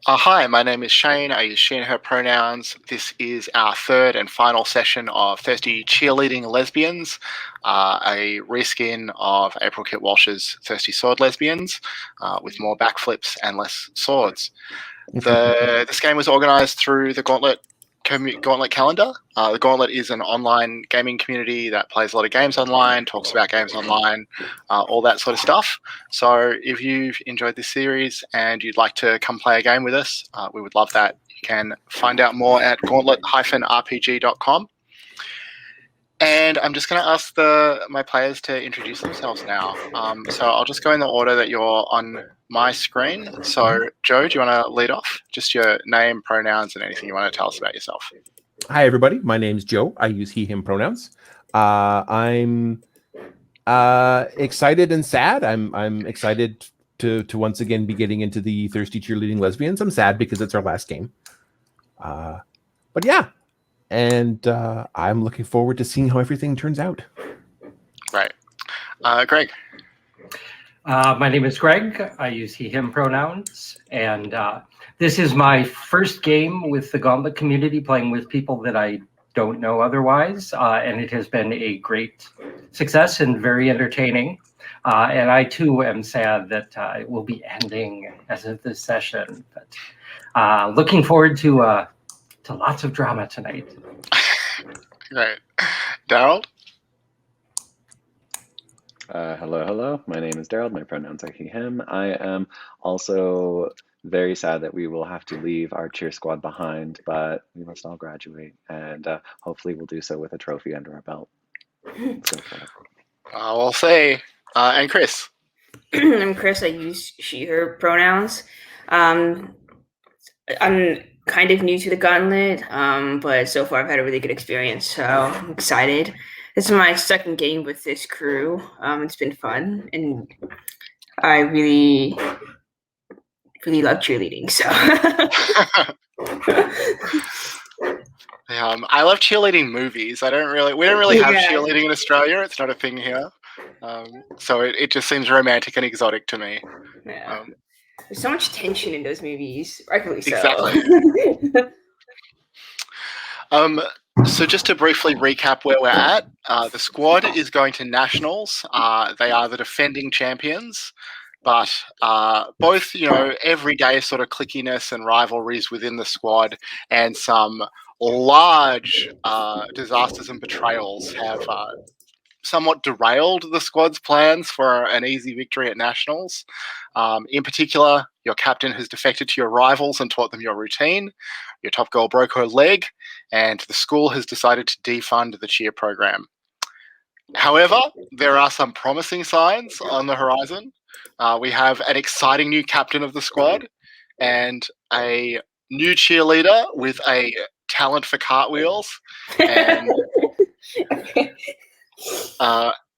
Hi, my name is Shane. I use she and her pronouns. This is our third and final session of Thirsty Cheerleading Lesbians, a reskin of April Kit Walsh's Thirsty Sword Lesbians, with more backflips and less swords. This game was organised through the Gauntlet calendar. The Gauntlet is an online gaming community that plays a lot of games online, talks about games online, all that sort of stuff. So if you've enjoyed this series and you'd like to come play a game with us, we would love that. You can find out more at gauntlet-rpg.com. And I'm just going to ask my players to introduce themselves now. So I'll just go in the order that you're on my screen. So, Joe, do you want to lead off? Just your name, pronouns, and anything you want to tell us about yourself. Hi, everybody. My name's Joe. I use he, him pronouns. I'm excited and sad. I'm excited to once again be getting into the Thirsty Cheerleading Lesbians. I'm sad because it's our last game. But yeah. And I'm looking forward to seeing how everything turns out. Right. Greg. My name is Greg. I use he, him pronouns. And this is my first game with the Gauntlet community, playing with people that I don't know otherwise. And it has been a great success and very entertaining. And I, too, am sad that it will be ending as of this session. But looking forward to lots of drama tonight. Right. Daryl? Hello. My name is Daryl. My pronouns are he, him. I am also very sad that we will have to leave our cheer squad behind, but we must all graduate, and hopefully we'll do so with a trophy under our belt. Let's go for it. We'll see. And Chris? I'm Chris. I use she, her pronouns. I'm kind of new to the Gauntlet, but so far I've had a really good experience, so I'm excited. This is my second game with this crew. It's been fun, and I really love cheerleading. So, I love cheerleading movies. We don't really have cheerleading in Australia. It's not a thing here, so it just seems romantic and exotic to me. Yeah. There's so much tension in those movies, rightfully so. Exactly. So just to briefly recap where we're at, the squad is going to nationals. They are the defending champions, but both, everyday sort of clickiness and rivalries within the squad and some large disasters and betrayals have somewhat derailed the squad's plans for an easy victory at nationals. In particular, your captain has defected to your rivals and taught them your routine. Your top girl broke her leg, and the school has decided to defund the cheer program. However, there are some promising signs on the horizon. We have an exciting new captain of the squad and a new cheerleader with a talent for cartwheels and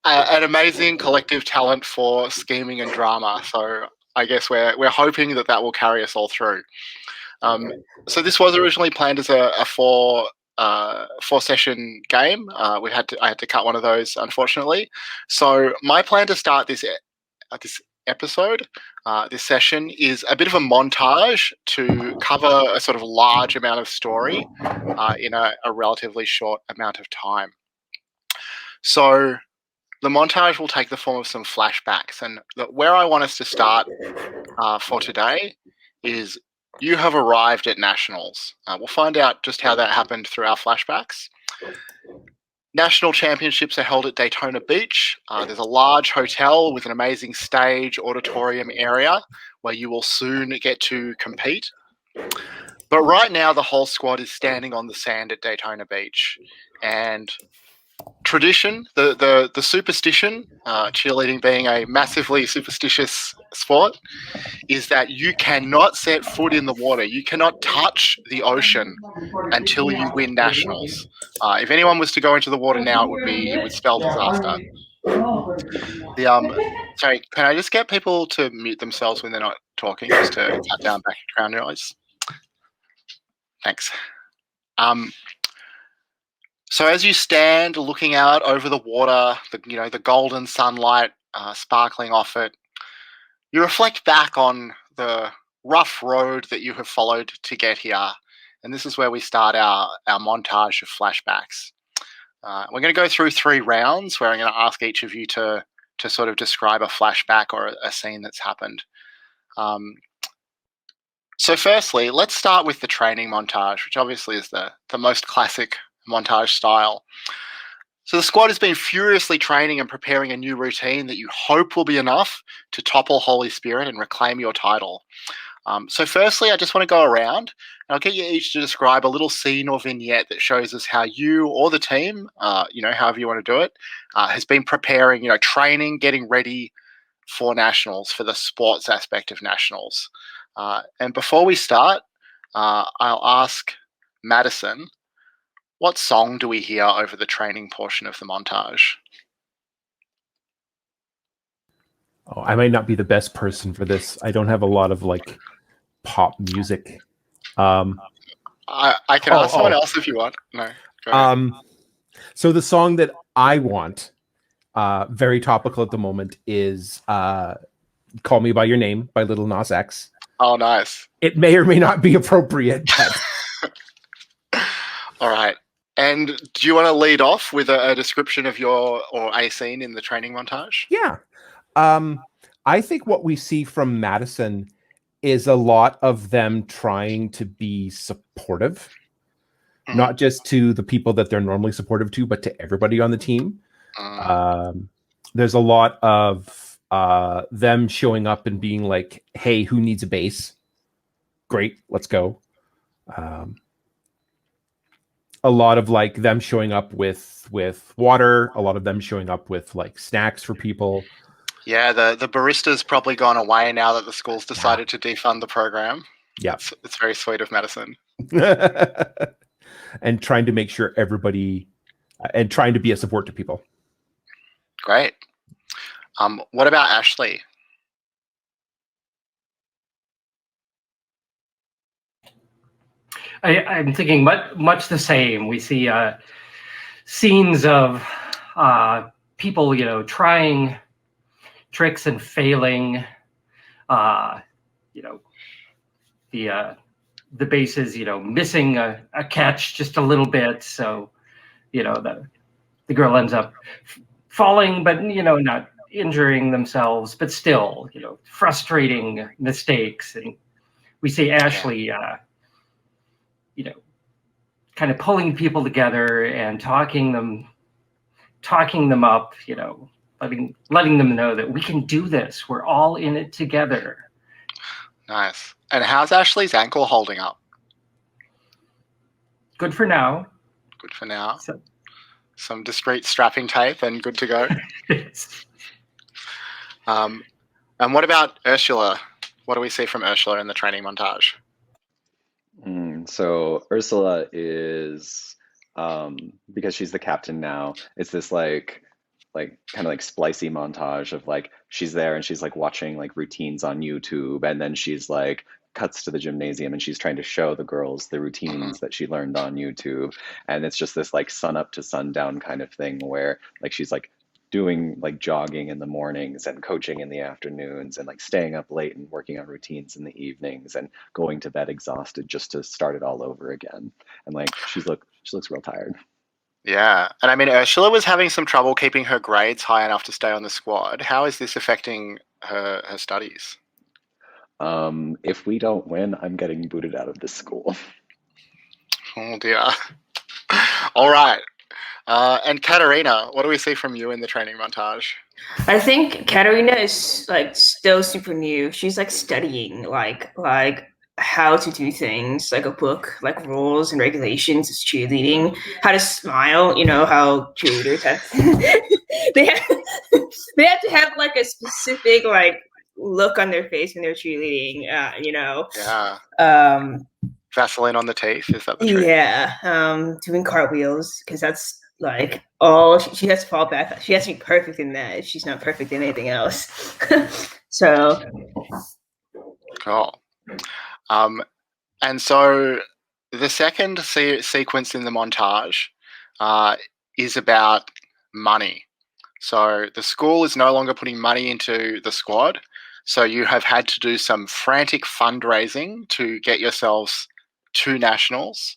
an amazing collective talent for scheming and drama. So I guess we're hoping that will carry us all through. So this was originally planned as a four-session game. I had to cut one of those, unfortunately. So my plan to start this episode, this session, is a bit of a montage to cover a sort of large amount of story in a relatively short amount of time. So the montage will take the form of some flashbacks, and where I want us to start for today is you have arrived at Nationals. We'll find out just how that happened through our flashbacks. National championships are held at Daytona Beach. There's a large hotel with an amazing stage, auditorium area where you will soon get to compete. But right now, the whole squad is standing on the sand at Daytona Beach. And tradition, the superstition, cheerleading being a massively superstitious sport, is that you cannot set foot in the water. You cannot touch the ocean until you win nationals. If anyone was to go into the water now, it would spell disaster. Sorry, can I just get people to mute themselves when they're not talking, just to cut down background noise? Thanks. So as you stand looking out over the water, the golden sunlight sparkling off it, you reflect back on the rough road that you have followed to get here. And this is where we start our montage of flashbacks. We're going to go through 3 rounds where I'm going to ask each of you to sort of describe a flashback or a scene that's happened. So firstly, let's start with the training montage, which obviously is the most classic montage style. So the squad has been furiously training and preparing a new routine that you hope will be enough to topple Holy Spirit and reclaim your title. So firstly, I just want to go around and I'll get you each to describe a little scene or vignette that shows us how you or the team, however you want to do it, has been preparing, training, getting ready for nationals, for the sports aspect of nationals. And before we start, I'll ask Madison, what song do we hear over the training portion of the montage? Oh, I might not be the best person for this. I don't have a lot of pop music. I can ask someone else if you want. No. Go ahead. So the song that I want, very topical at the moment, is "Call Me by Your Name" by Lil Nas X. Oh, nice. It may or may not be appropriate, but all right. And do you want to lead off with a description of your or a scene in the training montage? Yeah. I think what we see from Madison is a lot of them trying to be supportive, not just to the people that they're normally supportive to, but to everybody on the team. There's a lot of them showing up and being like, hey, who needs a base? Great, let's go. A lot of them showing up with water, a lot of them showing up with snacks for people. Yeah, the barista's probably gone away now that the school's decided to defund the program. Yeah. It's very sweet of Madison. And trying to make sure everybody, and trying to be a support to people. Great. What about Ashley? I'm thinking much the same. We see scenes of people, trying tricks and failing. The bases, missing a catch just a little bit. So, the girl ends up falling, but, not injuring themselves, but still, frustrating mistakes. And we see Ashley, kind of pulling people together and talking them up, letting them know that we can do this. We're all in it together. Nice. And how's Ashley's ankle holding up? Good for now. Good for now. So, some discreet strapping tape and good to go. And what about Ursula? What do we see from Ursula in the training montage? So Ursula is, because she's the captain now, it's this kind of splicey montage of she's there and she's watching routines on YouTube, and then she's cuts to the gymnasium and she's trying to show the girls the routines that she learned on YouTube, and it's just this sun up to sundown kind of thing where she's doing jogging in the mornings and coaching in the afternoons and staying up late and working on routines in the evenings and going to bed exhausted just to start it all over again. And she looks real tired. Yeah. And I mean, Ursula was having some trouble keeping her grades high enough to stay on the squad. How is this affecting her studies? If we don't win, I'm getting booted out of this school. Oh dear. All right. And Katerina, what do we see from you in the training montage? I think Katerina is still super new. She's studying how to do things, a book, rules and regulations of cheerleading, how to smile, how cheerleaders have they have to have a specific look on their face when they're cheerleading, Yeah. Vaseline on the teeth, is that the trick? Yeah. Doing cartwheels, because that's all she has to fall back. She has to be perfect in that if she's not perfect in anything else. So cool. And so the second sequence in the montage is about money. So the school is no longer putting money into the squad. So you have had to do some frantic fundraising to get yourselves to nationals.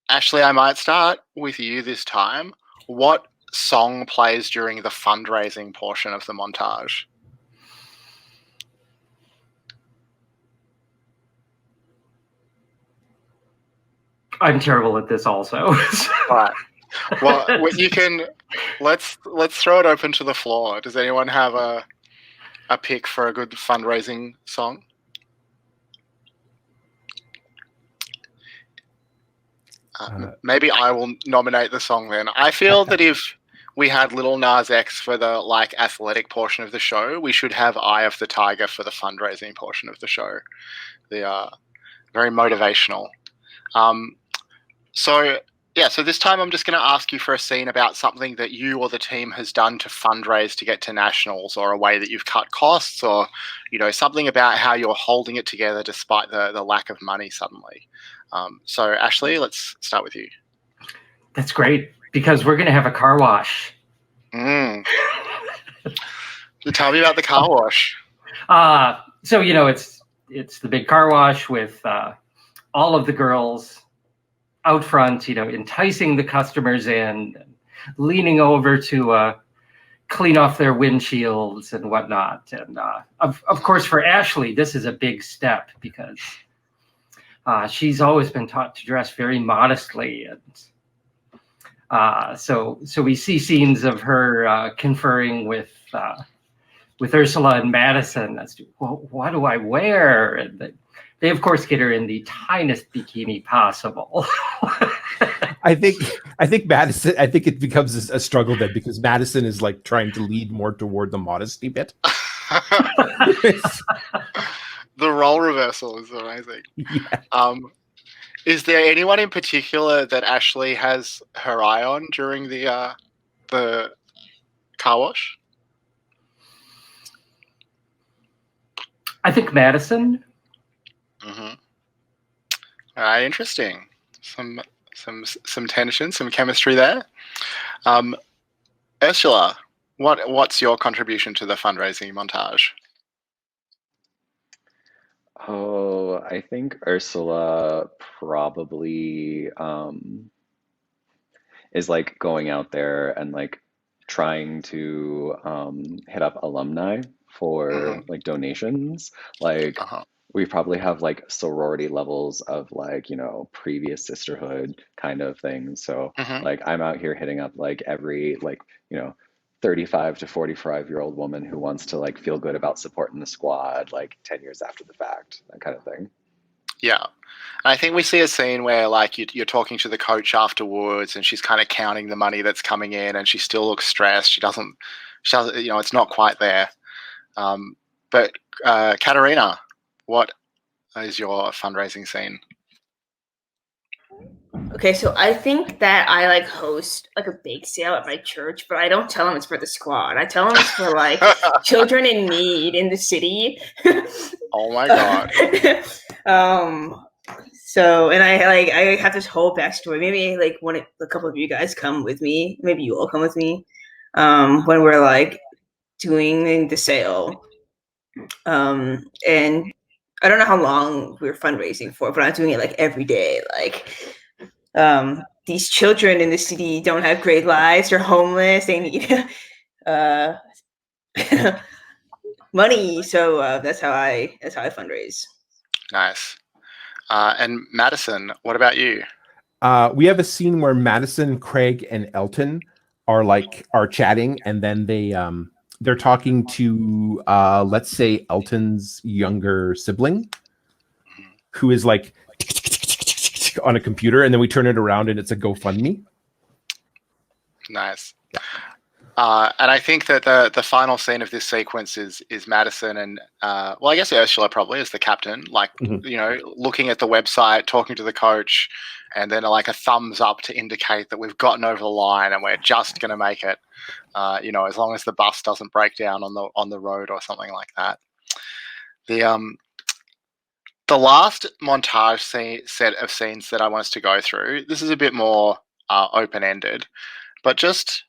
Ashley, I might start with you this time. What song plays during the fundraising portion of the montage? I'm terrible at this also. Right. Well, you can. Let's throw it open to the floor. Does anyone have a pick for a good fundraising song? Maybe I will nominate the song then. I feel that if we had Lil Nas X for the like athletic portion of the show, we should have Eye of the Tiger for the fundraising portion of the show. They are very motivational. So this time I'm just going to ask you for a scene about something that you or the team has done to fundraise to get to nationals, or a way that you've cut costs, or something about how you're holding it together despite the lack of money suddenly. So Ashley, let's start with you. That's great, because we're going to have a car wash. Tell me about the car wash. So it's the big car wash with all of the girls out front, enticing the customers in, leaning over to clean off their windshields and whatnot. And of course, for Ashley, this is a big step, because she's always been taught to dress very modestly. And so we see scenes of her conferring with Ursula and Madison as to, well, what do I wear? And they of course get her in the tiniest bikini possible. I think Madison. I think it becomes a struggle then, because Madison is like trying to lead more toward the modesty bit. The role reversal is amazing. Yeah. Is there anyone in particular that Ashley has her eye on during the car wash? I think Madison. All right, interesting. Some tension, some chemistry there. Ursula, what's your contribution to the fundraising montage? Oh, I think Ursula probably is like going out there and like trying to hit up alumni for like donations. Like we probably have like sorority levels of like, previous sisterhood kind of things. So like I'm out here hitting up like every like, 35 to 45-year-old woman who wants to like feel good about supporting the squad like 10 years after the fact, that kind of thing. Yeah. And I think we see a scene where like you're talking to the coach afterwards, and she's kind of counting the money that's coming in, and she still looks stressed. She doesn't, it's not quite there. But Katerina, what is your fundraising scene? Okay, so I think that I like host like a bake sale at my church, but I don't tell them it's for the squad. I tell them it's for like children in need in the city. Oh my god. So, and I have this whole backstory. Maybe like a couple of you guys come with me. Maybe you all come with me. When we're like doing the sale. And I don't know how long we're fundraising for, but I'm doing it like every day. Like, these children in the city don't have great lives. They're homeless. They need money. So that's how I fundraise. Nice. And Madison, what about you? We have a scene where Madison, Craig, and Elton are chatting, and then they're talking to let's say Elton's younger sibling, who is like on a computer, and then we turn it around and it's a GoFundMe. Nice. And I think that the final scene of this sequence is Madison and I guess Ursula probably as the captain, like looking at the website, talking to the coach, and then like a thumbs up to indicate that we've gotten over the line and we're just going to make it. As long as the bus doesn't break down on the road or something like that. The last montage set of scenes that I want us to go through, this is a bit more open-ended, but just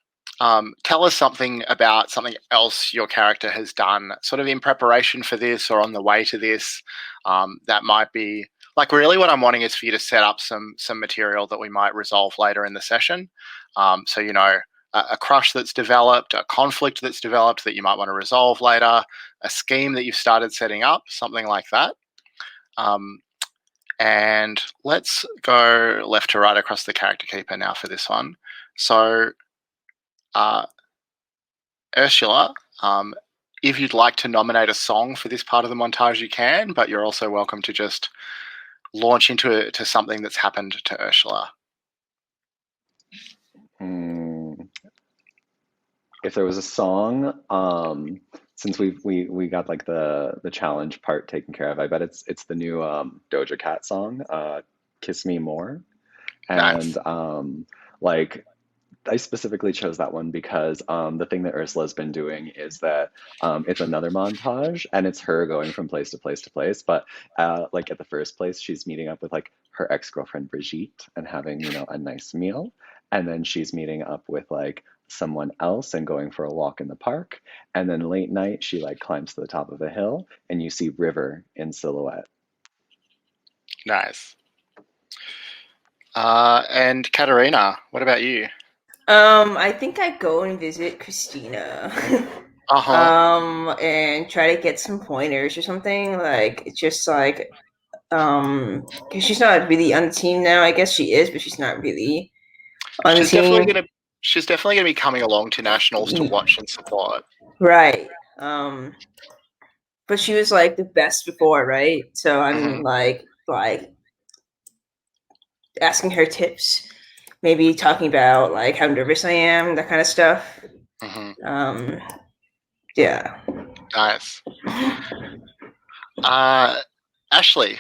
tell us something about something else your character has done, sort of in preparation for this or on the way to this. That might be like really what I'm wanting is for you to set up some material that we might resolve later in the session. So a crush that's developed, a conflict that's developed that you might want to resolve later, a scheme that you've started setting up, something like that. And let's go left to right across the character keeper now for this one. So, Ursula, if you'd like to nominate a song for this part of the montage, you can, but you're also welcome to just launch into something that's happened to Ursula. If there was a song, since we got like the challenge part taken care of, I bet it's the new Doja Cat song, "Kiss Me More," Nice. and like I specifically chose that one because the thing that Ursula's been doing is that it's another montage and it's her going from place to place to place. But like at the first place, she's meeting up with like her ex-girlfriend Brigitte and having, a nice meal. And then she's meeting up with like someone else and going for a walk in the park. And then late night, she like climbs to the top of a hill and you see River in silhouette. Nice. And Katerina, what about you? I think I go and visit Christina. And try to get some pointers or something. Like it's just like because she's not really on the team now. I guess she is, but she's not really on the team. She's definitely gonna be coming along to nationals to watch and support. Right. But she was like the best before, right? So I'm like asking her tips, maybe talking about like how nervous I am, that kind of stuff. Yeah. Nice. Ashley.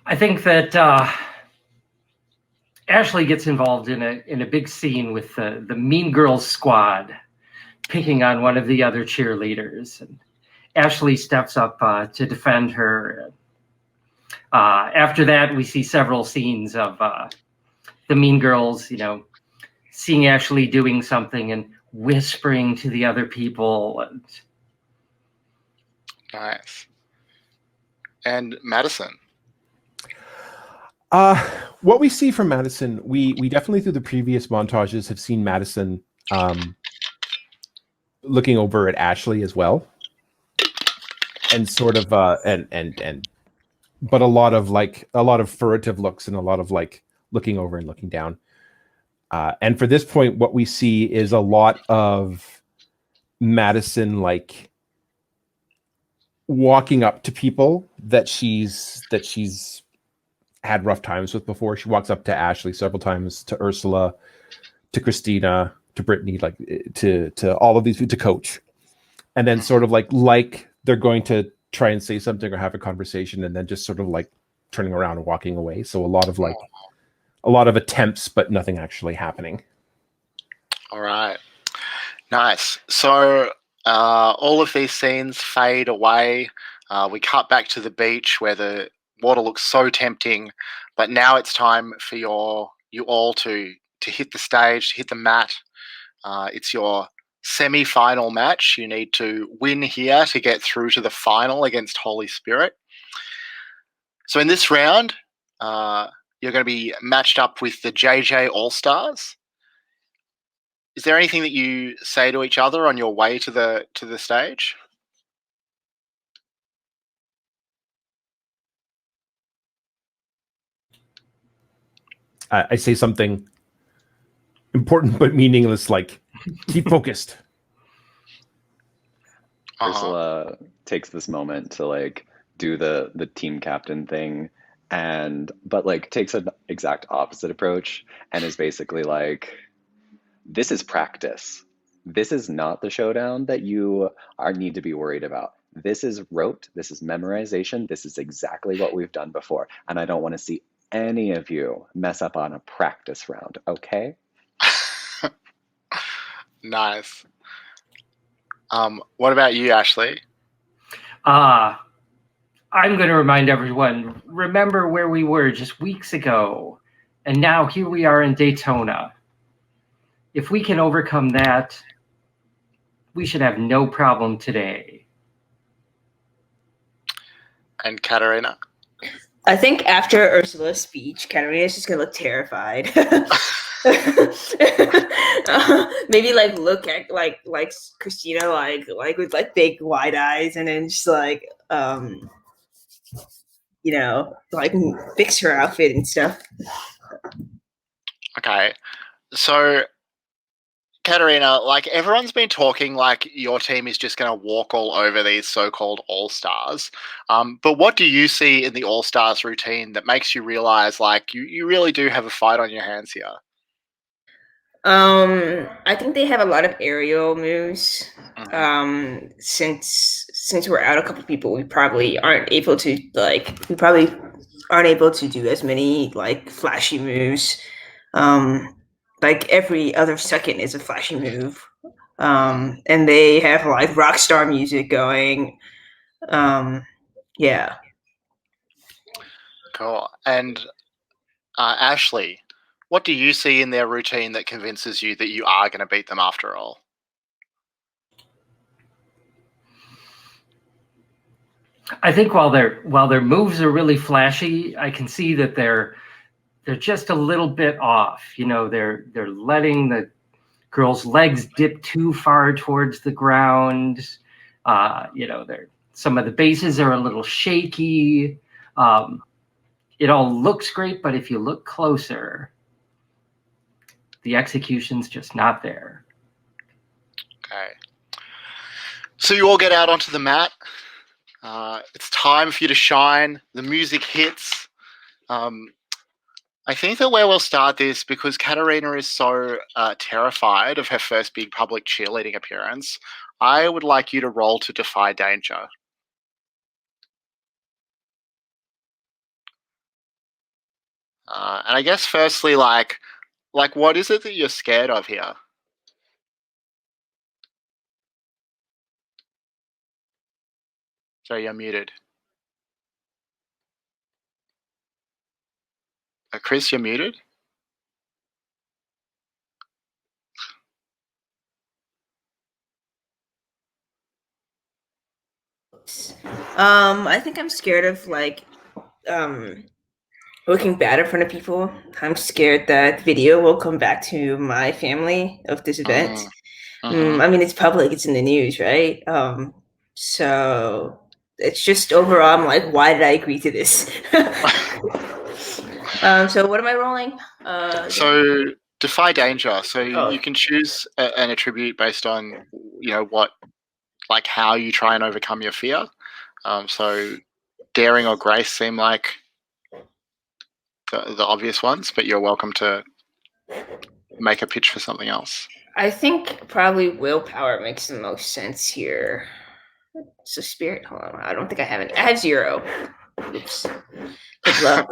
I think that Ashley gets involved in a big scene with the Mean Girls squad picking on one of the other cheerleaders, and Ashley steps up to defend her. After that, we see several scenes of the Mean Girls, seeing Ashley doing something and whispering to the other people. Nice. And Madison. What we see from Madison, we definitely through the previous montages have seen Madison looking over at Ashley as well, and sort of but a lot of furtive looks and a lot of like looking over and looking down. And for this point, what we see is a lot of Madison like walking up to people that she's had rough times with before. She walks up to Ashley several times, to Ursula, to Christina, to Brittany, like to all of these, to Coach, and then sort of like they're going to try and say something or have a conversation, and then just sort of like turning around and walking away. So a lot of attempts, but nothing actually happening. All right, nice. So all of these scenes fade away. We cut back to the beach where the water looks so tempting, but now it's time for you all to hit the stage, to hit the mat. It's your semi-final match. You need to win here to get through to the final against Holy Spirit. So in this round, you're going to be matched up with the JJ All-Stars. Is there anything that you say to each other on your way to the stage? I say something important but meaningless, like keep focused. Ursula takes this moment to like do the team captain thing, but like takes an exact opposite approach and is basically like, this is practice. This is not the showdown that you need to be worried about. This is rote. This is memorization. This is exactly what we've done before. And I don't want to see any of you mess up on a practice round, okay? Nice. What about you, Ashley? I'm going to remind everyone, remember where we were just weeks ago And now here we are in Daytona. If we can overcome that, we should have no problem today. And Katarina? I think after Ursula's speech, Katarina's just gonna look terrified. Maybe like look at like Christina like with like big wide eyes, and then just like like fix her outfit and stuff. Okay. So, Katarina, like everyone's been talking like your team is just going to walk all over these so-called all-stars. But what do you see in the all-stars routine that makes you realize like you really do have a fight on your hands here? I think they have a lot of aerial moves. Mhm. Since we're out a couple people, we probably aren't able to do as many like flashy moves. Like every other second is a flashy move. And they have like rock star music going. Yeah. Cool. And Ashley, what do you see in their routine that convinces you that you are going to beat them after all? I think while their moves are really flashy, I can see that they're just a little bit off. They're letting the girls' legs dip too far towards the ground. Some of the bases are a little shaky. It all looks great, but if you look closer, the execution's just not there. Okay. So you all get out onto the mat. It's time for you to shine. The music hits. I think that where we'll start this, because Katarina is so terrified of her first big public cheerleading appearance, I would like you to roll to defy danger. And I guess firstly, like what is it that you're scared of here? So you're muted. Chris, you're muted? I think I'm scared of like looking bad in front of people. I'm scared that video will come back to my family of this event. I mean, it's public, it's in the news, right? So it's just overall, I'm like, why did I agree to this? So what am I rolling? So defy danger. So Oh. you can choose an attribute based on what, like how you try and overcome your fear. So daring or grace seem like the obvious ones, but you're welcome to make a pitch for something else. I think probably willpower makes the most sense here. So spirit, hold on. I don't think I have any. I have 0. Oops. Good luck.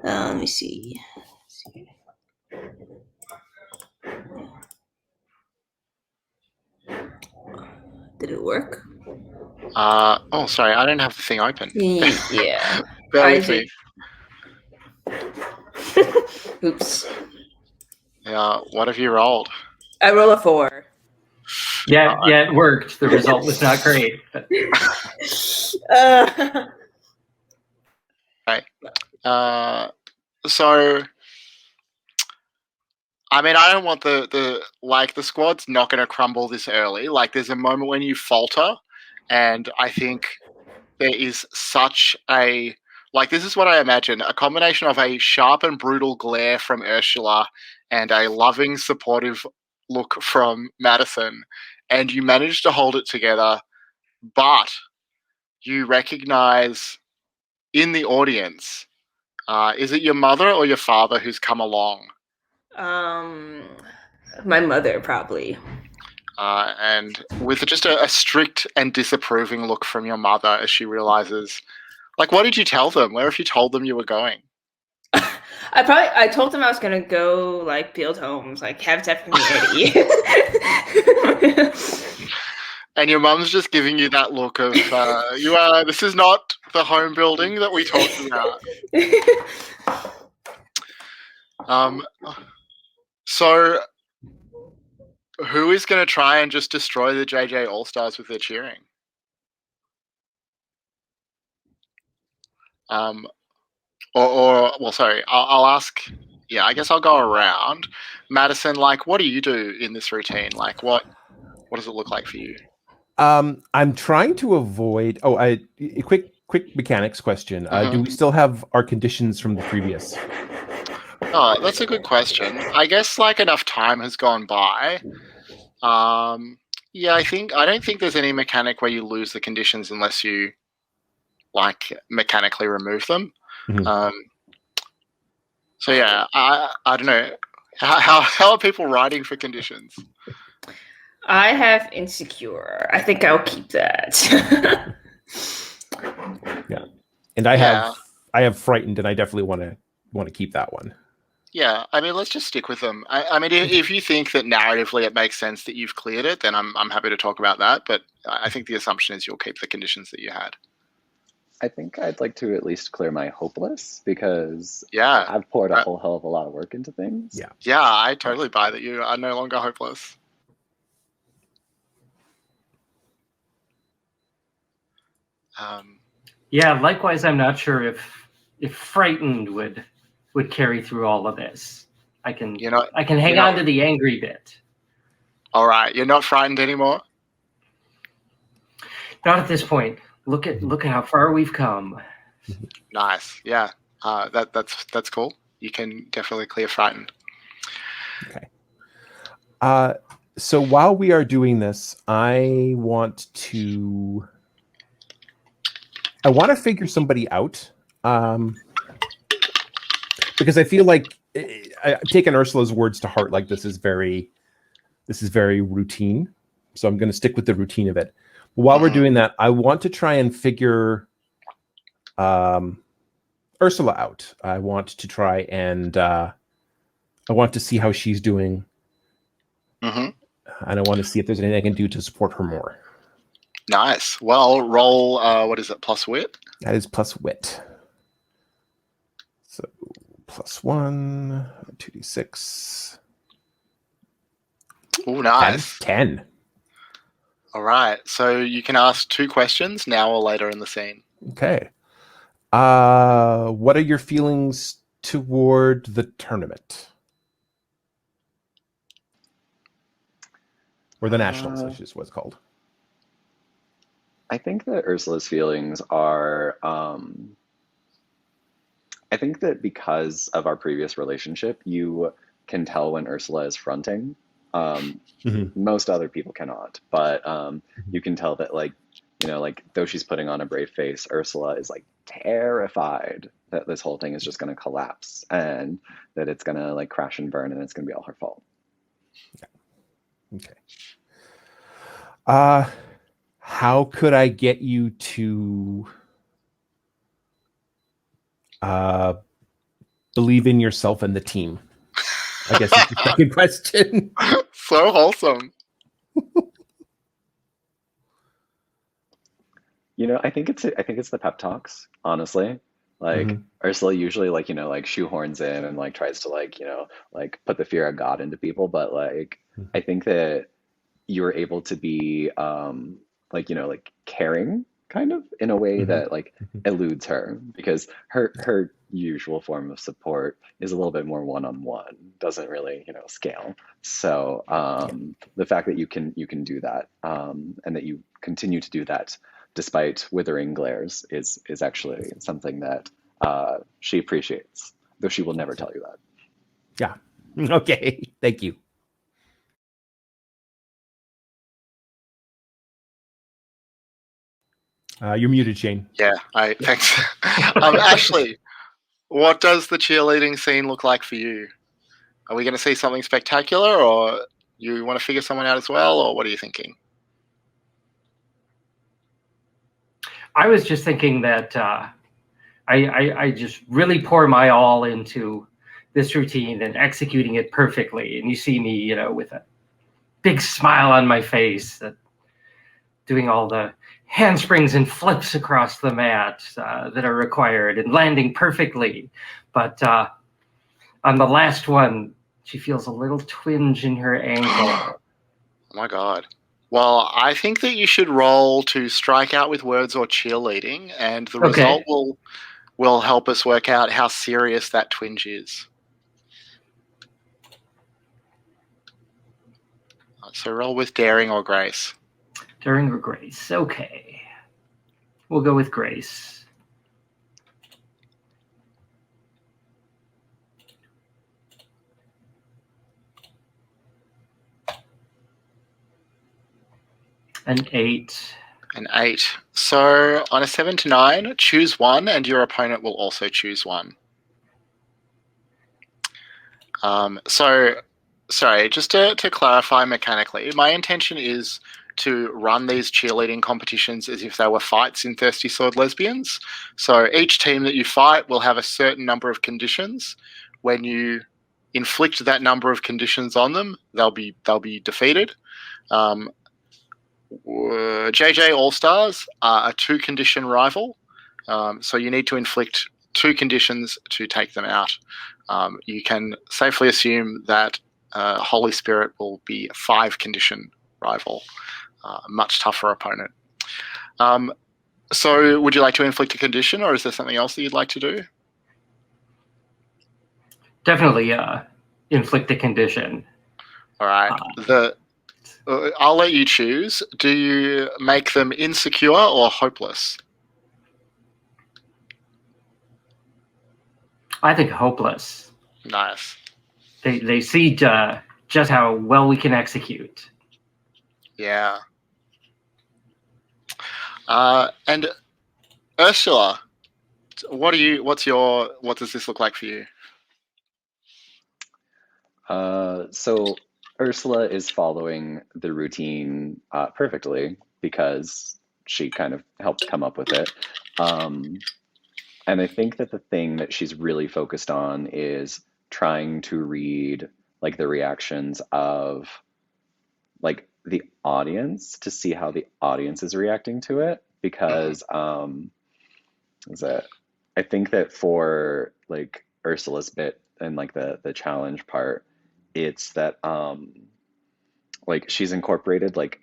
Let me see. Did it work? Oh, sorry, I don't have the thing open. Yeah. Bear with me. Oops. Yeah, what have you rolled? I roll a 4. Yeah, it worked. The result was not great. But... Okay. So, I mean, I don't want the squad's not going to crumble this early. Like, there's a moment when you falter, and I think there is such a this is what I imagine: a combination of a sharp and brutal glare from Ursula and a loving, supportive look from Madison, and you manage to hold it together, but you recognize in the audience, is it your mother or your father who's come along? My mother, probably. And with just a strict and disapproving look from your mother as she realizes, what did you tell them? Where have you told them you were going? I told them I was gonna go build homes, habitat for humanity. And your mum's just giving you that look of this is not the home building that we talked about. Um, so who is going to try and just destroy the JJ All Stars with their cheering? Well, sorry, I'll ask. Yeah, I guess I'll go around. Madison, like, what do you do in this routine? Like, what does it look like for you? I'm trying to avoid. Oh, a quick mechanics question. Do we still have our conditions from the previous? Oh, that's a good question. I guess like enough time has gone by. Yeah, I don't think there's any mechanic where you lose the conditions unless you like mechanically remove them. Mhm. So yeah, I don't know. How are people writing for conditions? I have insecure. I think I'll keep that. Yeah, and I have frightened, and I definitely want to keep that one. Yeah, I mean, let's just stick with them. I mean, if you think that narratively it makes sense that you've cleared it, then I'm happy to talk about that. But I think the assumption is you'll keep the conditions that you had. I think I'd like to at least clear my hopeless because Yeah, I've poured a whole hell of a lot of work into things. Yeah, I totally buy that you are no longer hopeless. Yeah, likewise, I'm not sure if frightened would carry through all of this. I can hang on to the angry bit. All right, you're not frightened anymore? Not at this point. Look at how far we've come. Nice. Yeah. That's cool. You can definitely clear frightened. Okay. So while we are doing this, I want to figure somebody out. Because I feel like I've taken Ursula's words to heart. Like this is very routine. So I'm going to stick with the routine of it. While we're doing that, I want to try and figure Ursula out. I want to try and I want to see how she's doing. And I want to see if there's anything I can do to support her more. Nice. Well, roll, what is it, plus wit? That is plus wit. So +1, 2d6. Oh, nice. 10. All right. So you can ask 2 questions now or later in the scene. Okay. What are your feelings toward the tournament? Or the Nationals, which is what it's called. I think that Ursula's feelings are, I think that because of our previous relationship, you can tell when Ursula is fronting. Most other people cannot, but you can tell that, like, you know, like, though she's putting on a brave face, Ursula is like terrified that this whole thing is just going to collapse and that it's going to like crash and burn and it's going to be all her fault. Okay. How could I get you to believe in yourself and the team? I guess it's the second question. So wholesome. You know, I think it's the pep talks, honestly. Like Ursula usually, like, you know, like shoehorns in and like tries to, like, you know, like put the fear of God into people, but like I think that you're able to be like, you know, like caring kind of in a way that like eludes her, because her usual form of support is a little bit more one-on-one, doesn't really, you know, scale. So the fact that you can do that and that you continue to do that despite withering glares is actually something that she appreciates, though she will never tell you that. Yeah. Okay. Thank you. You're muted, Shane. Yeah, thanks. Ashley, what does the cheerleading scene look like for you? Are we going to see something spectacular, or you want to figure someone out as well, or what are you thinking? I was just thinking that I just really pour my all into this routine and executing it perfectly. And you see me, you know, with a big smile on my face, doing all the handsprings and flips across the mat that are required and landing perfectly. But On the last one, she feels a little twinge in her ankle. Oh my god. Well, I think that you should roll to strike out with words or cheerleading, and the result will help us work out how serious that twinge is. So roll with daring or grace. Daring or grace? Okay. We'll go with grace. An 8. An 8. So on a 7 to 9, choose one, and your opponent will also choose one. Sorry, just to clarify mechanically, my intention is to run these cheerleading competitions as if they were fights in Thirsty Sword Lesbians. So each team that you fight will have a certain number of conditions. When you inflict that number of conditions on them, they'll be defeated. JJ All-Stars are a 2-condition rival, so you need to inflict 2 conditions to take them out. You can safely assume that Holy Spirit will be a 5-condition rival, a much tougher opponent. So would you like to inflict a condition, or is there something else that you'd like to do? Definitely inflict a condition. All right. I'll let you choose. Do you make them insecure or hopeless? I think hopeless. Nice. They see just how well we can execute. Yeah. And Ursula, what does this look like for you? So Ursula is following the routine perfectly because she kind of helped come up with it. And I think that the thing that she's really focused on is trying to read like the reactions of like the audience to see how the audience is reacting to it, because I think that for like Ursula's bit and like the challenge part, it's that like she's incorporated like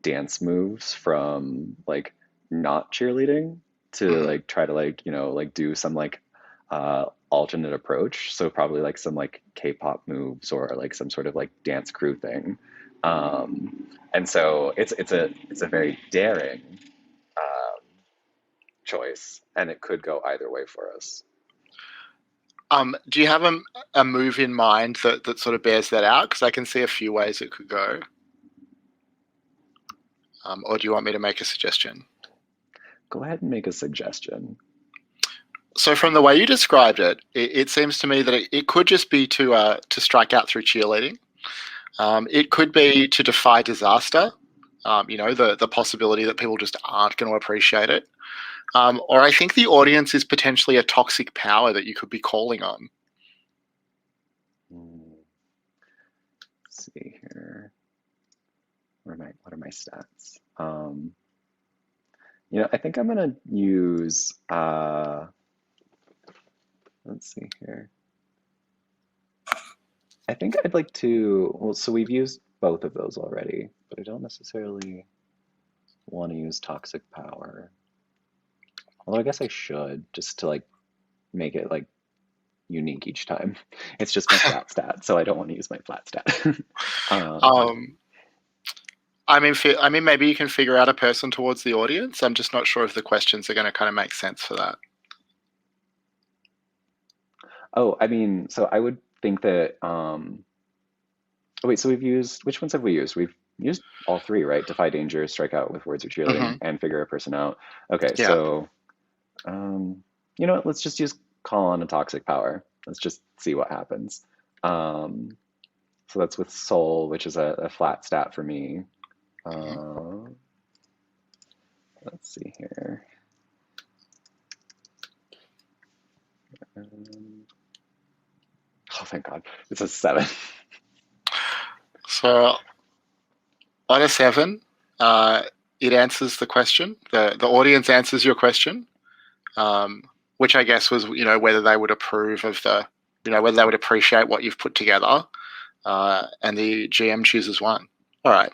dance moves from like not cheerleading to like try to like, you know, like do some like alternate approach. So probably like some like K-pop moves or like some sort of like dance crew thing. And so it's a very daring choice, and it could go either way for us. Do you have a move in mind that sort of bears that out? Because I can see a few ways it could go. Or do you want me to make a suggestion? Go ahead and make a suggestion. So from the way you described it, it seems to me that it could just be to strike out through cheerleading. It could be to defy disaster. The possibility that people just aren't going to appreciate it. Or I think the audience is potentially a toxic power that you could be calling on. Let's see here. What are my stats? I think I'm gonna use let's see here. I think I'd like to, so we've used both of those already, but I don't necessarily want to use toxic power. Although I guess I should, just to like make it like unique each time. It's just my flat stat, so I don't want to use my flat stat. I mean, maybe you can figure out a person towards the audience. I'm just not sure if the questions are going to kind of make sense for that. Oh, I mean, so I would think that. Oh wait, so which ones have we used? We've used all 3, right? Defy danger, strike out with words or cheerleading, and figure a person out. Okay, yeah. So you know what? Let's just use call on a toxic power. Let's just see what happens. So that's with soul, which is a flat stat for me. Let's see here. Oh, thank God. It's a 7. So on a 7, it answers the question. The audience answers your question, which I guess was, whether they would approve of the whether they would appreciate what you've put together, and the GM chooses one. All right.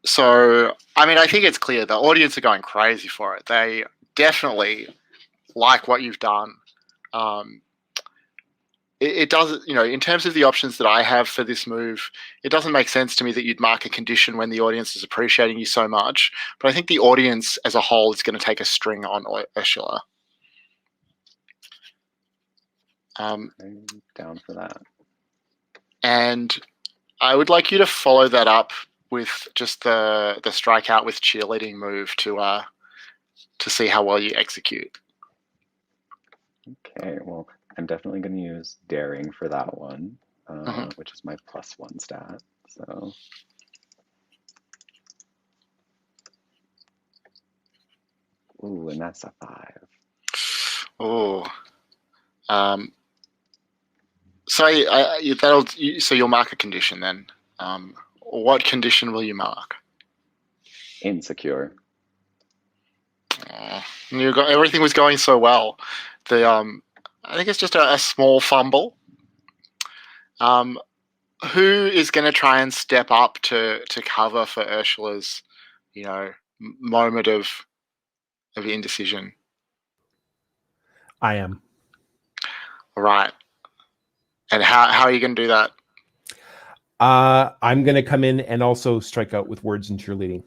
So, I mean, I think it's clear the audience are going crazy for it. They definitely like what you've done. It does, in terms of the options that I have for this move, it doesn't make sense to me that you'd mark a condition when the audience is appreciating you so much. But I think the audience as a whole is going to take a string on Ursula. I'm down for that. And I would like you to follow that up with just the strikeout with cheerleading move to see how well you execute. Okay, well, I'm definitely going to use daring for that one, which is my +1 stat. So, ooh, and that's a 5. Oh, so you'll mark a condition then. What condition will you mark? Insecure. Everything was going so well. I think it's just a small fumble. Who is going to try and step up to cover for Ursula's, moment of indecision? I am. All right. And how are you going to do that? I'm going to come in and also strike out with words and cheerleading.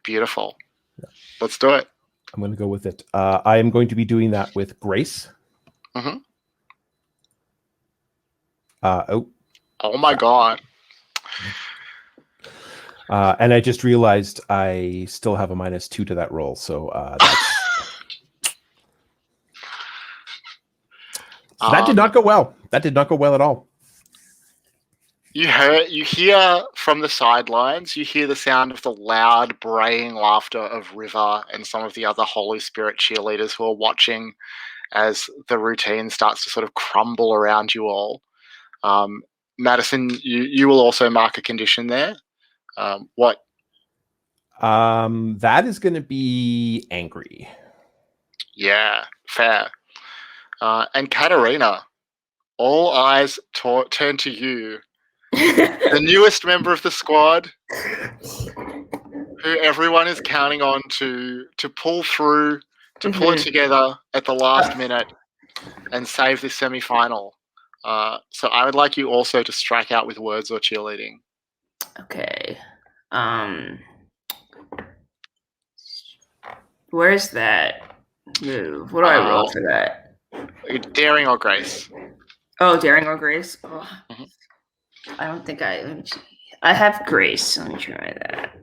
Beautiful. Yeah. Let's do it. I'm going to go with it. I am going to be doing that with Grace. Mm-hmm. Oh my God. And I just realized I still have a -2 to that roll. So that's... that did not go well. That did not go well at all. You hear from the sidelines, you hear the sound of the loud, braying laughter of River and some of the other Holy Spirit cheerleaders who are watching as the routine starts to sort of crumble around you all. Madison, you will also mark a condition there. What? That is going to be angry. Yeah, fair. And Katarina, all eyes turn to you. The newest member of the squad, who everyone is counting on to pull through, to pull it together at the last minute and save this semi-final. So I would like you also to strike out with words or cheerleading. Okay. Where's that move? What do I roll for that? Daring or grace? Oh, daring or grace? Oh. I don't think I have grace. Let me try that.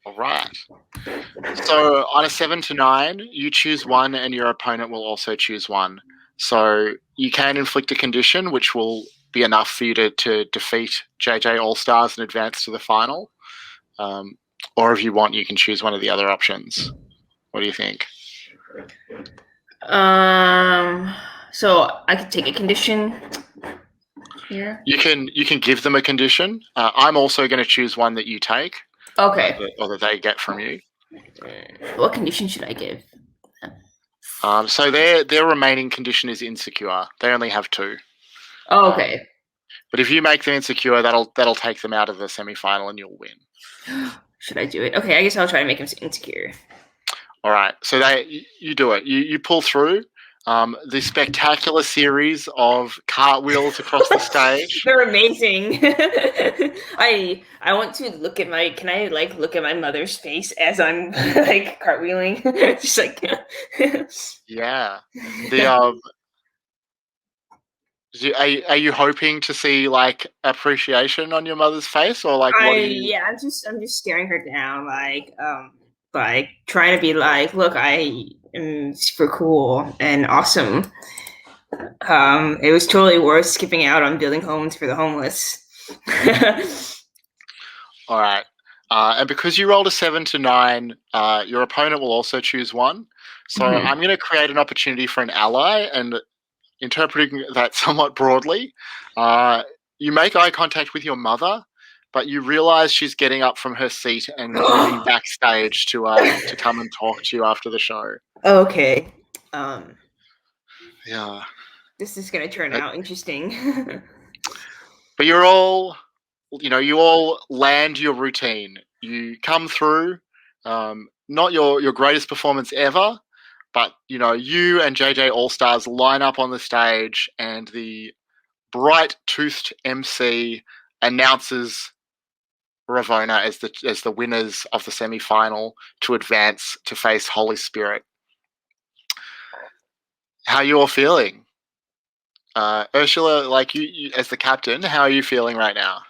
All right. So on a 7 to 9, you choose one and your opponent will also choose one. So you can inflict a condition which will be enough for you to defeat JJ All-Stars and advance to the final. Or if you want, you can choose one of the other options. What do you think? So I could take a condition here. You can give them a condition. I'm also going to choose one that you take. Okay. Or that they get from you. What condition should I give? So their remaining condition is insecure. They only have 2. Oh, okay. But if you make them insecure, that'll take them out of the semi-final and you'll win. Should I do it? Okay, I guess I'll try to make him insecure. All right. So you do it. You pull through the spectacular series of cartwheels across the stage. They're amazing. I want to look at can I look at my mother's face as I'm like cartwheeling? Just like yeah. Are you hoping to see like appreciation on your mother's face, or like what are you? Yeah, I'm just staring her down, like trying to be like, look, I am super cool and awesome. It was totally worth skipping out on building homes for the homeless. All right. And because you rolled a 7 to 9, your opponent will also choose one. So I'm going to create an opportunity for an ally, and interpreting that somewhat broadly, you make eye contact with your mother, but you realize she's getting up from her seat and moving backstage to come and talk to you after the show. Okay. Yeah. This is gonna turn out interesting. But you're all, you all land your routine. You come through, not your greatest performance ever, but you and JJ All Stars line up on the stage, and the bright-toothed MC announces Ravona as the winners of the semi-final to advance to face Holy Spirit. How are you all feeling? Ursula, like you as the captain, how are you feeling right now?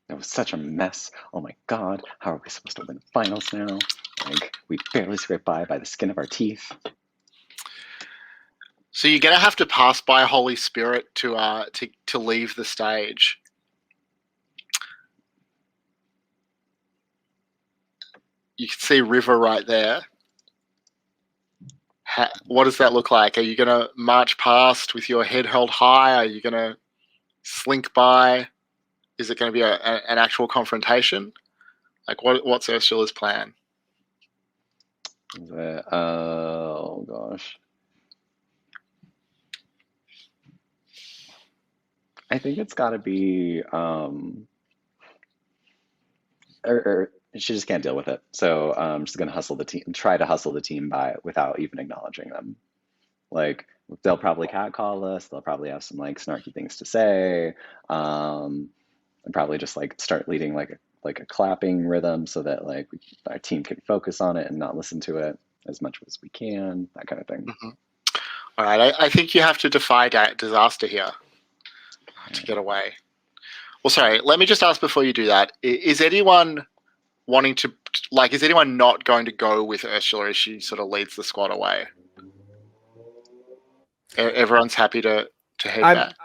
It was such a mess. Oh my god, how are we supposed to win the finals now? Like, we barely scraped by the skin of our teeth. So you're gonna have to pass by Holy Spirit to leave the stage. You can see River right there. What does that look like? Are you gonna march past with your head held high? Are you gonna slink by? Is it going to be an actual confrontation? Like, what's Ursula's plan? Oh gosh. I think it's got to be, she just can't deal with it. So she's gonna hustle the team, try to hustle the team by without even acknowledging them. Like, they'll probably catcall us. They'll probably have some like snarky things to say, and probably just like start leading like a clapping rhythm so that like our team can focus on it and not listen to it as much as we can. That kind of thing. Mm-hmm. All right, I think you have to defy disaster here to get away. Well, sorry, let me just ask before you do that. Is anyone wanting to, like, is anyone not going to go with Ursula as she sort of leads the squad away? Everyone's happy to head back.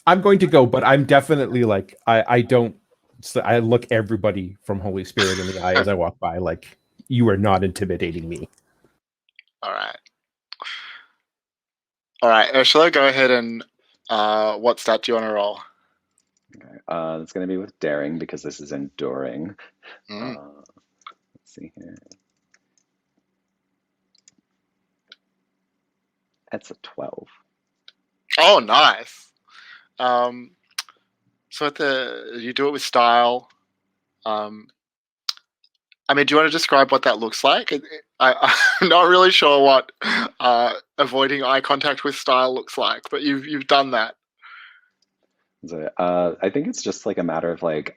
I'm going to go, but I'm definitely like, I don't, so I look everybody from Holy Spirit in the eye as I walk by, like, you are not intimidating me. All right, Ursula, go ahead and what stat do you want to roll? Okay, it's going to be with daring because this is enduring. Let's see here. That's a 12. Oh, nice. So you do it with style. I mean, do you want to describe what that looks like? I'm not really sure what avoiding eye contact with style looks like, but you've done that. So, I think it's just like a matter of like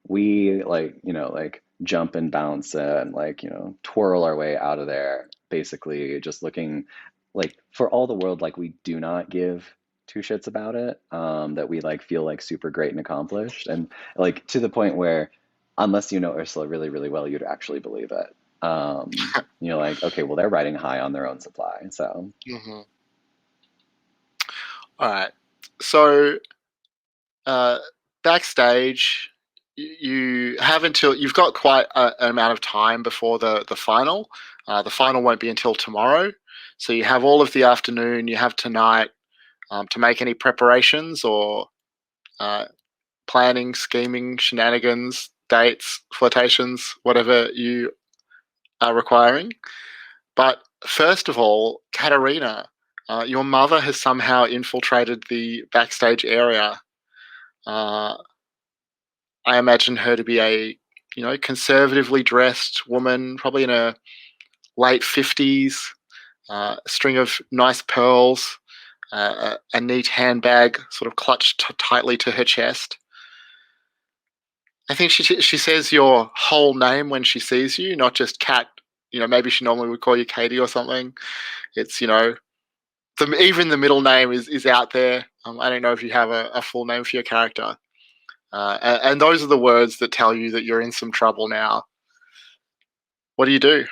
we like like jump and bounce and like twirl our way out of there. Basically, just looking like for all the world like we do not give two shits about it. That we like feel like super great and accomplished, and like to the point where unless you know Ursula really, really well, you'd actually believe it. You're like, okay, well, they're riding high on their own supply. So, all right. So, backstage, you've got quite an amount of time before the final. The final won't be until tomorrow. So you have all of the afternoon, you have tonight to make any preparations or planning, scheming, shenanigans, dates, flirtations, whatever you are requiring. But first of all, Katerina, your mother has somehow infiltrated the backstage area. I imagine her to be a, conservatively dressed woman, probably in her late 50s, a string of nice pearls, a neat handbag sort of clutched tightly to her chest. I think she says your whole name when she sees you, not just Kat. Maybe she normally would call you Katie or something. It's, even the middle name is out there. I don't know if you have a full name for your character. And those are the words that tell you that you're in some trouble now. What do you do?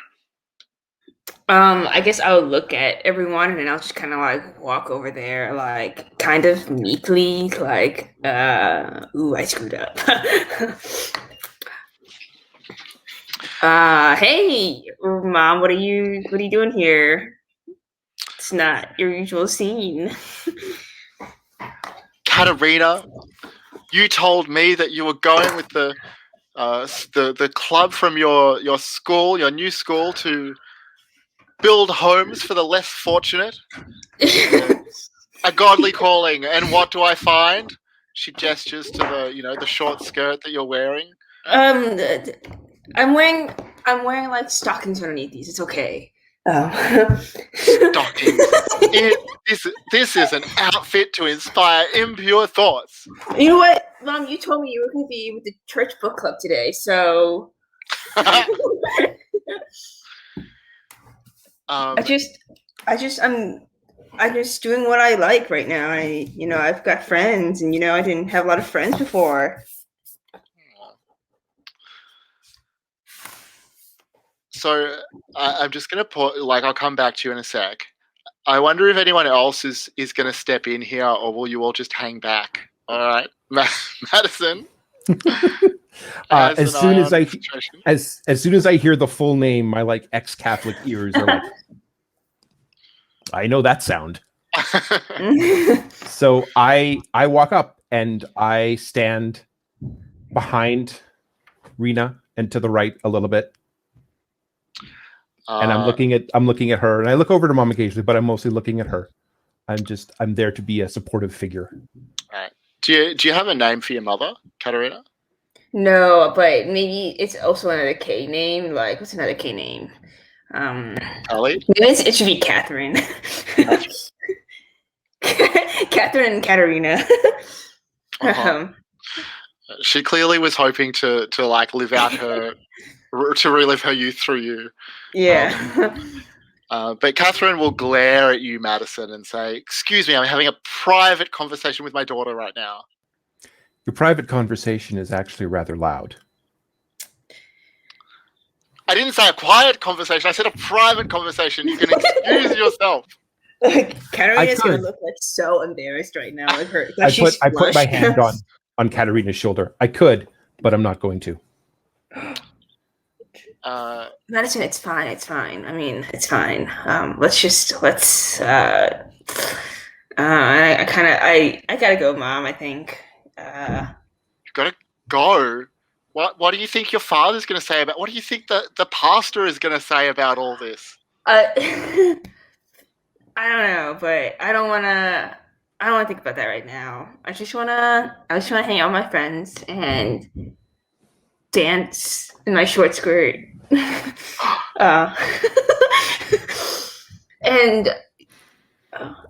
I guess I'll look at everyone and I'll just kind of like walk over there, like kind of meekly, like, ooh, I screwed up. Hey, Mom, what are you doing here? It's not your usual scene. Katerina, you told me that you were going with the club from your school, your new school, to build homes for the less fortunate. A godly calling. And what do I find? She gestures to the short skirt that you're wearing. I'm wearing like stockings underneath these. It's okay. Stockings. This is an outfit to inspire impure thoughts. You know what, Mom? You told me you were going to be with the church book club today, so I'm just doing what I like right now. I've got friends, and I didn't have a lot of friends before. So I'm just going to I'll come back to you in a sec. I wonder if anyone else is going to step in here, or will you all just hang back? All right, Madison. As soon as I hear the full name, my like ex-Catholic ears are like, I know that sound. So I walk up and I stand behind Rena and to the right a little bit. And I'm looking at her, and I look over to Mom occasionally, but I'm mostly looking at her. I'm there to be a supportive figure. All right. Do you have a name for your mother, Katerina? No, but maybe it's also another K name. Like, what's another K name? Ellie? Maybe it should be Catherine. Catherine and Katerina. She clearly was hoping to live out to relive her youth through you. Yeah. But Catherine will glare at you, Madison, and say, "Excuse me, I'm having a private conversation with my daughter right now." Your private conversation is actually rather loud. I didn't say a quiet conversation. I said a private conversation. You can excuse yourself. Katerina's gonna look like so embarrassed right now. I put my hand on Katerina's shoulder. I could, but I'm not going to. Madison, it's fine. It's fine. I mean, it's fine. I gotta go, Mom. I think. You gotta go. What do you think your father's going to say about? What do you think the pastor is going to say about all this? I don't know, but I don't want to think about that right now. I just want to hang out with my friends and dance in my short skirt. And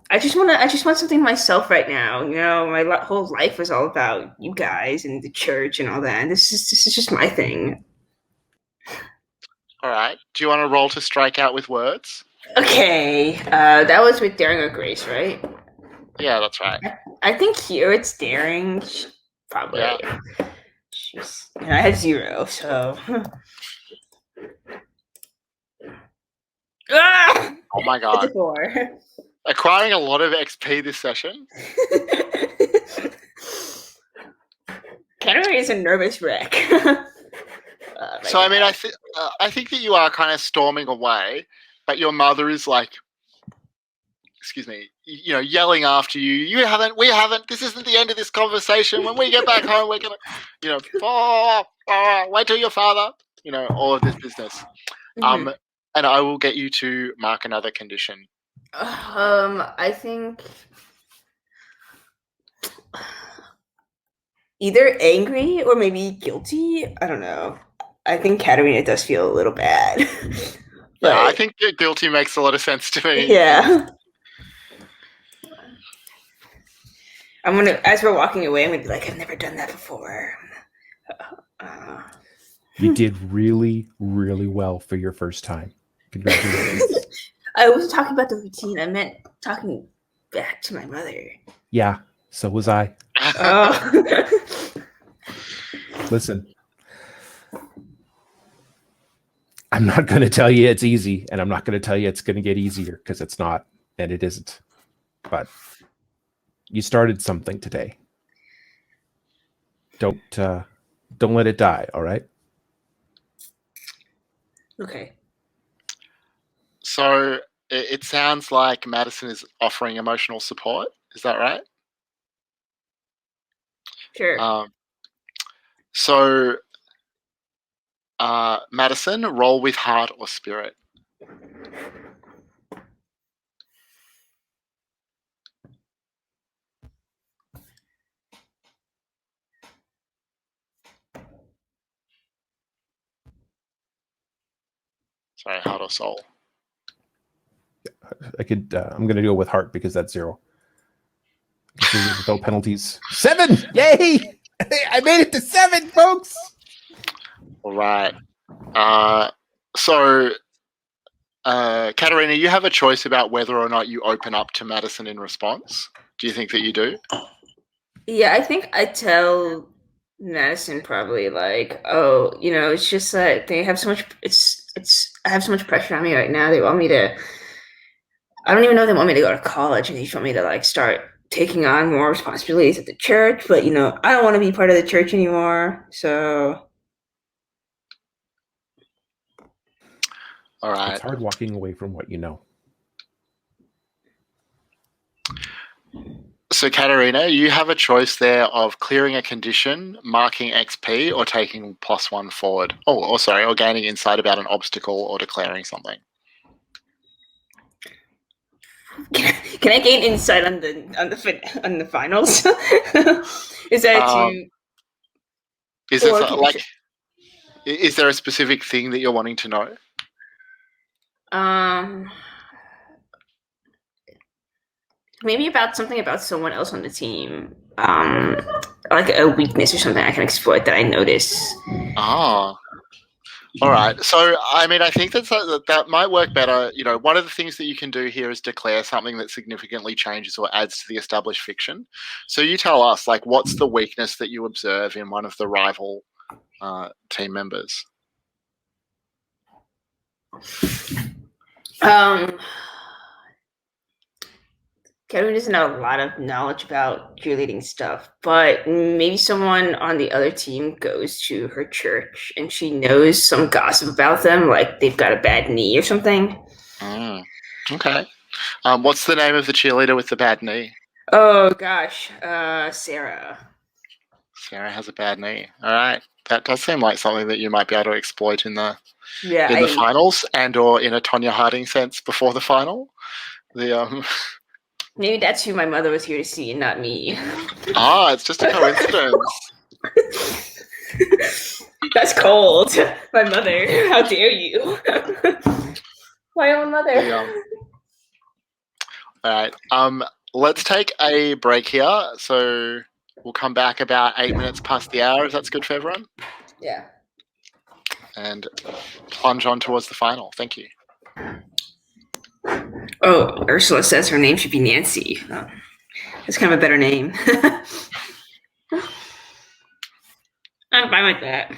I just want something myself right now. My whole life was all about you guys and the church and all that. And this is just my thing. All right. Do you want to roll to strike out with words? Okay. That was with daring or grace, right? Yeah, that's right. I think here it's daring. Probably. Yeah. I had 0, so. Oh my god. It's a 4. Acquiring a lot of XP this session. Katerina is a nervous wreck. So I mean, I think that you are kind of storming away, but your mother is like, excuse me, yelling after you. We haven't. This isn't the end of this conversation. When we get back home, we're gonna, wait till your father. All of this business. Mm-hmm. And I will get you to mark another condition. I think either angry or maybe guilty. I don't know. I think Katerina does feel a little bad. Yeah, I think guilty makes a lot of sense to me. Yeah. As we're walking away, I'm gonna be like, I've never done that before. You did really, really well for your first time. Congratulations. I wasn't talking about the routine. I meant talking back to my mother. Yeah, so was I. Oh. Listen, I'm not going to tell you it's easy, and I'm not going to tell you it's going to get easier, because it's not, and it isn't. But you started something today. Don't let it die, all right? Okay. So it sounds like Madison is offering emotional support. Is that right? Sure. So, Madison, roll with heart or spirit. Sorry, heart or soul. I could. I'm going to go with heart because that's 0. Without penalties. 7! Yay! I made it to 7, folks. All right. So, Katerina, you have a choice about whether or not you open up to Madison in response. Do you think that you do? Yeah, I think I tell Madison probably like, oh, it's just that they have so much. It's. I have so much pressure on me right now. They want me to. I don't even know if they want me to go to college, and they just want me to like start taking on more responsibilities at the church. But I don't want to be part of the church anymore. So. All right. It's hard walking away from what you know. So, Katerina, you have a choice there of clearing a condition, marking XP, or taking +1 forward. Or gaining insight about an obstacle or declaring something. Can I gain insight on the finals? Is that too? Is it is there a specific thing that you're wanting to know? Maybe about something about someone else on the team, like a weakness or something I can exploit that I notice. Ah. All right. So, I mean, I think that might work better. One of the things that you can do here is declare something that significantly changes or adds to the established fiction. So you tell us, like, what's the weakness that you observe in one of the rival team members? Kevin doesn't have a lot of knowledge about cheerleading stuff, but maybe someone on the other team goes to her church and she knows some gossip about them, like they've got a bad knee or something. Okay. What's the name of the cheerleader with the bad knee? Oh gosh, Sarah. Sarah has a bad knee. All right. That does seem like something that you might be able to exploit in the finals and/or in a Tonya Harding sense before the final. Maybe that's who my mother was here to see and not me. It's just a coincidence. That's cold. My mother. How dare you? My own mother. All right. Let's take a break here. So we'll come back about 8 minutes past the hour, if that's good for everyone. Yeah. And plunge on towards the final. Thank you. Oh, Ursula says her name should be Nancy. That's kind of a better name. I'm fine with that.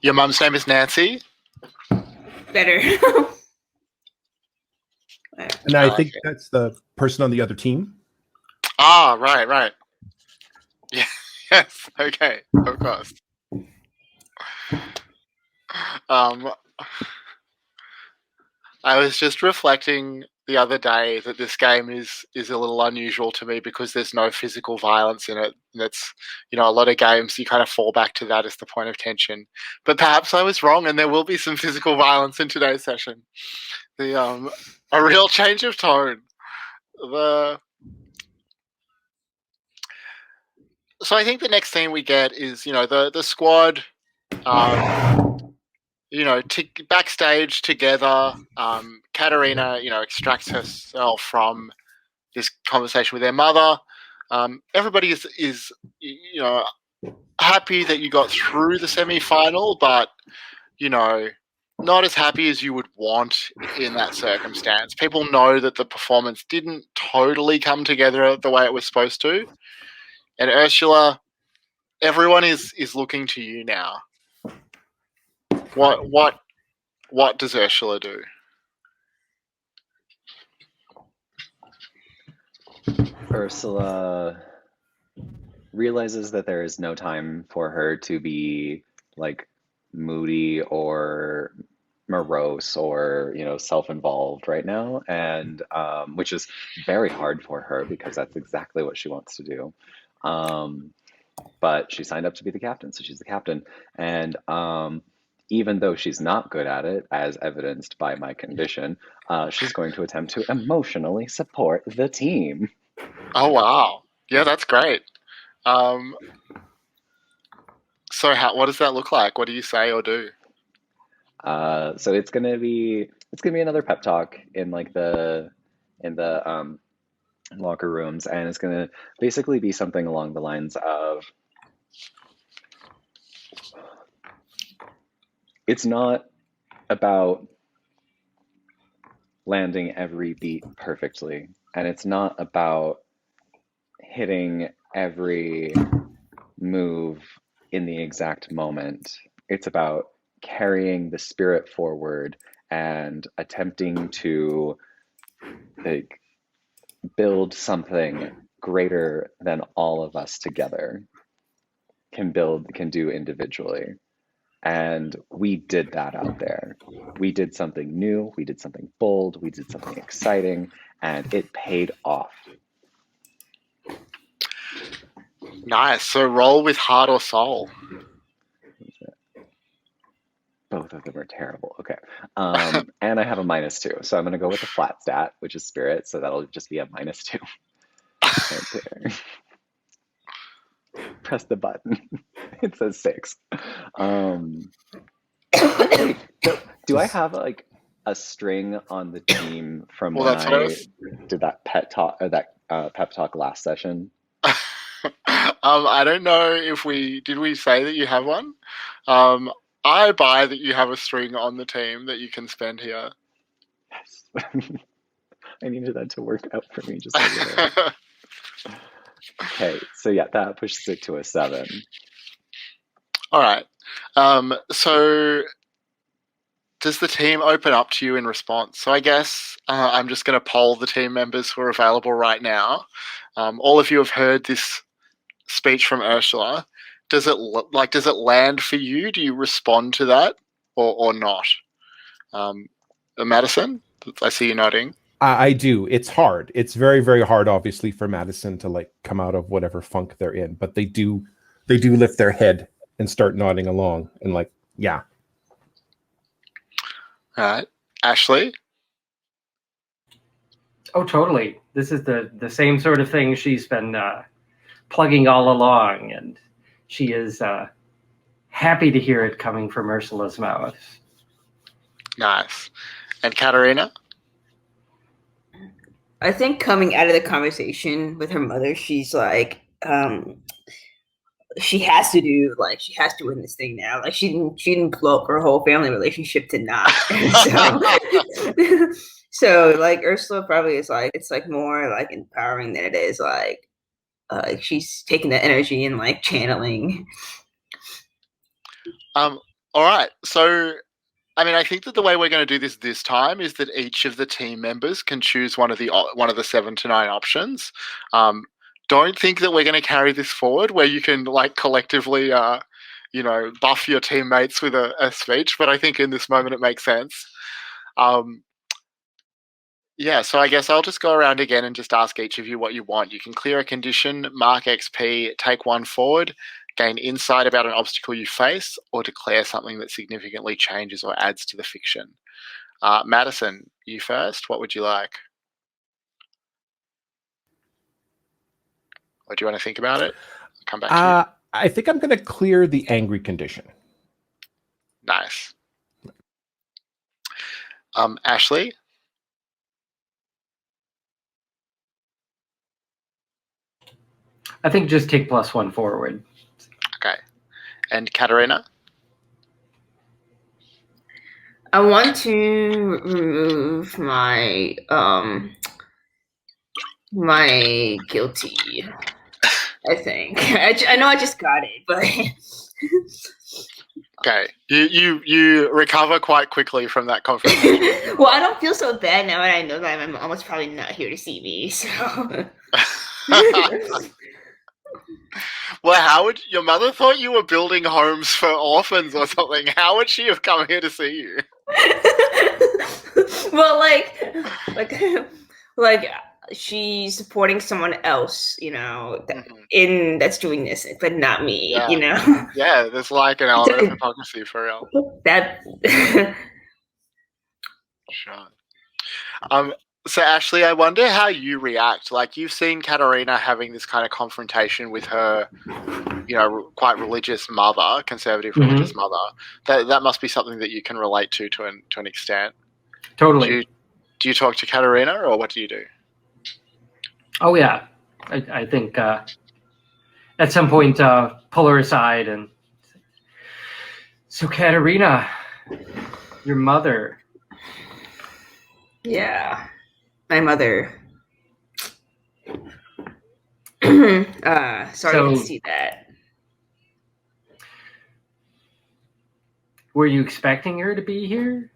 Your mum's name is Nancy? Better. And I think that's the person on the other team. Right. Yeah, yes, okay, of course. I was just reflecting the other day that this game is a little unusual to me because there's no physical violence in it. That's, a lot of games you kind of fall back to that as the point of tension. But perhaps I was wrong and there will be some physical violence in today's session. A real change of tone. So I think the next thing we get is, the squad, backstage together. Katerina, extracts herself from this conversation with their mother. Everybody is happy that you got through the semi-final, but, not as happy as you would want in that circumstance. People know that the performance didn't totally come together the way it was supposed to. And Ursula, everyone is looking to you now. What does Ursula do? Ursula realizes that there is no time for her to be like moody or morose or self-involved right now, and which is very hard for her because that's exactly what she wants to do. But she signed up to be the captain, so she's the captain. And even though she's not good at it, as evidenced by my condition, she's going to attempt to emotionally support the team. Oh wow, yeah, that's great. So what does that look like? What do you say or do? So it's gonna be another pep talk in the locker rooms, and it's gonna basically be something along the lines of, it's not about landing every beat perfectly, and it's not about hitting every move in the exact moment. It's about carrying the spirit forward and attempting to like build something greater than all of us together can do individually. And we did that out there. We did something new, we did something bold, we did something exciting, and it paid off. Nice. So roll with heart or soul. Both of them are terrible. Okay. And I have a -2. So I'm going to go with the flat stat, which is spirit. So that'll just be a -2. Right there. Press the button. It says 6. Do I have like a string on the team from when I did that pep talk last session? I don't know if we say that you have one. I buy that you have a string on the team that you can spend here. Yes. I needed that to work out for me just a little. Okay, so yeah, that pushes it to a 7. All right. So does the team open up to you in response? So I guess I'm just going to poll the team members who are available right now. All of you have heard this speech from Ursula. Does it land for you? Do you respond to that or not? Madison, I see you nodding. I do. It's hard. It's very, very hard, obviously, for Madison to like come out of whatever funk they're in. But they do lift their head and start nodding along and like, yeah. All right, Ashley. Oh, totally. This is the same sort of thing she's been plugging all along, and she is happy to hear it coming from Ursula's mouth. Nice. And Katarina? I think coming out of the conversation with her mother, she's like, she has to win this thing now. Like she didn't blow up her whole family relationship to not. So like Ursula probably is like, it's like more like empowering than it is like she's taking the energy and like channeling. All right. So, I mean, I think that the way we're going to do this time is that each of the team members can choose one of the 7 to 9 options. Don't think that we're going to carry this forward where you can like collectively, buff your teammates with a speech. But I think in this moment it makes sense. Yeah, so I guess I'll just go around again and just ask each of you what you want. You can clear a condition, mark XP, take one forward, gain insight about an obstacle you face, or declare something that significantly changes or adds to the fiction. Madison, you first. What would you like? Or do you want to think about it? I'll come back to you. I think I'm going to clear the angry condition. Nice. Ashley? I think just take +1 forward. Okay. And Katarina? I want to remove my my guilty. I think I know I just got it, but okay, you recover quite quickly from that confrontation. Well, I don't feel so bad now that I know that I'm almost probably not here to see me. So. Well, how would your mother thought you were building homes for orphans or something? How would she have come here to see you? Well, like she's supporting someone else, that's doing this, but not me, Yeah. Yeah, there's like an element of hypocrisy for real. That. Sure. So Ashley, I wonder how you react. Like you've seen Katerina having this kind of confrontation with her, quite religious mother, conservative religious mother. That must be something that you can relate to an extent. Totally. Do you talk to Katerina, or what do you do? Oh yeah, I think at some point pull her aside and so Katerina, your mother. Yeah, my mother. Sorry to see that. Were you expecting her to be here?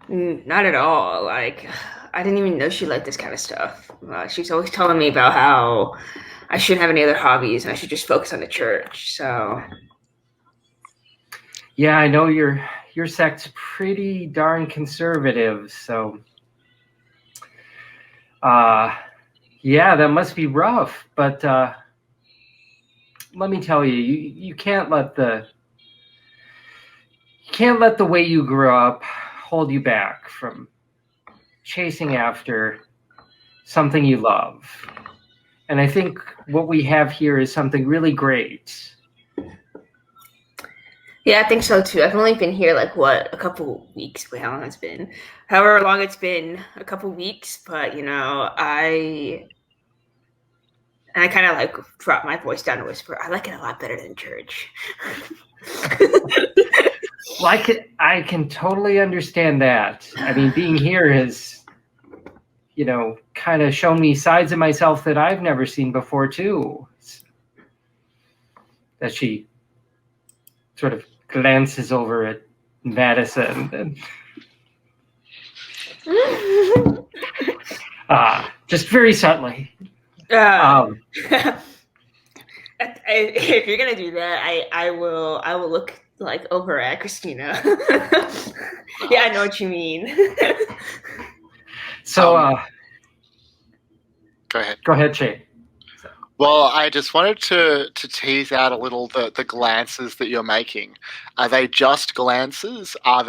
Not at all. Like, I didn't even know she liked this kind of stuff. She's always telling me about how I shouldn't have any other hobbies and I should just focus on the church. So. Yeah, I know your sect's pretty darn conservative. So. Yeah, that must be rough. But let me tell you, you can't let the way you grew up hold you back from chasing after something you love. And I think what we have here is something really great. Yeah, I think so too. I've only been here a couple weeks. Wait, how long it's been? However long it's been, a couple weeks. But I kind of drop my voice down to whisper. I like it a lot better than church. Well, I can totally understand that. I mean, being here has, kind of shown me sides of myself that I've never seen before too. That she sort of glances over at Madison and just very subtly. If you're gonna do that, I will look over at Christina. Yeah, I know what you mean. So go ahead. Go ahead, Shane. Well, I just wanted to tease out a little the glances that you're making. Are they just glances? Are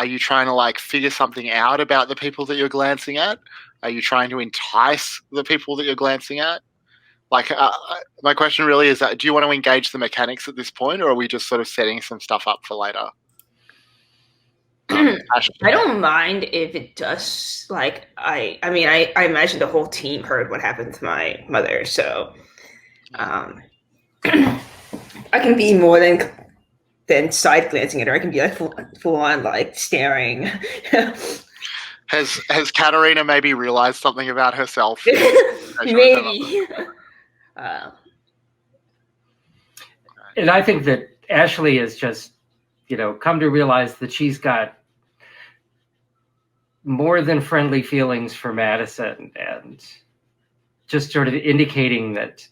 you trying to figure something out about the people that you're glancing at? Are you trying to entice the people that you're glancing at? My question really is that, do you want to engage the mechanics at this point, or are we just sort of setting some stuff up for later? I don't mind if it does. I imagine the whole team heard what happened to my mother, so I can be more than side glancing at her. I can be full on staring. Has Katerina maybe realized something about herself? Maybe. And I think that Ashley has just, come to realize that she's got more than friendly feelings for Madison, and just sort of indicating that,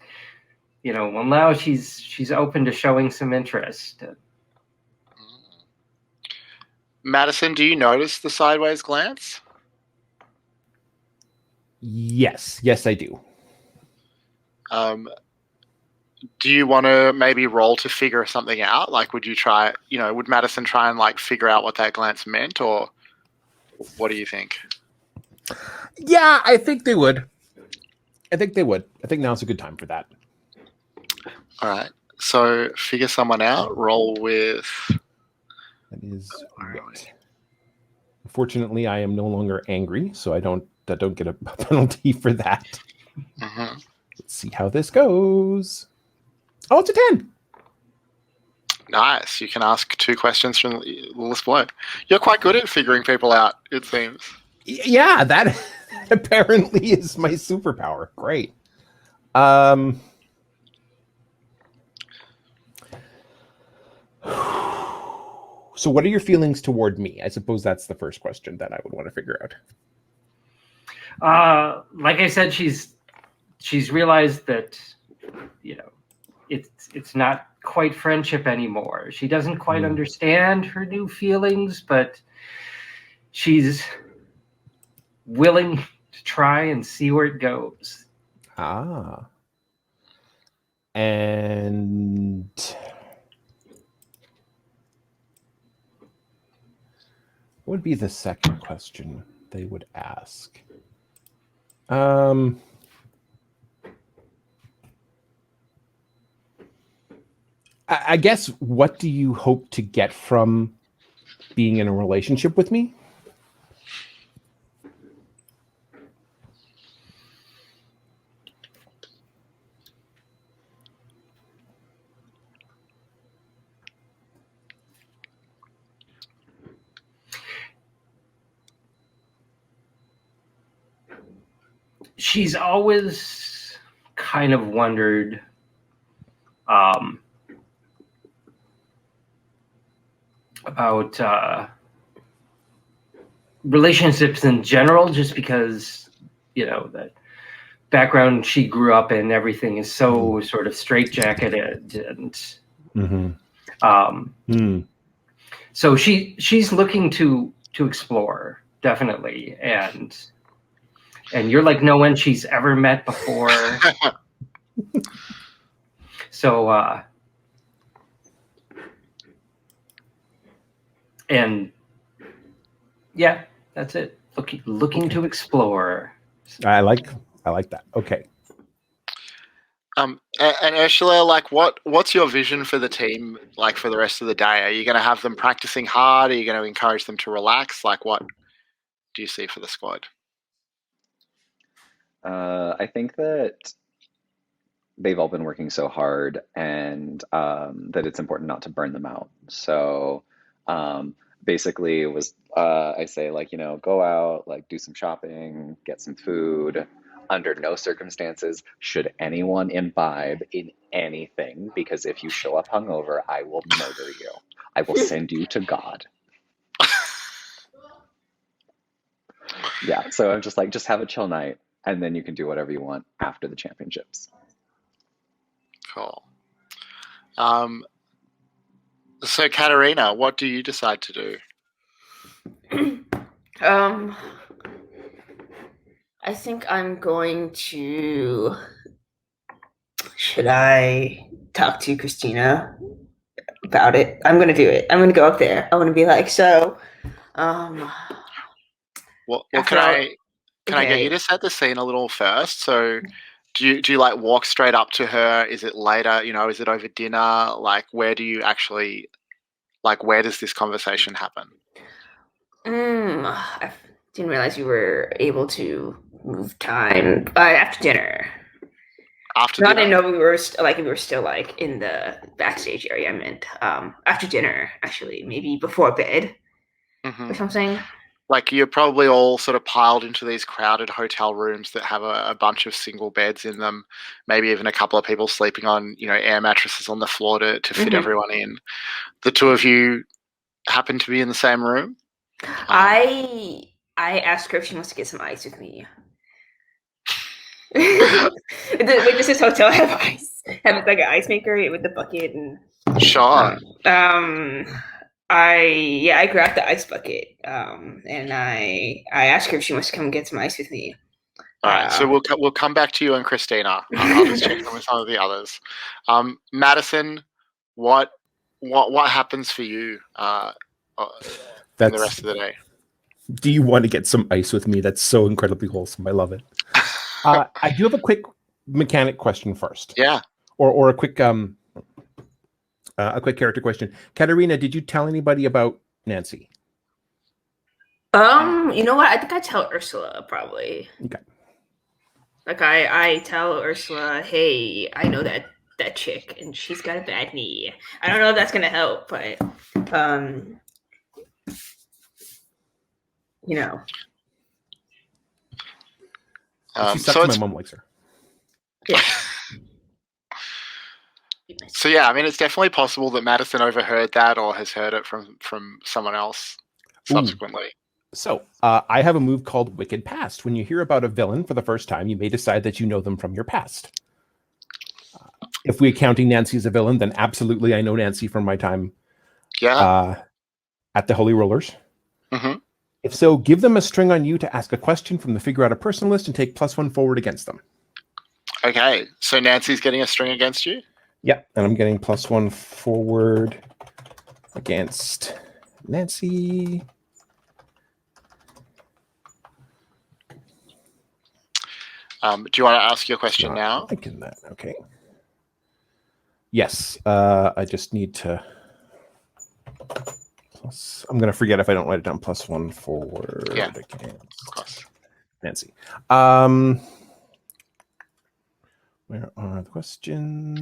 well, now she's open to showing some interest. Madison, do you notice the sideways glance? Yes, I do. Do you want to maybe roll to figure something out? Would you try, would Madison try and figure out what that glance meant, or what do you think? Yeah, I think they would. I think now's a good time for that. All right. So figure someone out. Roll with. That is right. Unfortunately, I am no longer angry, so I don't get a penalty for that. Mm-hmm. Let's see how this goes. Oh, it's a 10. Nice. You can ask 2 questions from the list below. You're quite good at figuring people out, it seems. Yeah, that apparently is my superpower. Great. So what are your feelings toward me? I suppose that's the first question that I would want to figure out. Like I said, she's realized that, it's not quite friendship anymore. She doesn't quite understand her new feelings, but she's willing to try and see where it goes. Ah. And what would be the second question they would ask? I guess, what do you hope to get from being in a relationship with me? She's always kind of wondered about relationships in general, just because, that background she grew up in, everything is so sort of straitjacketed, and so she's looking to explore, definitely, and you're like no one she's ever met before. So and yeah, that's it. Looking to explore. I like that. Okay. And Ursula, like, what's your vision for the team, like, for the rest of the day? Are you going to have them practicing hard? Are you going to encourage them to relax? Like, what do you see for the squad? I think that they've all been working so hard, and that it's important not to burn them out. So basically, it was I say, like, go out, like, do some shopping, get some food. Under no circumstances should anyone imbibe in anything, because if you show up hungover, I will murder you. I will send you to God. Yeah, so I'm just like, just have a chill night, and then you can do whatever you want after the championships. Cool. So, Katerina, what do you decide to do? I think I'm going to. Should I talk to Christina about it? I'm gonna do it. I'm gonna go up there. I want to be like, so. Well, can I get you to set the scene a little first? So, do you like walk straight up to her? Is it later? Is it over dinner? Like, where do you actually, like, where does this conversation happen? I didn't realize you were able to move time after dinner. After dinner? I dinner? didn't know we were still like in the backstage area. I meant after dinner, actually, maybe before bed or something. Like, you're probably all sort of piled into these crowded hotel rooms that have a bunch of single beds in them, maybe even a couple of people sleeping on, air mattresses on the floor to fit everyone in. The two of you happen to be in the same room? I asked her if she wants to get some ice with me. Wait, does this hotel have ice? Have like an ice maker with the bucket and Sure. I grabbed the ice bucket, and I asked her if she wants to come get some ice with me. All right, so we'll come back to you and Christina. I'll just check in with some of the others. Madison, what happens for you in the rest of the day? Do you want to get some ice with me? That's so incredibly wholesome. I love it. I do have a quick mechanic question first. Yeah. Or a quick character question. Katerina, did you tell anybody about Nancy? You know what? I think I tell Ursula probably. Okay. Like I tell Ursula, hey, I know that chick and she's got a bad knee. I don't know if that's gonna help, but She sucks. My mom likes her. Yeah. So yeah, I mean, it's definitely possible that Madison overheard that or has heard it from someone else subsequently. Ooh. So I have a move called Wicked Past. When you hear about a villain for the first time, you may decide that you know them from your past. If we're counting Nancy as a villain, then absolutely I know Nancy from my time at the Holy Rollers. If so, give them a string on you to ask a question from the figure out a person list and take +1 forward against them. Okay, so Nancy's getting a string against you? Yep, and I'm getting +1 forward against Nancy. Do you want to ask your question Not now? liking that. Okay. Yes, I just need to plus. I'm going to forget if I don't write it down. +1 forward against Of course. Nancy. Where are the questions?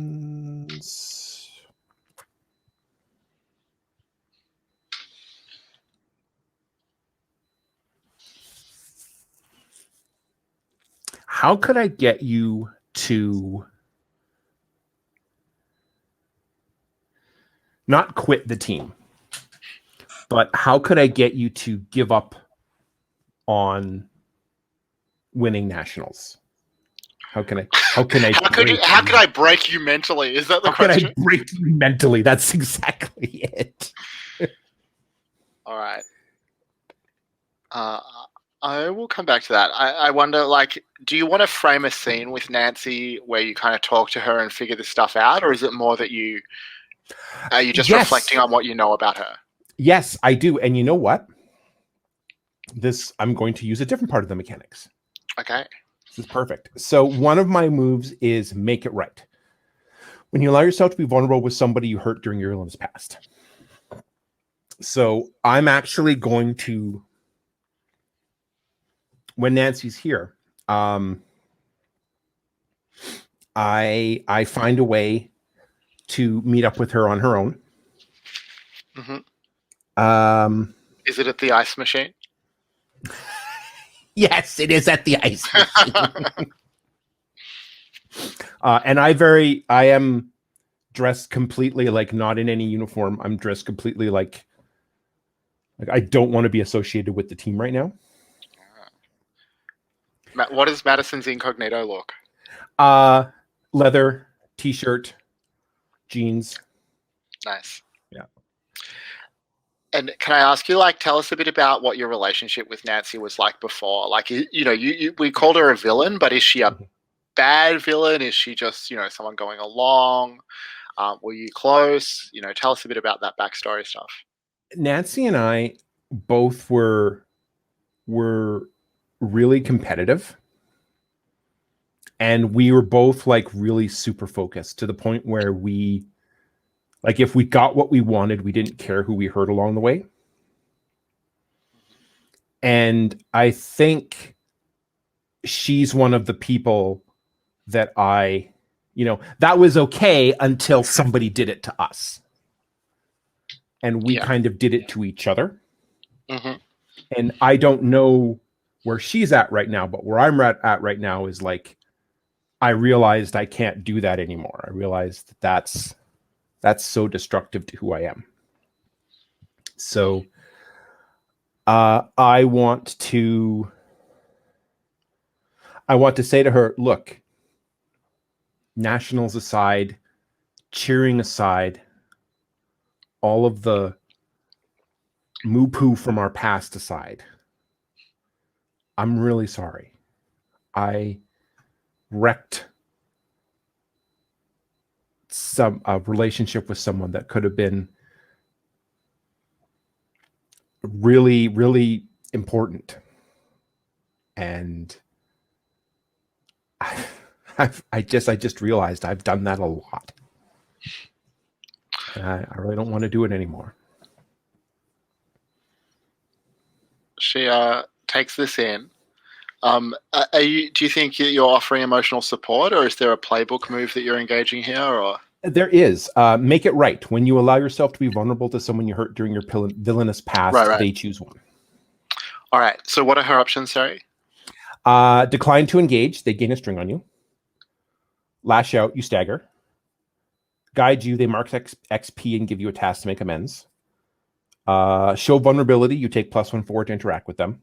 How could I get you to not quit the team, but how could I get you to give up on winning nationals? How can I how could I break you mentally? Is that the question? How could I break you mentally? That's exactly it. All right. I will come back to that. I wonder, like, do you want to frame a scene with Nancy where you kind of talk to her and figure this stuff out, or is it more that are you just reflecting on what you know about her? Yes, I do. And you know what? I'm going to use a different part of the mechanics. Okay. This is perfect. So one of my moves is make it right. When you allow yourself to be vulnerable with somebody you hurt during your illness past. So I'm actually going to, when Nancy's here, I find a way to meet up with her on her own. Mm-hmm. Is it at the ice machine? Yes, it is at the ice machine. And I am dressed completely like not in any uniform. I'm dressed completely like I don't want to be associated with the team right now. What does Madison's incognito look? Leather, t-shirt, jeans. Nice. Yeah. And can I ask you, like, tell us a bit about what your relationship with Nancy was like before? Like, we called her a villain, but is she a bad villain? Is she just, someone going along? Were you close? Tell us a bit about that backstory stuff. Nancy and I both were really competitive. And we were both like really super focused to the point where if we got what we wanted, we didn't care who we hurt along the way. And I think she's one of the people that that was okay until somebody did it to us. And we kind of did it to each other. Mm-hmm. And I don't know where she's at right now, but where I'm at right now is like, I realized I can't do that anymore. I realized that's so destructive to who I am. So I want to say to her, look, nationals aside, cheering aside, all of the moo-poo from our past aside, I'm really sorry. I wrecked a relationship with someone that could have been really, really important. And I just realized I've done that a lot. And I really don't want to do it anymore. She takes this in. Do you think you're offering emotional support, or is there a playbook move that you're engaging here? Or there is. Make it right. When you allow yourself to be vulnerable to someone you hurt during your villainous past, right. They choose one. All right. So what are her options, sorry? Decline to engage. They gain a string on you. Lash out. You stagger. Guide you. They mark XP and give you a task to make amends. Show vulnerability. You take +1 forward to interact with them.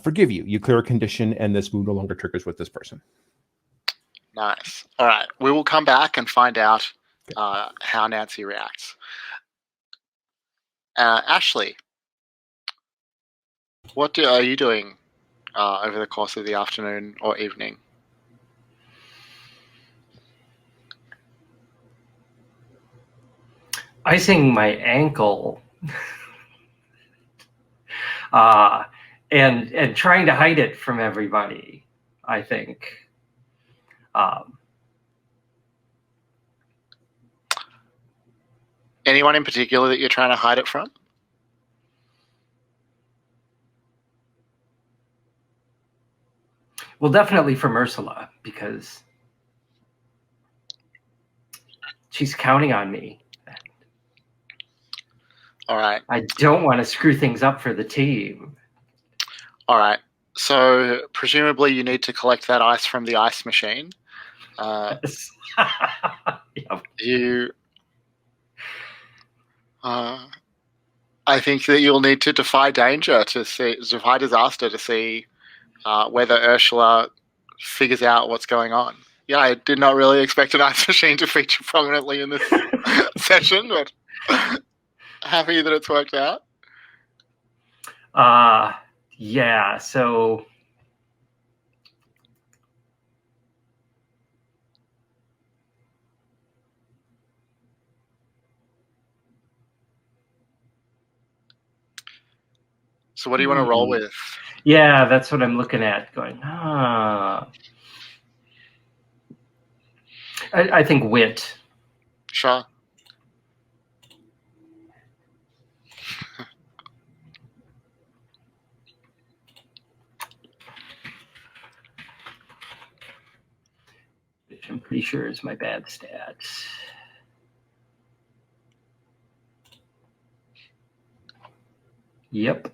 Forgive you. You clear a condition, and this move no longer triggers with this person. Nice. All right. We will come back and find out how Nancy reacts. Ashley, What are you doing over the course of the afternoon or evening? Icing my ankle, and trying to hide it from everybody, I think. Anyone in particular that you're trying to hide it from? Well, definitely from Ursula, because she's counting on me. All right. I don't want to screw things up for the team. All right. So presumably you need to collect that ice from the ice machine. Yep. I think that you'll need to defy danger defy disaster to see whether Ursula figures out what's going on. Yeah, I did not really expect an ice machine to feature prominently in this session, but happy that it's worked out. Yeah, so So what do you want to roll with? Yeah, that's what I'm looking at, going, I think wit. Sure. Which I'm pretty sure is my bad stat. Yep.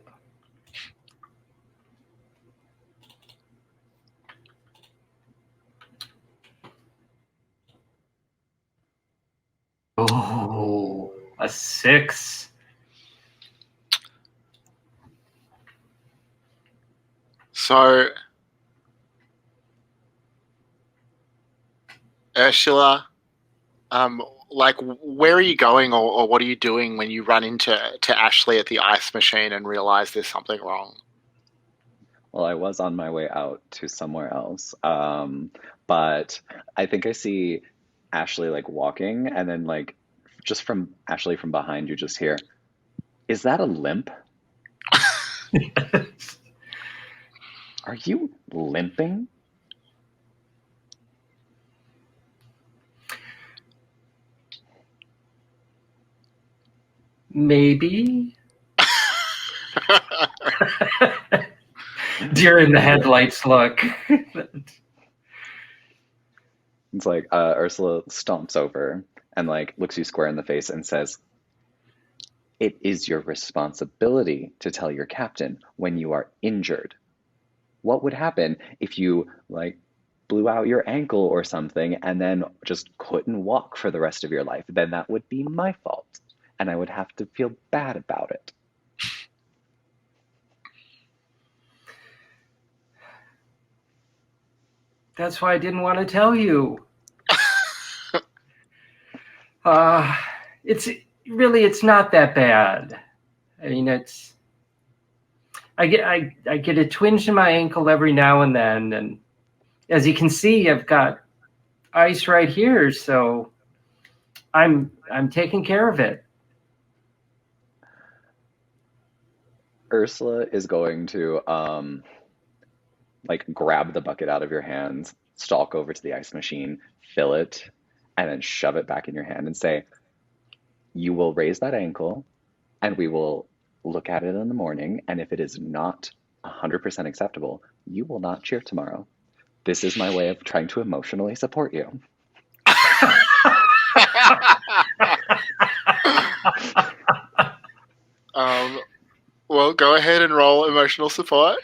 Oh, a 6. So Ursula, like, where are you going, or what are you doing when you run into Ashley at the ice machine and realize there's something wrong? Well, I was on my way out to somewhere else, but I think I see Ashley like walking, and then like just from Ashley from behind, you just hear, "Is that a limp? Are you limping?" Maybe. Deer in the headlights look. It's like Ursula stomps over and like looks you square in the face and says, "It is your responsibility to tell your captain when you are injured. What would happen if you like blew out your ankle or something and then just couldn't walk for the rest of your life? Then that would be my fault, and I would have to feel bad about it." That's why I didn't want to tell you. It's not that bad. I mean, I get a twinge in my ankle every now and then, and as you can see, I've got ice right here, so I'm taking care of it. Ursula is going to like grab the bucket out of your hands, stalk over to the ice machine, fill it, and then shove it back in your hand and say, "You will raise that ankle, and we will look at it in the morning. And if it is not 100% acceptable, you will not cheer tomorrow. This is my way of trying to emotionally support you." Well, go ahead and roll emotional support.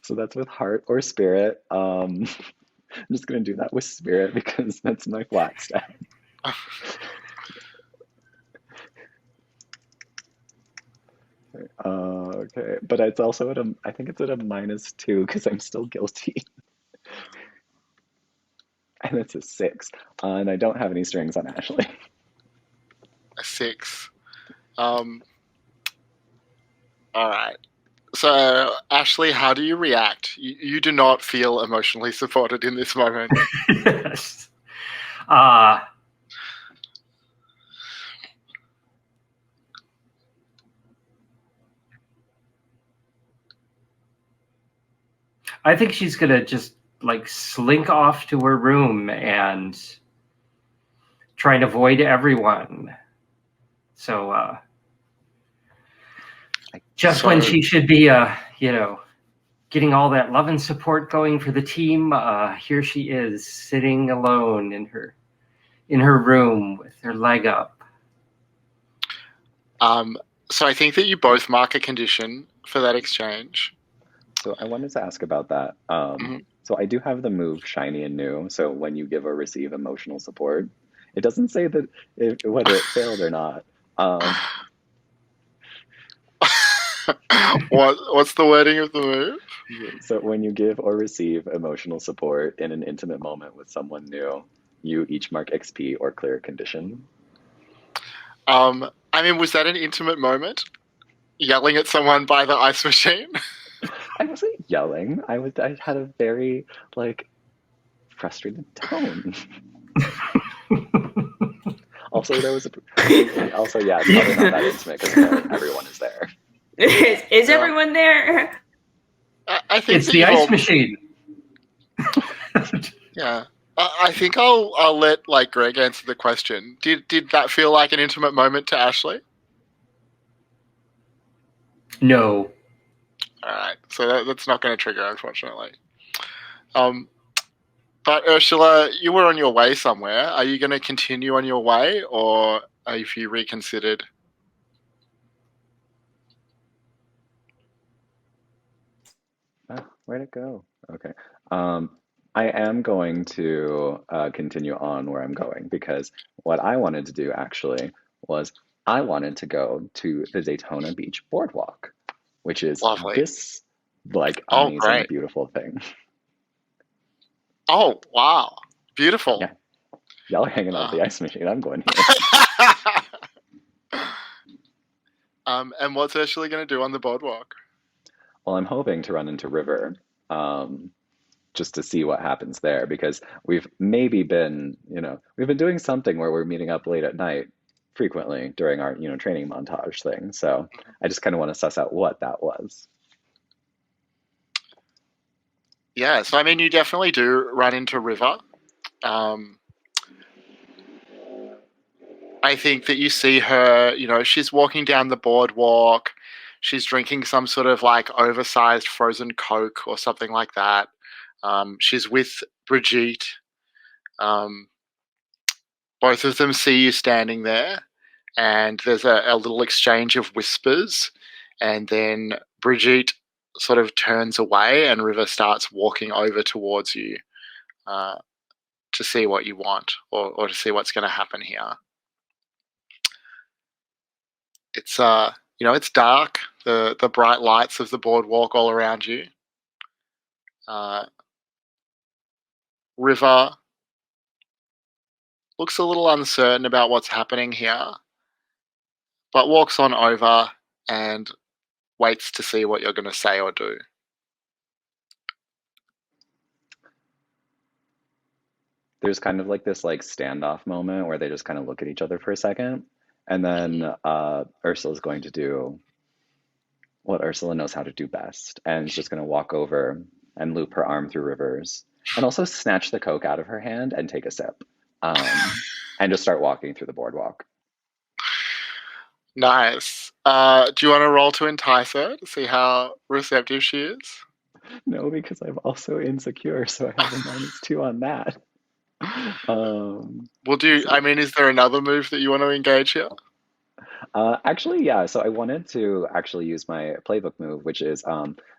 So that's with heart or spirit. I'm just going to do that with spirit because that's my flat stat. Okay, but it's also I think it's at a -2 because I'm still guilty. And it's a 6. And I don't have any strings on Ashley. A 6. All right. So, Ashley, how do you react? You do not feel emotionally supported in this moment. Yes. Uh, I think she's gonna just like slink off to her room and try and avoid everyone. So just when she should be, getting all that love and support going for the team, here she is sitting alone in her room with her leg up. So I think that you both mark a condition for that exchange. So I wanted to ask about that. So I do have the move shiny and new. So when you give or receive emotional support, it doesn't say that whether it failed or not. What's the wording of the move? So when you give or receive emotional support in an intimate moment with someone new, you each mark XP or clear a condition. I mean, was that an intimate moment? Yelling at someone by the ice machine? I wasn't yelling. I had a very frustrated tone. Also, there was also yeah, it's probably not that intimate because everyone is there. Is everyone there? I think it's the ice machine. Yeah. I think I'll let Greg answer the question. Did that feel like an intimate moment to Ashley? No. All right, so that's not going to trigger, unfortunately. But Ursula, you were on your way somewhere. Are you going to continue on your way, or have you reconsidered? Oh, where'd it go? Okay. I am going to continue on where I'm going because what I wanted to do actually was I wanted to go to the Daytona Beach Boardwalk, which is Lovely. this Oh, amazing, great. beautiful thing. Oh, wow. Beautiful. Yeah. Y'all are hanging out at the ice machine. I'm going here. And what's Ursula going to do on the boardwalk? Well, I'm hoping to run into River just to see what happens there because we've maybe been, we've been doing something where we're meeting up late at night frequently during our, training montage thing. So I just kind of want to suss out what that was. Yeah, so I mean, you definitely do run into River. I think that you see her, she's walking down the boardwalk. She's drinking some sort of oversized frozen Coke or something like that. She's with Brigitte. Both of them see you standing there, and there's a little exchange of whispers. And then Brigitte sort of turns away, and River starts walking over towards you to see what you want or to see what's going to happen here. It's it's dark. The bright lights of the boardwalk all around you. River looks a little uncertain about what's happening here, but walks on over and waits to see what you're going to say or do. There's kind of this standoff moment where they just kind of look at each other for a second, and then Ursula's going to do what Ursula knows how to do best, and is just going to walk over and loop her arm through River's, and also snatch the Coke out of her hand and take a sip, and just start walking through the boardwalk. Nice. Do you want to roll to entice her to see how receptive she is? No, because I'm also insecure, so I have a -2 on that. Is there another move that you want to engage here? Actually, yeah. So I wanted to actually use my playbook move, which is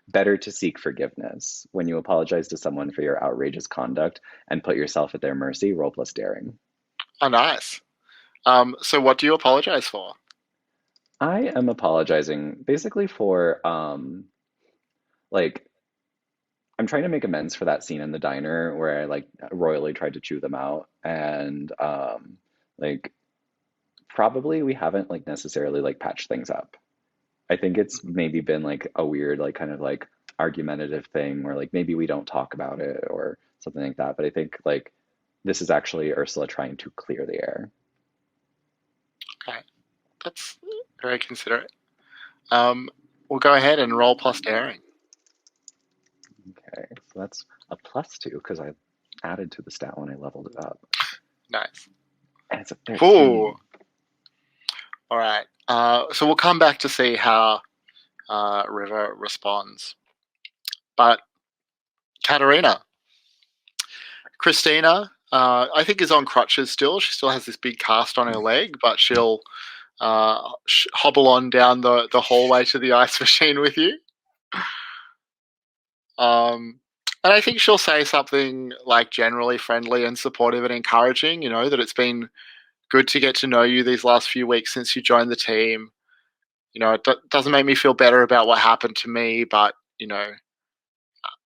better to seek forgiveness. When you apologize to someone for your outrageous conduct and put yourself at their mercy, roll plus daring. Oh, nice. So what do you apologize for? I am apologizing basically for I'm trying to make amends for that scene in the diner where I royally tried to chew them out, and like probably we haven't necessarily patched things up. I think it's maybe been like a weird, like kind of like argumentative thing where like maybe we don't talk about it or something like that. But I think like this is actually Ursula trying to clear the air. Okay, that's very considerate. We'll go ahead and roll plus daring. Okay, so that's a +2 because I added to the stat when I leveled it up. Nice. And it's a 13. Ooh. All right. So we'll come back to see how River responds. But Katerina, Christina, I think is on crutches still. She still has this big cast on her leg, but she'll hobble on down the hallway to the ice machine with you. And I think she'll say something like generally friendly and supportive and encouraging, you know, that it's been good to get to know you these last few weeks since you joined the team. You know, it doesn't make me feel better about what happened to me, but, you know,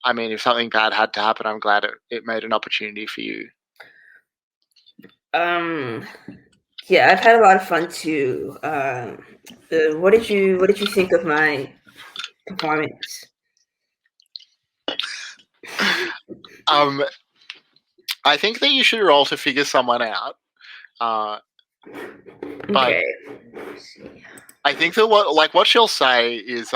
I mean, if something bad had to happen, I'm glad it made an opportunity for you. Yeah, I've had a lot of fun too. What did you think of my performance? I think that you should roll to figure someone out. But Okay. I think that what she'll say is,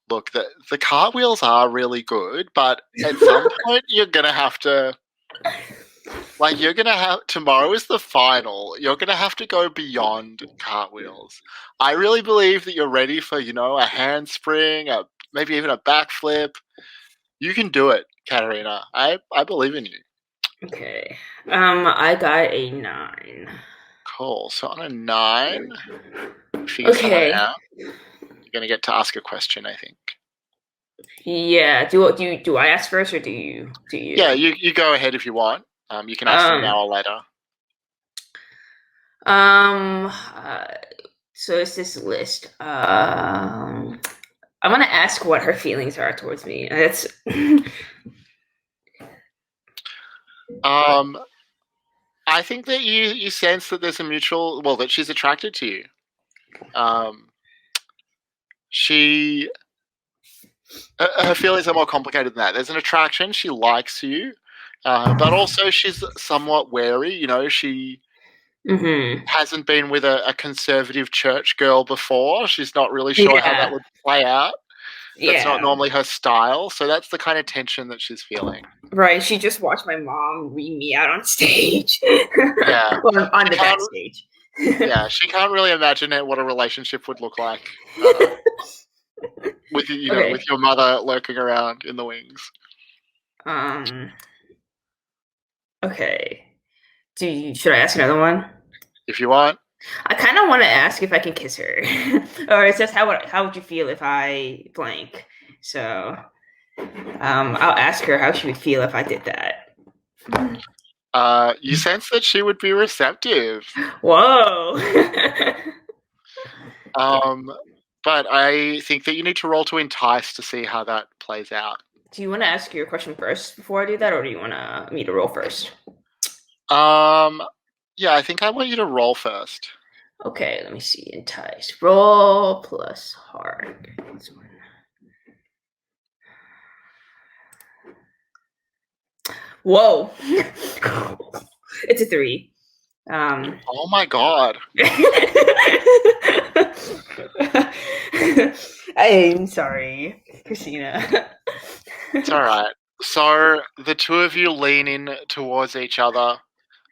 look, the cartwheels are really good, but at some point you're gonna have to, like, tomorrow is the final. You're gonna have to go beyond cartwheels. I really believe that you're ready for, you know, a handspring, maybe even a backflip. You can do it, Katerina. I believe in you. Okay. I got a 9. Cool. So on a 9, figure someone Okay. out. You're gonna get to ask a question, I think. Yeah. Do I ask first or do you? Yeah, you go ahead if you want. You can ask them now or later. So it's this list. I'm gonna ask what her feelings are towards me. That's I think that you sense that there's a mutual, well, that she's attracted to you. Her feelings are more complicated than that. There's an attraction. She likes you, but also she's somewhat wary. You know, she hasn't been with a conservative church girl before. She's not really sure how that would play out. That's not normally her style. So that's the kind of tension that she's feeling. Right. She just watched my mom read me out on stage. Yeah. Well, on the backstage. Yeah, she can't really imagine what a relationship would look like with with your mother lurking around in the wings. Okay. Should I ask another one? If you want. I kind of want to ask if I can kiss her, or it says how would you feel if I blank? So, I'll ask her how she would feel if I did that. You sense that she would be receptive. Whoa. But I think that you need to roll to entice to see how that plays out. Do you want to ask your question first before I do that, or do you want me to roll first? Yeah, I think I want you to roll first. Okay, let me see. Entice. Roll plus hard. This one. Whoa. It's a 3. Oh my god. I'm sorry, Christina. It's all right. So the two of you lean in towards each other.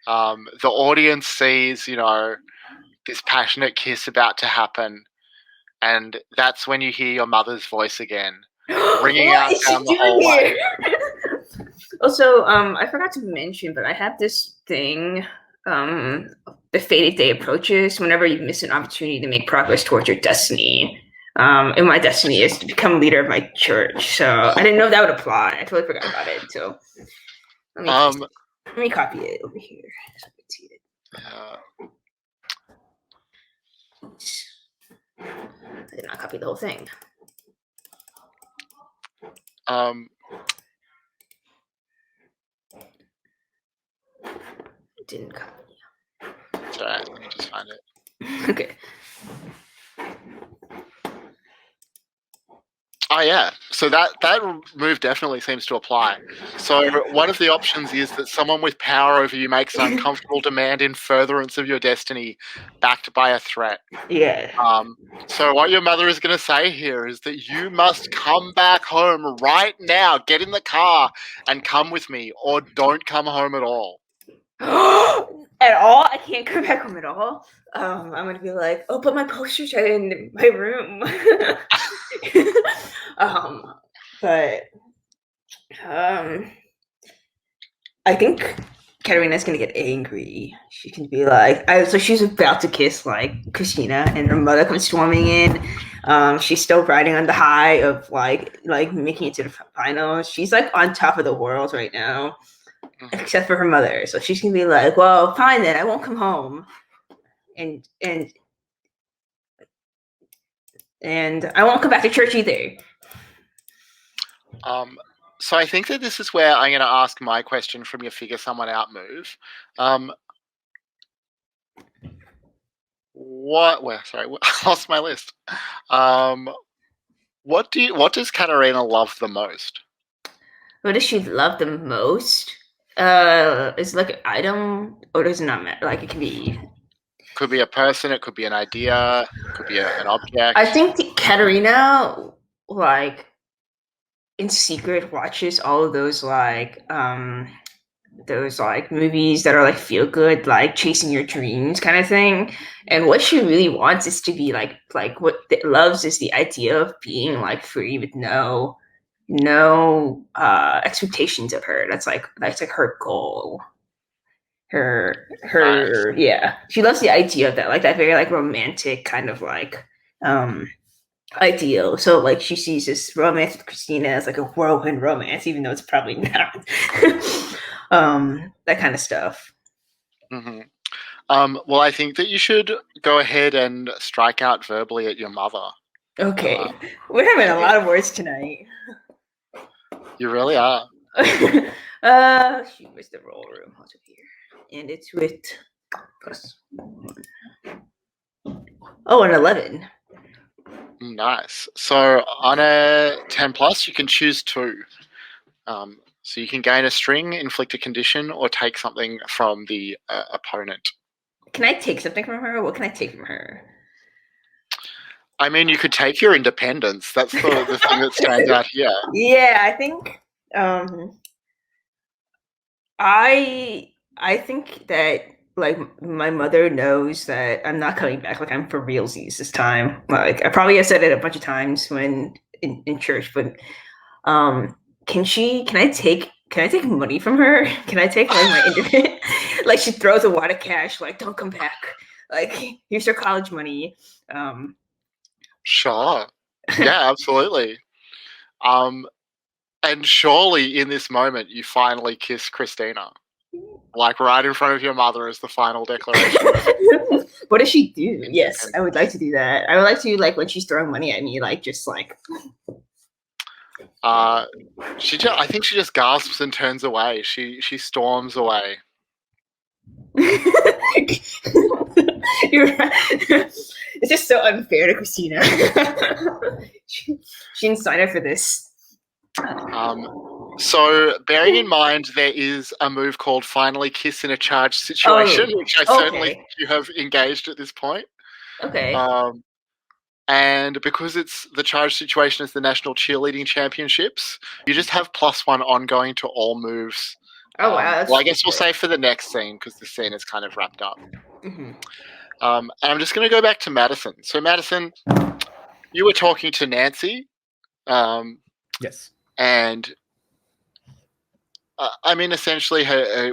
The audience sees, you know, this passionate kiss about to happen, and that's when you hear your mother's voice again, ringing out down the hallway. Also, I forgot to mention, but I have this thing. The fated day approaches. Whenever you miss an opportunity to make progress towards your destiny, and my destiny is to become leader of my church. So I didn't know if that would apply. I totally forgot about it. So let me copy it over here. So I can see it. I did not copy the whole thing. Didn't copy. It's all right. Let me just find it. Okay. Oh yeah, so that move definitely seems to apply. So one of the options is that someone with power over you makes an uncomfortable demand in furtherance of your destiny, backed by a threat. Yeah. So what your mother is going to say here is that you must come back home right now. Get in the car and come with me, or don't come home at all. At all? I can't come back home at all. I'm gonna be like, oh, but my posters are in my room. But I think Katarina's gonna get angry. She can be like, so she's about to kiss like Christina, and her mother comes storming in. She's still riding on the high of like making it to the finals. She's like on top of the world right now, except for her mother. So she's gonna be like, well, fine then, I won't come home, and I won't come back to church either. So I think that this is where I'm going to ask my question from your figure someone out move. Sorry, I lost my list. What does Katarina love the most? What does she love the most? Is it like an item, or does it not matter? Like it can be. Could be a person. It could be an idea. It could be an object. I think Katarina, like, in secret, watches all of those movies that are like feel good, like chasing your dreams kind of thing. And what she really wants is to be like what it loves is the idea of being like free with no expectations of her. That's like her goal. Yeah, she loves the idea of that, like that very like romantic kind of like ideal. So like she sees this romance with Christina as like a whirlwind romance, even though it's probably not. That kind of stuff. Mm-hmm. Well, I think that you should go ahead and strike out verbally at your mother. Okay, we're having a lot of words tonight. You really are. She was the roll room over here, and it's with +1. Oh, an 11. Nice. So on a 10 plus, you can choose 2. So you can gain a string, inflict a condition, or take something from the opponent. Can I take something from her? What can I take from her? I mean, you could take your independence. That's the thing that stands out here. Yeah, I think I think that like my mother knows that I'm not coming back. Like I'm for realsies this time. Like I probably have said it a bunch of times when in church, but can I take money from her? Can I take like my independent? Like she throws a wad of cash. Like don't come back. Like here's your college money. Sure. Yeah, absolutely. And surely in this moment you finally kiss Christina. Like right in front of your mother as the final declaration. What does she do? Yes, I would like to do that. I would like to like when she's throwing money at me, like just like I think she just gasps and turns away. She storms away. You're right. It's just so unfair to Christina. She didn't sign up for this. So bearing in mind there is a move called Finally Kiss in a Charged Situation, which I certainly think you have engaged at this point. Okay. And because it's the charged situation is the National Cheerleading Championships, you just have +1 ongoing to all moves. Oh wow. Well, I guess we'll say for the next scene because the scene is kind of wrapped up. Mm-hmm. And I'm just going to go back to Madison. So Madison, you were talking to Nancy. Yes. And I mean, essentially,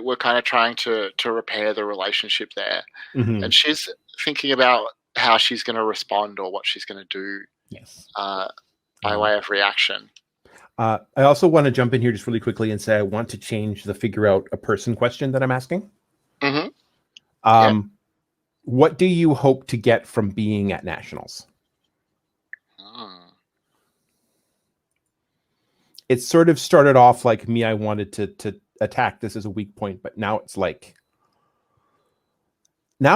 we're kind of trying to repair the relationship there. Mm-hmm. And she's thinking about how she's going to respond or what she's going to do. Yes. By way of reaction. I also want to jump in here just really quickly and say I want to change the figure out a person question that I'm asking. Mm-hmm. What do you hope to get from being at Nationals? It sort of started off like me. I wanted to attack this as a weak point, but now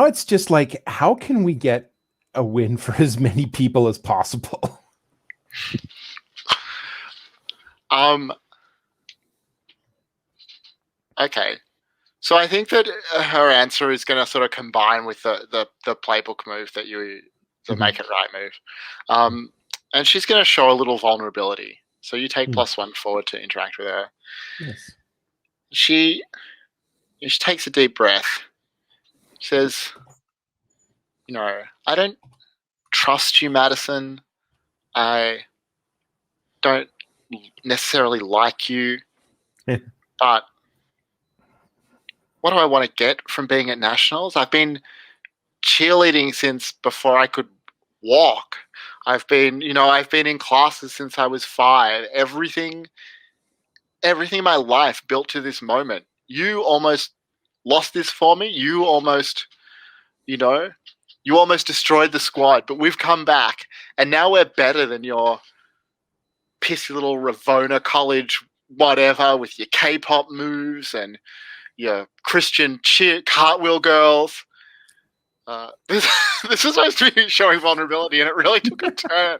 it's just like, how can we get a win for as many people as possible? Okay. So I think that her answer is going to sort of combine with the playbook move that the make it right move. And she's going to show a little vulnerability. So you take +1 forward to interact with her. Yes. She takes a deep breath. Says, I don't trust you, Madison. I don't necessarily like you. But what do I want to get from being at Nationals? I've been cheerleading since before I could walk. I've been in classes since I was 5. Everything in my life built to this moment. You almost lost this for me. You almost destroyed the squad, but we've come back, and now we're better than your pissy little Ravona College whatever with your K-pop moves and your Christian cartwheel girls. This is supposed to be showing vulnerability, and it really took a turn.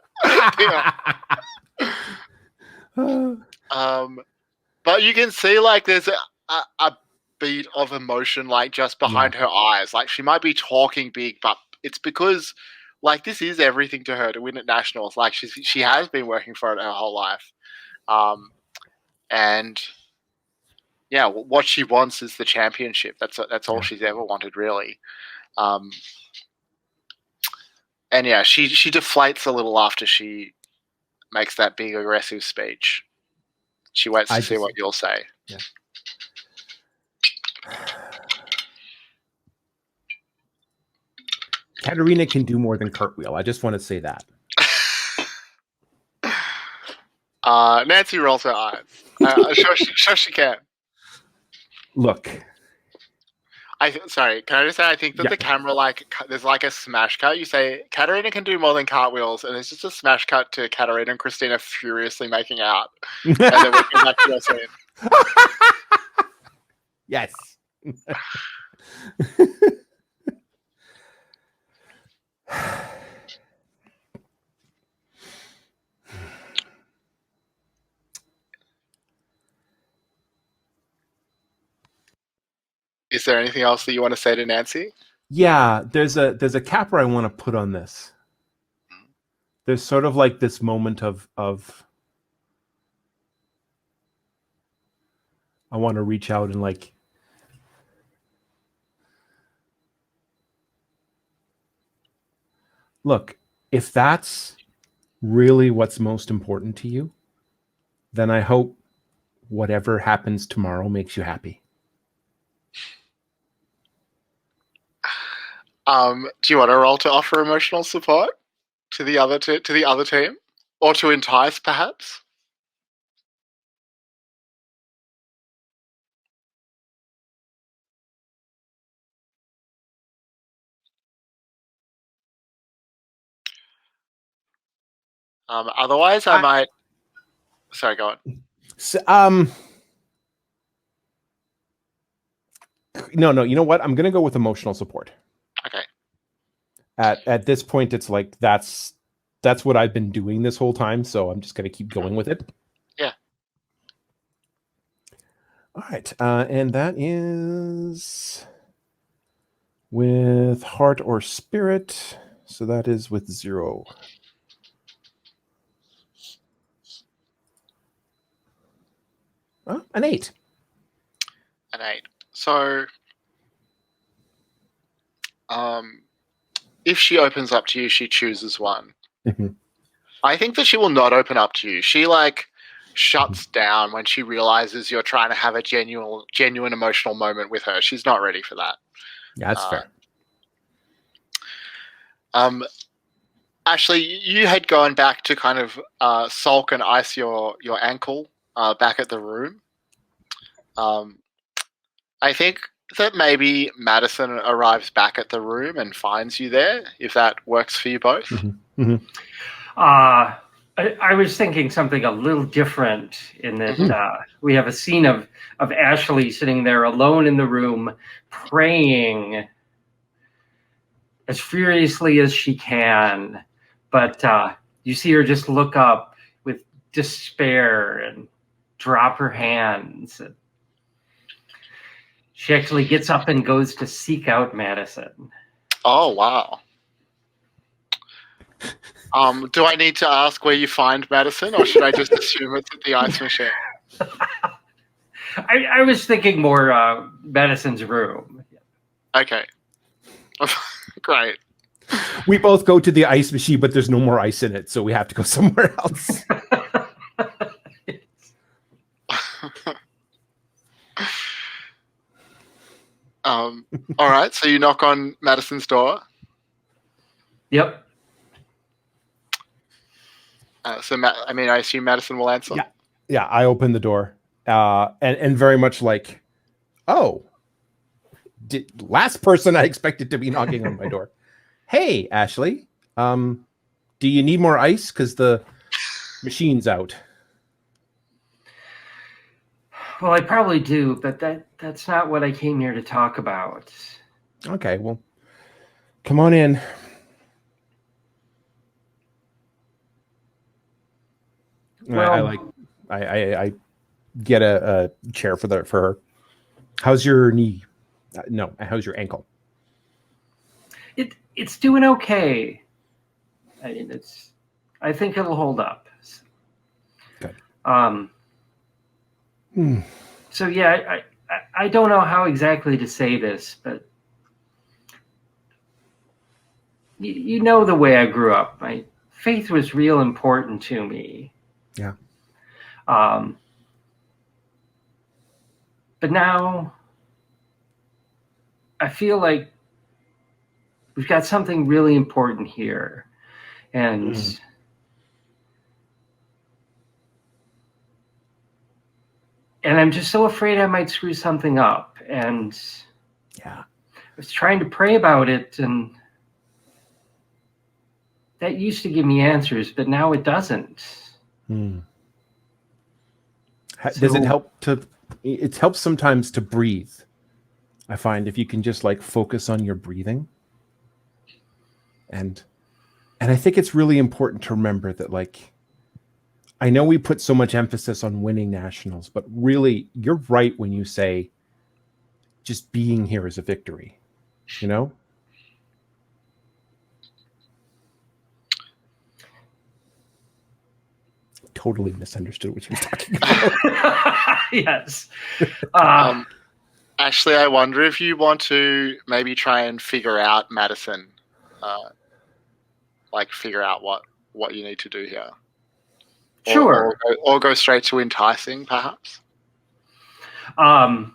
But you can see there's a beat of emotion just behind her eyes. She might be talking big, but it's because this is everything to her to win at Nationals. She has been working for it her whole life. And yeah, what she wants is the championship. That's all she's ever wanted, really. And yeah, she deflates a little after she makes that big aggressive speech. She waits to see what you'll say. Yeah. Katarina can do more than cartwheel. I just want to say that. Nancy rolls her eyes. Sure she can. Look. Sorry, can I just say I think that the camera there's a smash cut. You say Katarina can do more than cartwheels, and it's just a smash cut to Katarina and Christina furiously making out, and then we come back to your scene. Yes. Is there anything else that you want to say to Nancy? Yeah, there's a capper I want to put on this. There's sort of this moment of I want to reach out and look, if that's really what's most important to you, then I hope whatever happens tomorrow makes you happy. Do you want to roll to offer emotional support to the other team, or to entice, perhaps? Otherwise, I might. Sorry, go on. So, no. You know what? I'm gonna go with emotional support. Okay. At this point, it's that's what I've been doing this whole time, so I'm just gonna keep going with it. Yeah. All right, and that is with heart or spirit. So that is with 0. An 8. An 8. So, if she opens up to you, she chooses one. Mm-hmm. I think that she will not open up to you. She shuts down when she realizes you're trying to have a genuine emotional moment with her. She's not ready for that. Yeah, that's fair. Ashley, you had gone back to kind of sulk and ice your ankle back at the room. I think that maybe Madison arrives back at the room and finds you there, if that works for you both. Mm-hmm. Mm-hmm. I was thinking something a little different in that we have a scene of Ashley sitting there alone in the room praying as furiously as she can, but you see her just look up with despair and drop her hands. She actually gets up and goes to seek out Madison. Oh, wow. Do I need to ask where you find Madison, or should I just assume it's at the ice machine? I was thinking more Madison's room. Okay. Great. We both go to the ice machine, but there's no more ice in it, so we have to go somewhere else. All right, so you knock on Madison's door. Yep. I assume Madison will answer. Yeah, I open the door, and very much like, oh, last person I expected to be knocking on my door. Hey, Ashley, do you need more ice? Because the machine's out. Well, I probably do, but that's not what I came here to talk about. Okay, well, come on in. Well, I get a chair for her. How's your knee? No, how's your ankle? It's doing okay. I mean, I think it'll hold up. Good. So yeah, I don't know how exactly to say this, but you know the way I grew up. My faith was real important to me. Yeah. But now I feel like we've got something really important here. And I'm just so afraid I might screw something up. And yeah, I was trying to pray about it, and that used to give me answers, but now it doesn't. Does it help it helps sometimes to breathe. I find if you can just like focus on your breathing. And I think it's really important to remember that, like, I know we put so much emphasis on winning nationals, but really you're right when you say just being here is a victory, you know? Totally misunderstood what you were talking about. Yes. Ashley, I wonder if you want to maybe try and figure out Madison, figure out what you need to do here. Sure. Or go straight to enticing, perhaps. I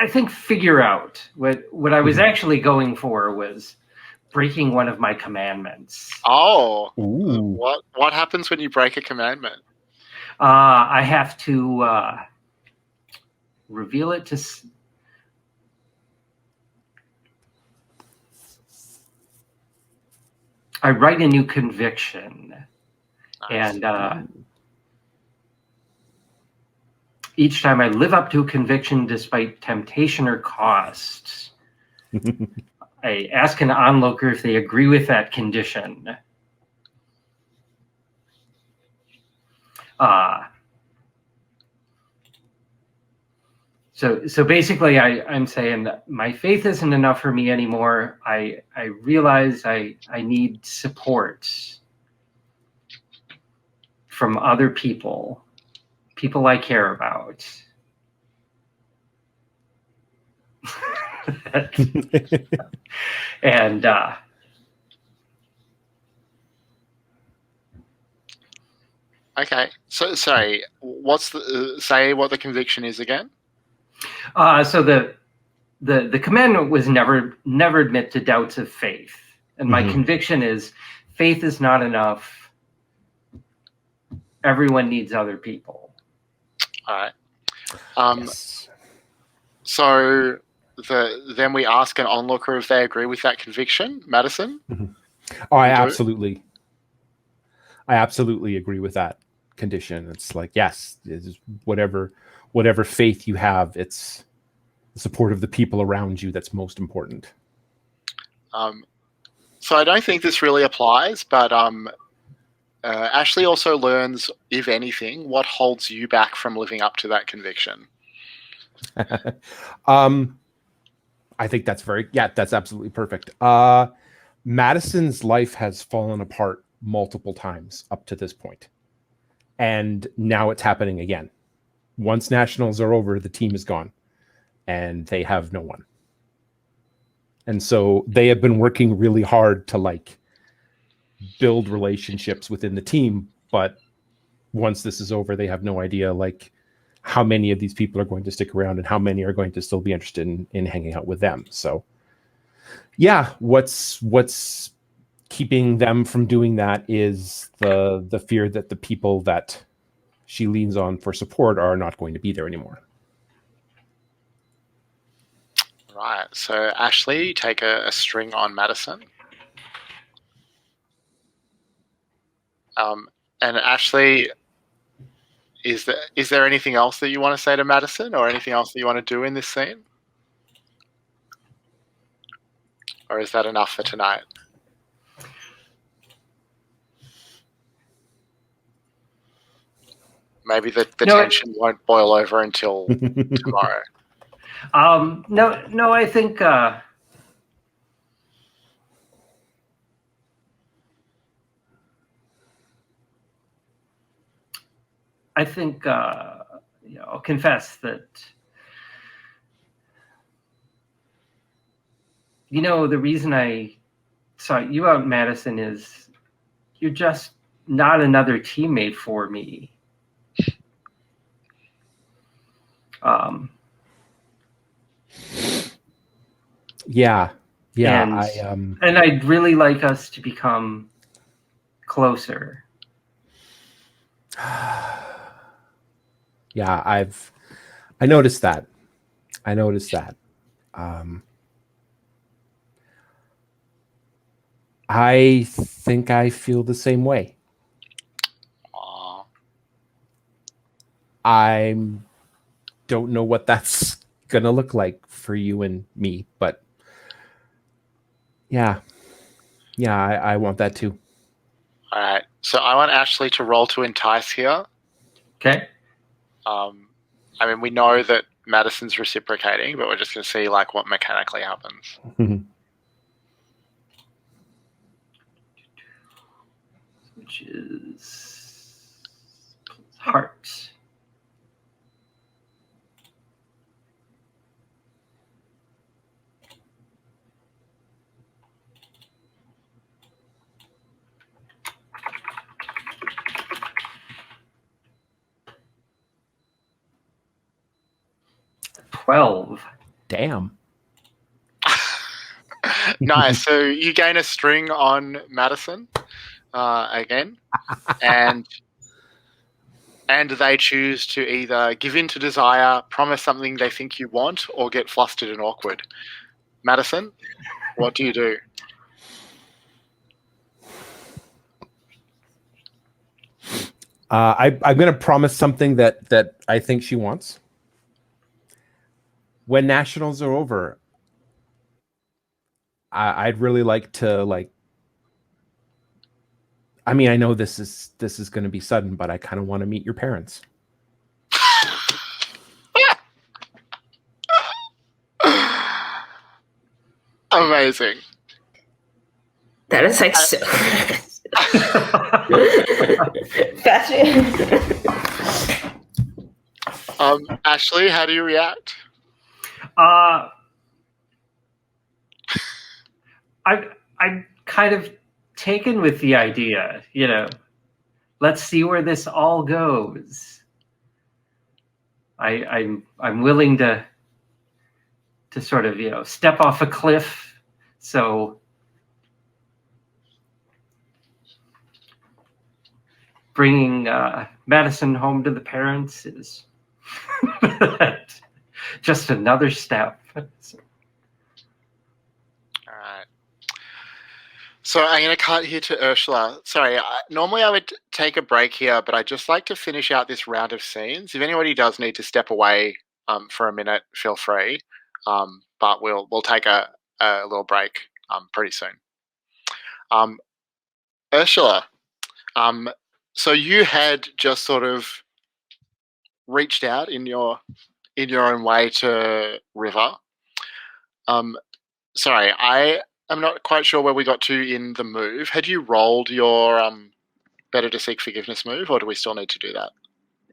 think figure out what I was actually going for was breaking one of my commandments. Oh, ooh. What happens when you break a commandment? I have to reveal it to. I write a new conviction, nice. And each time I live up to a conviction despite temptation or cost. I ask an onlooker if they agree with that condition. So basically, I'm saying that my faith isn't enough for me anymore. I realize I need support from other people I care about. And okay. So sorry, what's say what the conviction is again? So the commandment was never admit to doubts of faith, and my conviction is faith is not enough. Everyone needs other people. All right. Yes. So then we ask an onlooker if they agree with that conviction, Madison. Oh, I absolutely agree with that condition. It's like, yes, it's whatever faith you have, it's the support of the people around you that's most important. So I don't think this really applies, but Ashley also learns, if anything, what holds you back from living up to that conviction. I think that's that's absolutely perfect. Madison's life has fallen apart multiple times up to this point, and now it's happening again. Once nationals are over, the team is gone, and they have no one. And so they have been working really hard to like build relationships within the team, but once this is over, they have no idea like how many of these people are going to stick around and how many are going to still be interested in hanging out with them. So yeah, what's keeping them from doing that is the fear that the people that she leans on for support are not going to be there anymore. Right. So Ashley, you take a string on Madison. And Ashley, is there anything else that you want to say to Madison, or anything else that you want to do in this scene? Or is that enough for tonight? Maybe the tension won't boil over until tomorrow. No, I think I'll confess that the reason I sought you out, Madison, is you're just not another teammate for me. Yeah. And I'd really like us to become closer. Yeah, I noticed that. I think I feel the same way. Aww. I don't know what that's gonna look like for you and me, but yeah, I want that too. All right. So I want Ashley to roll to entice here. Okay. I mean, we know that Madison's reciprocating, but we're just going to see like what mechanically happens. Which is heart. $12. Damn. Nice. So you gain a string on Madison again, and they choose to either give in to desire, promise something they think you want, or get flustered and awkward. Madison, what do you do? I'm going to promise something that I think she wants. When nationals are over, I'd really like to like. I mean, I know this is going to be sudden, but I kind of want to meet your parents. Amazing. That is like so fascinating. Ashley, how do you react? I'm kind of taken with the idea, let's see where this all goes. I'm willing to sort of, step off a cliff. So bringing Madison home to the parents is just another step. All right. So I'm going to cut here to Ursula. Sorry, normally I would take a break here, but I'd just like to finish out this round of scenes. If anybody does need to step away for a minute, feel free. But we'll take a little break pretty soon. Ursula, So you had just sort of reached out in your own way to River. Sorry, I am not quite sure where we got to in the move. Had you rolled your better to seek forgiveness move, or do we still need to do that?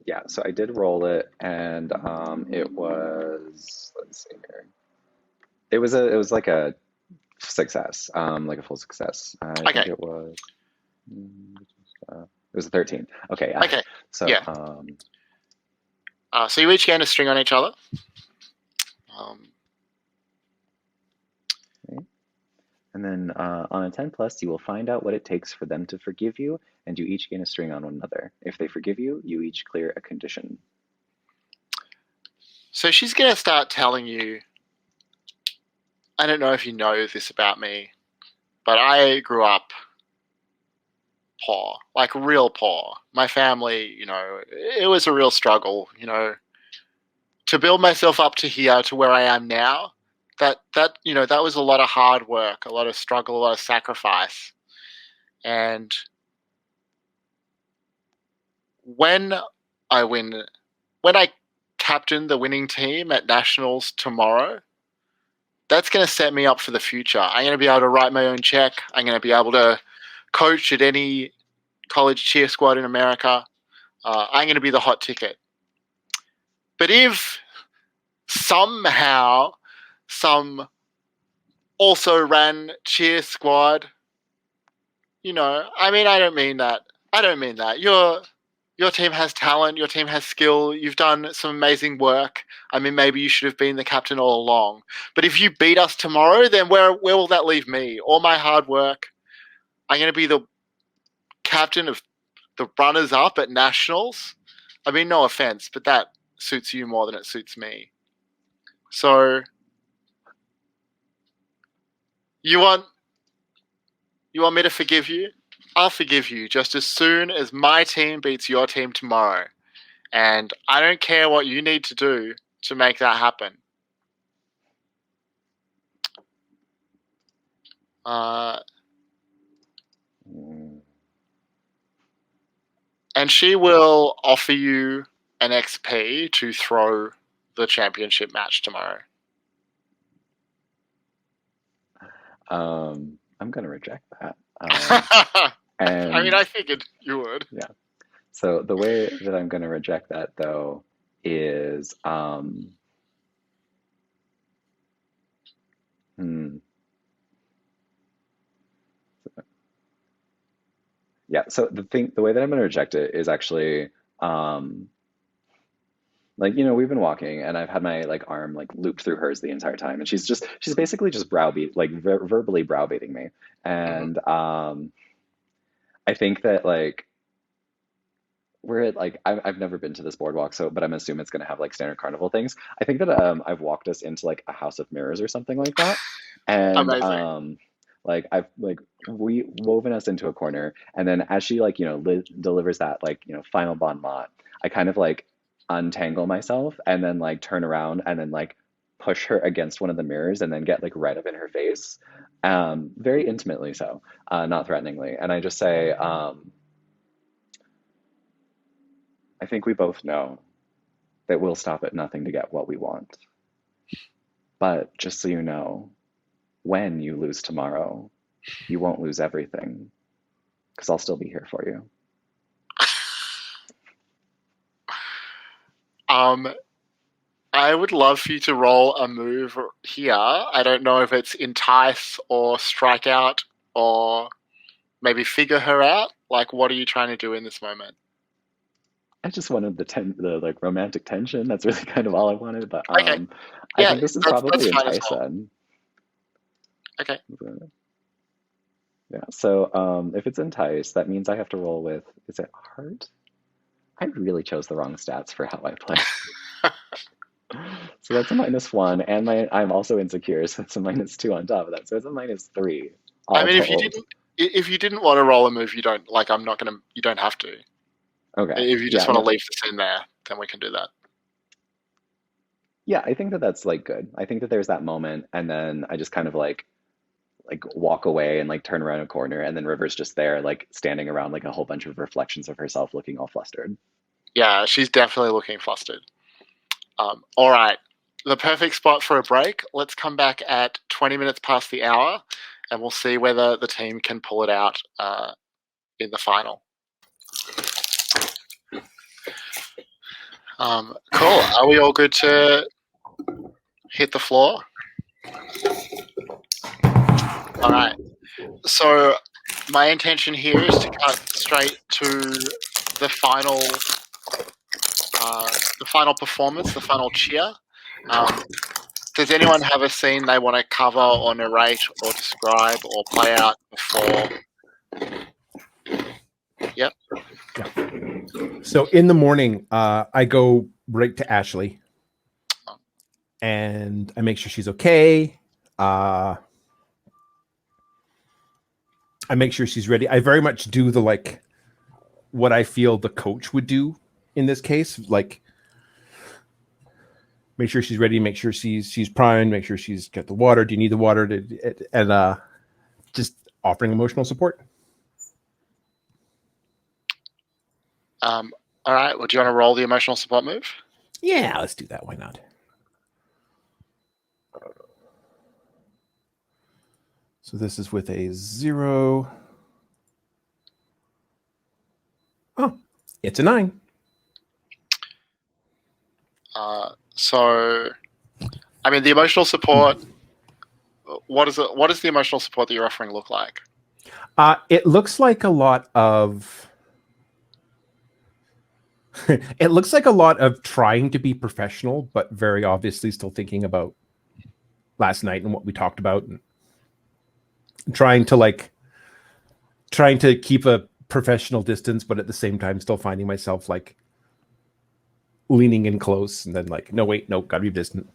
Yeah, so I did roll it, and it was, let's see here. It was like a success, like a full success. I think Okay. it was a 13. Okay, yeah. Okay. So Yeah. So you each gain a string on each other. and then on a 10 plus, you will find out what it takes for them to forgive you, and you each gain a string on one another. If they forgive you, you each clear a condition. So she's going to start telling you, I don't know if you know this about me, but I grew up poor, like real poor. My family, it was a real struggle, to build myself up to here, to where I am now. That was a lot of hard work, a lot of struggle, a lot of sacrifice. And when I captain the winning team at nationals tomorrow, that's going to set me up for the future. I'm going to be able to write my own check. I'm going to be able to coach at any college cheer squad in America. I'm going to be the hot ticket. But if somehow some also ran cheer squad, I don't mean that. Your team has talent. Your team has skill. You've done some amazing work. Maybe you should have been the captain all along. But if you beat us tomorrow, then where will that leave me? All my hard work. I'm going to be the captain of the runners-up at nationals. No offense, but that suits you more than it suits me. So you want me to forgive you? I'll forgive you just as soon as my team beats your team tomorrow. And I don't care what you need to do to make that happen. And she will offer you an XP to throw the championship match tomorrow. I'm going to reject that. And I figured you would. Yeah. So the way that I'm going to reject that, though, is yeah. So the way that I'm going to reject it is actually we've been walking, and I've had my arm looped through hers the entire time, and she's basically just verbally browbeating me, and I think that we're at I've never been to this boardwalk, but I'm assuming it's going to have standard carnival things. I think that I've walked us into a house of mirrors or something like that, and amazing. I've we woven us into a corner, and then as she delivers that final bon mot, I kind of untangle myself and then turn around and then push her against one of the mirrors and then get right up in her face, very intimately, so not threateningly, and I just say, I think we both know that we'll stop at nothing to get what we want. But just so you know, when you lose tomorrow, you won't lose everything, because I'll still be here for you. I would love for you to roll a move here. I don't know if it's entice or strike out or maybe figure her out. What are you trying to do in this moment? I just wanted the romantic tension. That's really kind of all I wanted. But okay. I think this is probably entice then. Okay. Yeah. So if it's entice, that means I have to roll with, is it heart? I really chose the wrong stats for how I play. So that's a -1, and I'm also insecure, so it's a -2 on top of that. So it's a -3. If you didn't want to roll a move, you don't you don't have to. Okay. If you just want to leave this in there, then we can do that. Yeah, I think that that's good. I think that there's that moment, and then I just kind of like walk away and like turn around a corner, and then River's just there, like standing around like a whole bunch of reflections of herself looking all flustered. Yeah, she's definitely looking flustered. All right. The perfect spot for a break. Let's come back at 20 minutes past the hour, and we'll see whether the team can pull it out in the final. Cool. Are we all good to hit the floor? All right. So my intention here is to cut straight to the final performance, the final cheer. Does anyone have a scene they want to cover or narrate or describe or play out before? Yep. So in the morning, I go right to Ashley, and I make sure she's okay. I make sure she's ready. I very much do the like what I feel the coach would do in this case, like make sure she's ready, make sure she's primed, make sure she's got the water. Do you need the water? And just offering emotional support. All right. Well, do you want to roll the emotional support move? Yeah, let's do that. Why not? So this is with a 0. Oh, it's a 9. So, I mean, the emotional support. What is it? What does the emotional support that you're offering look like? It looks like a lot of. It looks like a lot of trying to be professional, but very obviously still thinking about last night and what we talked about, and trying to keep a professional distance, but at the same time still finding myself like leaning in close and then like, no, wait, no, gotta be distant.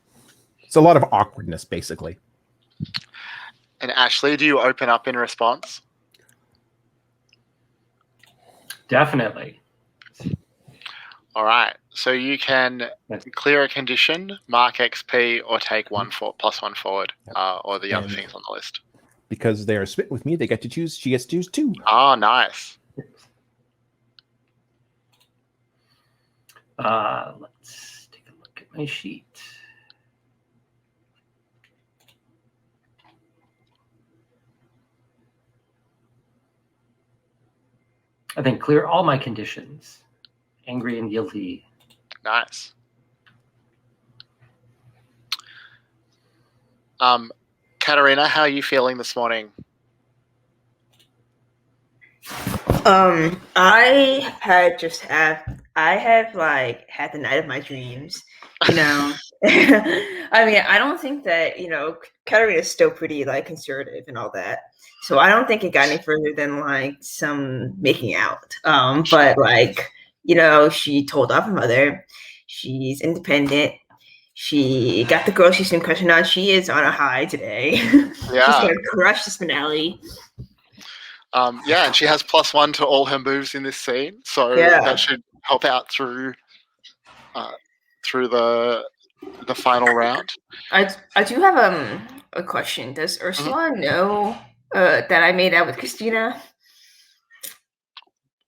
It's a lot of awkwardness, basically. And Ashley, do you open up in response? Definitely. All right. So you can clear a condition, mark XP, or take +1 forward, or the other things on the list. Because they are split with me, they get to choose. She gets to choose 2. Oh, nice. Let's take a look at my sheet. I think clear all my conditions. Angry and guilty. Nice. Katarina, how are you feeling this morning? I have like had the night of my dreams, you know. I mean, I don't think that, Katarina is still pretty like conservative and all that. So I don't think it got any further than like some making out. But like, she told off her mother. She's independent. She got the girl she's been crushing on. She is on a high today. Yeah. She's gonna crush this finale. Yeah, and she has +1 to all her moves in this scene, so that should help out through the final round. I do have a question. Does Ursula know that I made out with Christina?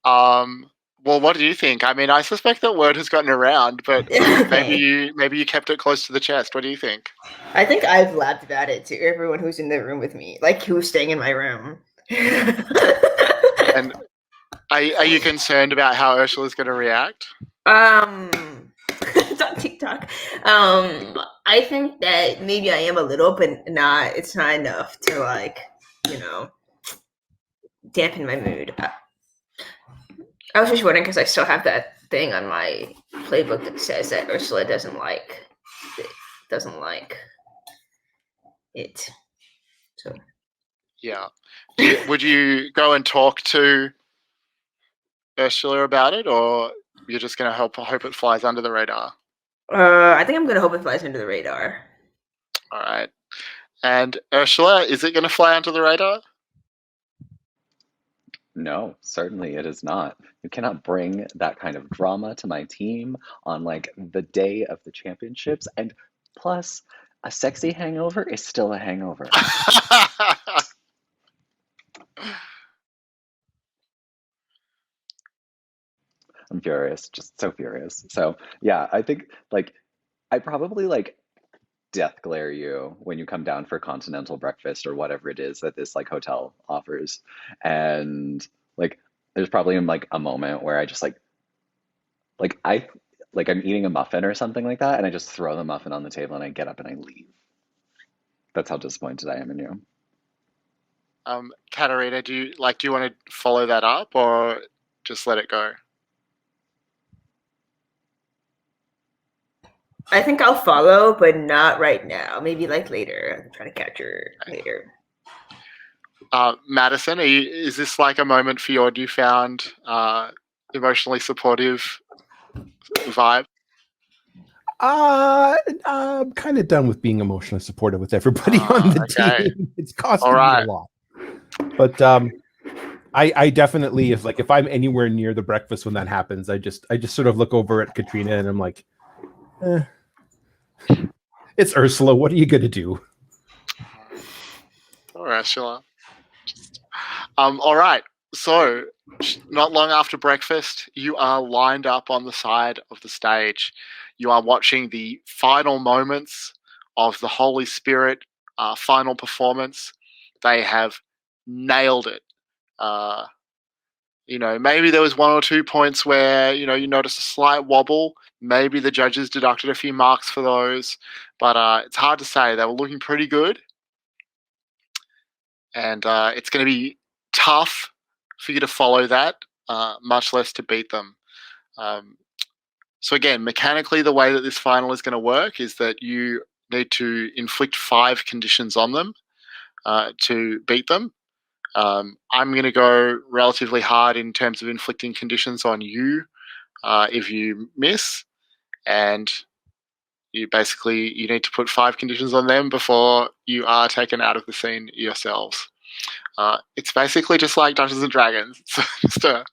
Well, what do you think? I mean, I suspect that word has gotten around, but maybe you kept it close to the chest. What do you think? I think I've laughed about it to everyone who's in the room with me, like who's staying in my room. And are you concerned about how Ursula's going to react? It's on TikTok. I think that maybe I am a little, but it's not enough to like, dampen my mood. I was just wondering because I still have that thing on my playbook that says that Ursula doesn't like it. So yeah, would you go and talk to Ursula about it, or you're just going to hope it flies under the radar? I think I'm going to hope it flies under the radar. All right. And Ursula, is it going to fly under the radar? No, certainly it is not. You cannot bring that kind of drama to my team on like the day of the championships. And plus, a sexy hangover is still a hangover. I'm furious, just so furious. So yeah, I think like I probably like death glare you when you come down for continental breakfast or whatever it is that this like hotel offers. And like there's probably like a moment where I just like I like I'm eating a muffin or something like that, and I just throw the muffin on the table and I get up and I leave. That's how disappointed I am in you. Katarina, do you want to follow that up or just let it go? I think I'll follow, but not right now. Maybe like later. I'll try to catch her later. Madison, is this like a moment for your newfound emotionally supportive vibe? I'm kind of done with being emotionally supportive with everybody on the team. It's costing me a lot. But I definitely, if I'm anywhere near the breakfast when that happens, I just sort of look over at Katrina and I'm like, it's Ursula. What are you gonna do? Or Ursula. All right. So, not long after breakfast, you are lined up on the side of the stage. You are watching the final moments of the Holy Spirit final performance. They have nailed it. Maybe there was 1 or 2 points where, you noticed a slight wobble. Maybe the judges deducted a few marks for those. But it's hard to say. They were looking pretty good. And it's going to be tough for you to follow that, much less to beat them. So again, mechanically, the way that this final is going to work is that you need to inflict 5 conditions on them to beat them. I'm going to go relatively hard in terms of inflicting conditions on you if you miss, and you need to put 5 conditions on them before you are taken out of the scene yourselves. It's basically just like Dungeons and Dragons. It's just a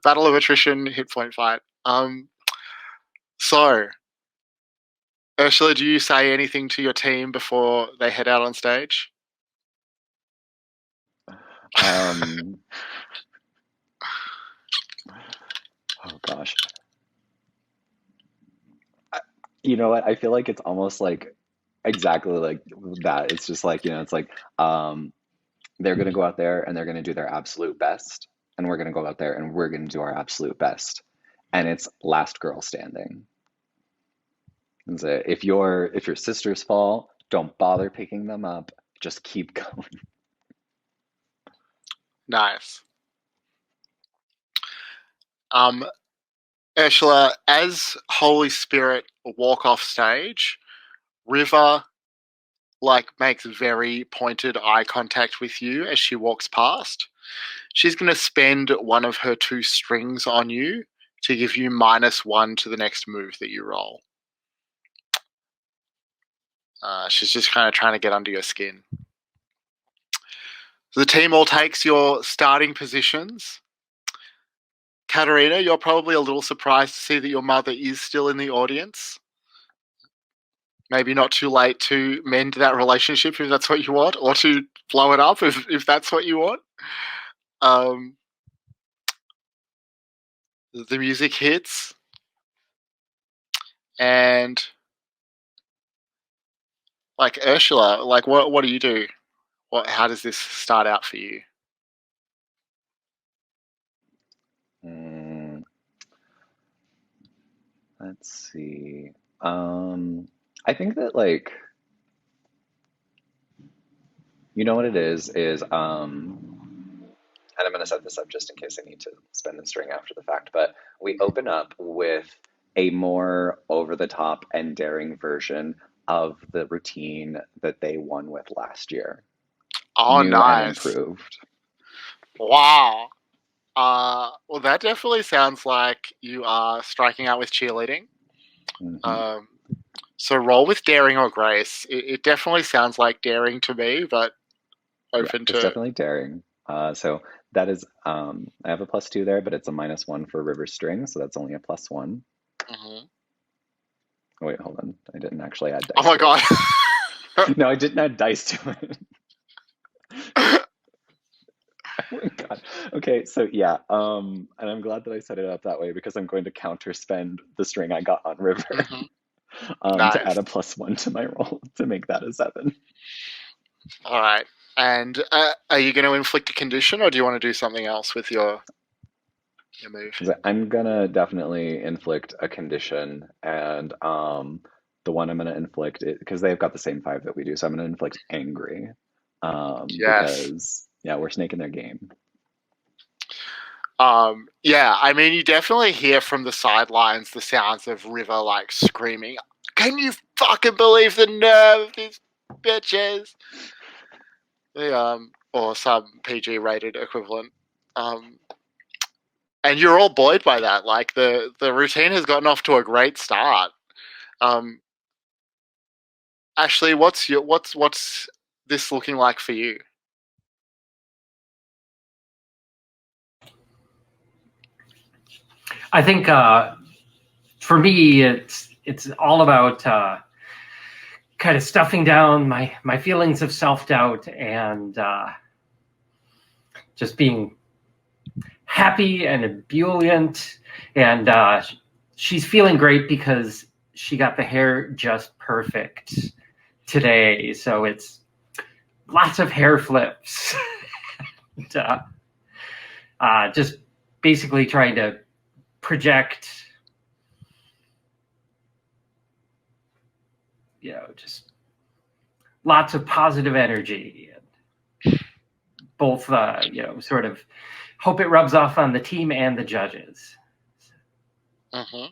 battle of attrition, hit point fight. So, Ursula, do you say anything to your team before they head out on stage? Oh gosh. You know what? I feel like it's almost like exactly like that. It's just like, it's like they're going to go out there and they're going to do their absolute best, and we're going to go out there and we're going to do our absolute best. And it's last girl standing. And so if your sisters fall, don't bother picking them up. Just keep going. Nice. Ursula, as Holy Spirit walk off stage, River makes very pointed eye contact with you as she walks past. She's going to spend one of her 2 strings on you to give you -1 to the next move that you roll. She's just kind of trying to get under your skin. So the team all takes your starting positions. Katarina, you're probably a little surprised to see that your mother is still in the audience. Maybe not too late to mend that relationship if that's what you want, or to blow it up if that's what you want. The music hits, and Ursula, what do you do? How does this start out for you? Let's see. I think that you know what it is, and I'm going to set this up just in case I need to spin the string after the fact, but we open up with a more over-the-top and daring version of the routine that they won with last year. Oh, New nice. and improved. Wow. Well, that definitely sounds like you are striking out with cheerleading. Mm-hmm. So roll with daring or grace. It definitely sounds like daring to me, but open to... It's definitely daring. So that is, I have a +2 there, but it's a -1 for river string, so that's only a +1. Mm-hmm. Oh, wait, hold on. I didn't actually add dice. Oh my god. No, I didn't add dice to it. Oh my God. Okay, so yeah, and I'm glad that I set it up that way because I'm going to counterspend the string I got on River Hmm. to add Nice. a +1 to my roll to make that a 7. All right. And are you going to inflict a condition, or do you want to do something else with your move? So I'm gonna definitely inflict a condition, and the one I'm gonna inflict it because they've got the same 5 that we do, so I'm gonna inflict angry, Yes. because yeah, we're snaking their game. Yeah, I mean, you definitely hear from the sidelines the sounds of River like screaming, "Can you fucking believe the nerve of these bitches?" Or some PG rated equivalent. Um, and you're all buoyed by that. Like the routine has gotten off to a great start. Um, Ashley, what's this looking like for you? I think for me, it's all about kind of stuffing down my feelings of self-doubt and just being happy and ebullient. And she's feeling great because she got the hair just perfect today. So it's lots of hair flips. And, just basically trying to project, just lots of positive energy. Both, sort of hope it rubs off on the team and the judges. Mm-hmm.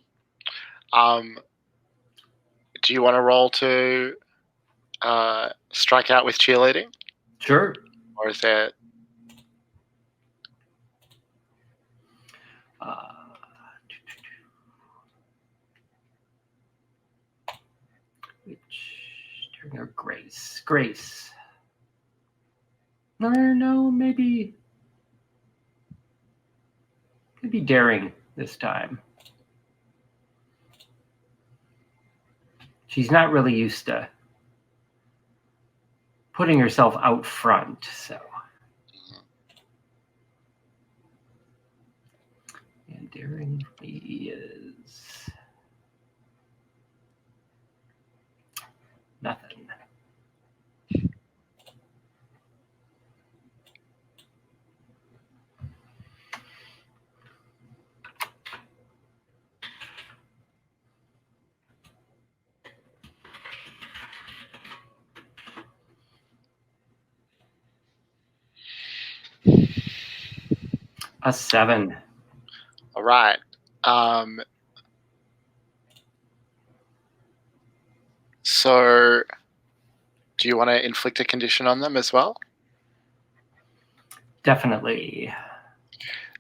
Do you want to roll to strike out with cheerleading? Sure. Or is there... Which or Grace. No, maybe daring this time. She's not really used to putting herself out front, so. And daring is nothing. A 7. All right. So, do you want to inflict a condition on them as well? Definitely.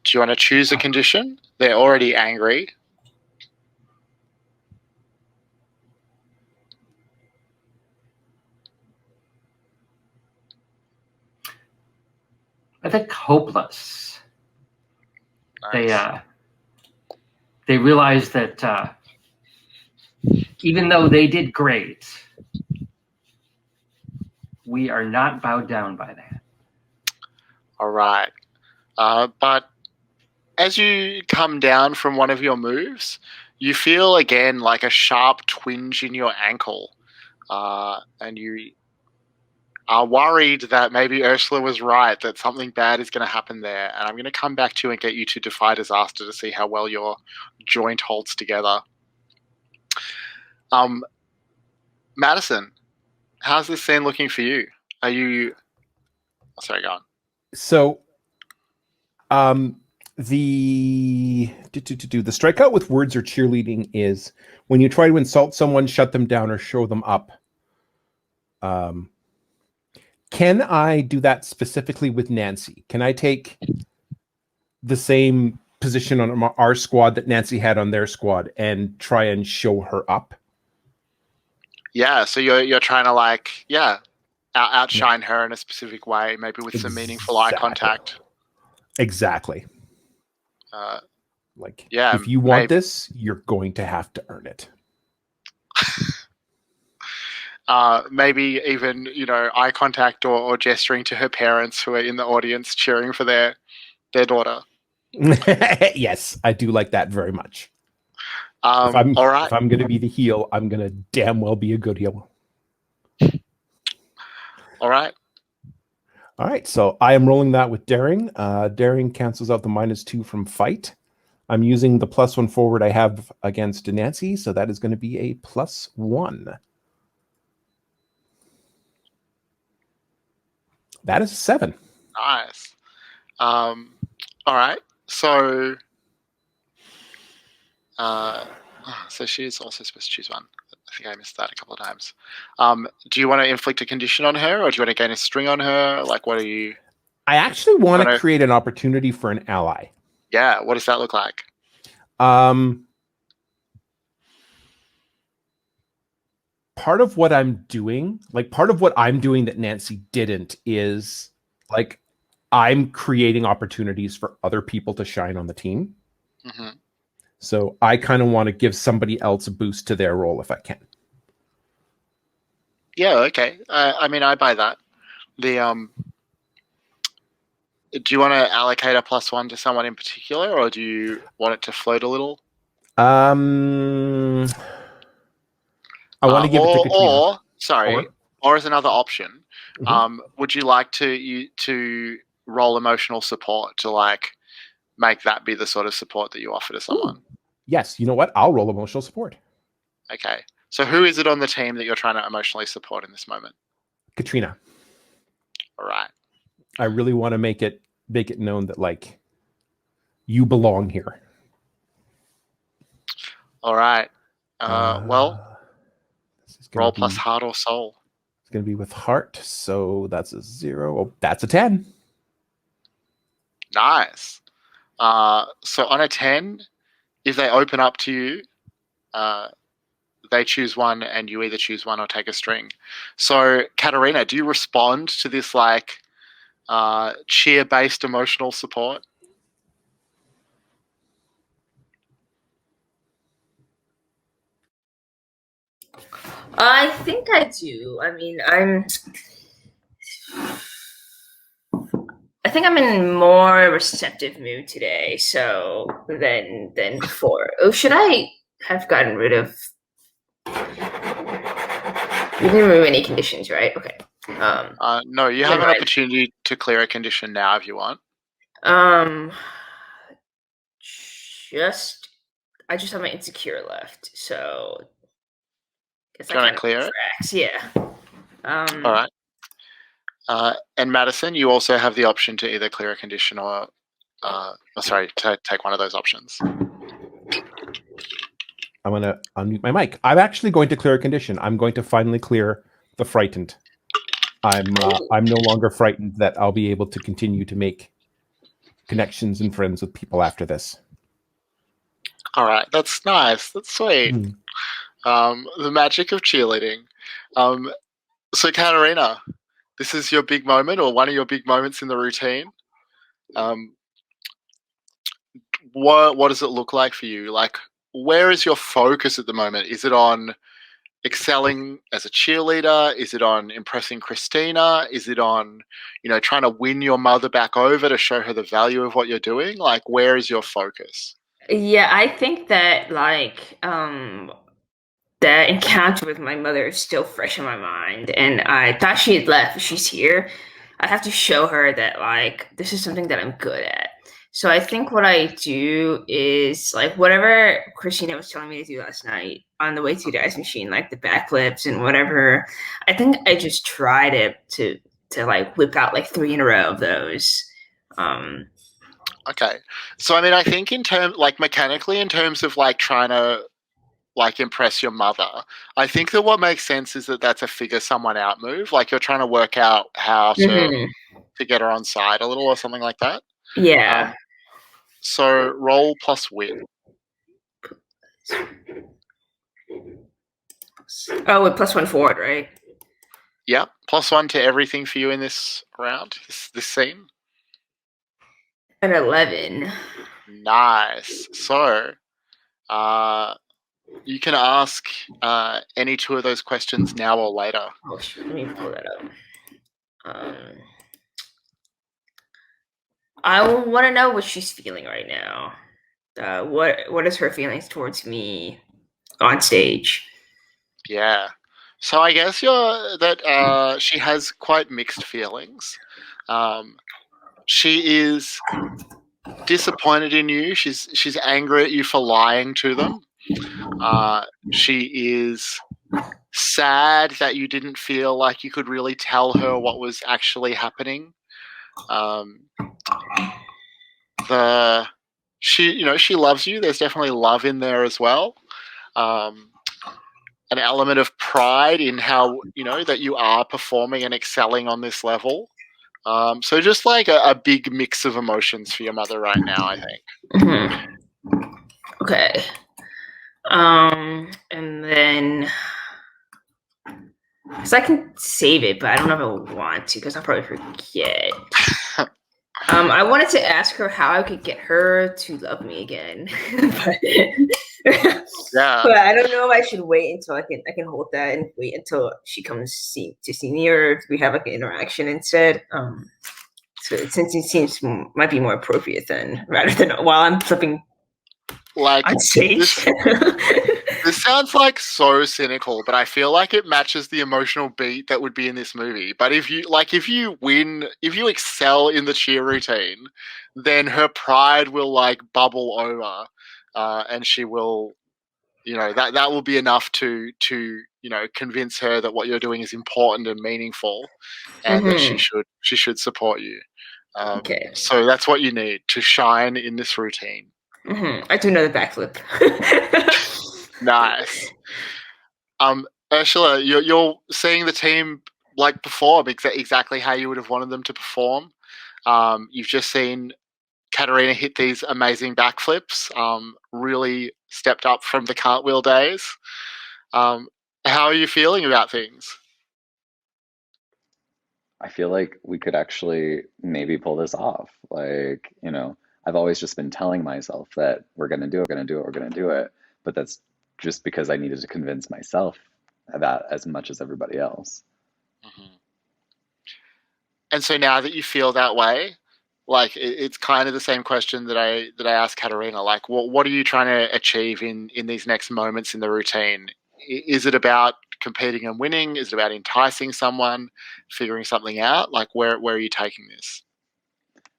Do you want to choose a condition? They're already angry. I think hopeless. Nice. They realize that even though they did great, we are not bowed down by that. All right. But as you come down from one of your moves, you feel again like a sharp twinge in your ankle. And you are worried that maybe Ursula was right, that something bad is going to happen there. And I'm going to come back to you and get you to defy disaster to see how well your joint holds together. Madison, how's this scene looking for you? Are you... Sorry, go on. So, the strikeout with words or cheerleading is when you try to insult someone, shut them down, or show them up. Can I do that specifically with Nancy? Can I take the same position on our squad that Nancy had on their squad and try and show her up? Yeah, so you're trying to outshine her in a specific way, maybe with some meaningful eye contact. Exactly. If you want this, you're going to have to earn it. Maybe even, eye contact or gesturing to her parents who are in the audience cheering for their daughter. Yes, I do like that very much. All right. If I'm going to be the heel, I'm going to damn well be a good heel. All right. All right, so I am rolling that with daring. Daring cancels out the -2 from fight. I'm using the +1 forward I have against Nancy, so that is going to be a +1. That is a 7. Nice. All right. So, so she's also supposed to choose one. I think I missed that a couple of times. Do you want to inflict a condition on her, or do you want to gain a string on her? Like, what are you? I actually want to create an opportunity for an ally. Yeah. What does that look like? Part of what I'm doing that Nancy didn't is like I'm creating opportunities for other people to shine on the team. Mm-hmm. So I kind of want to give somebody else a boost to their role if I can. Yeah. Okay. I mean, I buy that. Do you want to allocate a +1 to someone in particular, or do you want it to float a little? I want to give it to Katrina. Or as another option, Mhm. would you like to roll emotional support to like make that be the sort of support that you offer to someone? Ooh. Yes, you know what? I'll roll emotional support. Okay. So who is it on the team that you're trying to emotionally support in this moment? Katrina. All right. I really want to make it known that like you belong here. All right. Well, roll plus be, heart or soul. It's going to be with heart, so that's a 0. Oh, that's a 10. Nice. So on a 10, if they open up to you, they choose one, and you either choose one or take a string. So, Katarina, do you respond to this like cheer-based emotional support? I think I do. I mean, I think I'm in more receptive mood today, so than before. Oh, should I have gotten rid of? You didn't remove any conditions, right? Okay. No, you have an opportunity to clear a condition now if you want. I just have my insecure left, so guess Do you want to clear it? Yeah. All right. And Madison, you also have the option to either clear a condition or to take one of those options. I'm going to unmute my mic. I'm actually going to clear a condition. I'm going to finally clear the frightened. I'm no longer frightened that I'll be able to continue to make connections and friends with people after this. All right, that's nice. That's sweet. The magic of cheerleading. So, Katarina, this is your big moment, or one of your big moments in the routine. What does it look like for you? Like, where is your focus at the moment? Is it on excelling as a cheerleader? Is it on impressing Christina? Is it on, trying to win your mother back over to show her the value of what you're doing? Like, where is your focus? Yeah, I think that that encounter with my mother is still fresh in my mind, and I thought she had left, but she's here. I have to show her that like this is something that I'm good at. So I think what I do is like whatever Christina was telling me to do last night on the way to the ice machine, like the backflips and whatever. I think I just try to like whip out like 3 in a row of those. Okay, so I mean, I think mechanically, in terms of like trying to like impress your mother, I think that what makes sense is that that's a figure someone out move. Like you're trying to work out how to get her on side a little or something like that. Yeah. So roll plus wit. Oh, with +1 forward, right? Yep, +1 to everything for you in this round, this scene. An 11. Nice. So, You can ask any two of those questions now or later. Oh, shoot, let me pull that up. I want to know what she's feeling right now. What is her feelings towards me on stage? Yeah. So I guess she has quite mixed feelings. She is disappointed in you. She's angry at you for lying to them. She is sad that you didn't feel like you could really tell her what was actually happening. She loves you. There's definitely love in there as well. An element of pride in how that you are performing and excelling on this level. So just like a big mix of emotions for your mother right now, I think. Mm-hmm. Okay. And then, so I can save it, but I don't know if I want to because I'll probably forget. I wanted to ask her how I could get her to love me again, but, Yeah. but I don't know if I should wait until I can hold that and wait until she comes to see me, or if we have like an interaction instead. So since it seems might be more appropriate then, rather than while I'm flipping Like on stage. this sounds like so cynical, but I feel like it matches the emotional beat that would be in this movie. But if you win, if you excel in the cheer routine, then her pride will like bubble over, and she will, that will be enough to convince her that what you're doing is important and meaningful, and that she should support you. Okay. So that's what you need to shine in this routine. I do another backflip. Nice. Ursula, you're seeing the team like perform exactly how you would have wanted them to perform. You've just seen Katarina hit these amazing backflips. Really stepped up from the cartwheel days. How are you feeling about things? I feel like we could actually maybe pull this off. Like, I've always just been telling myself that we're going to do it, we're going to do it, we're going to do it. But that's just because I needed to convince myself that as much as everybody else. Mm-hmm. And so now that you feel that way, like it's kind of the same question that I asked Katarina. Like, what are you trying to achieve in these next moments in the routine? Is it about competing and winning? Is it about enticing someone, figuring something out? Like, where are you taking this?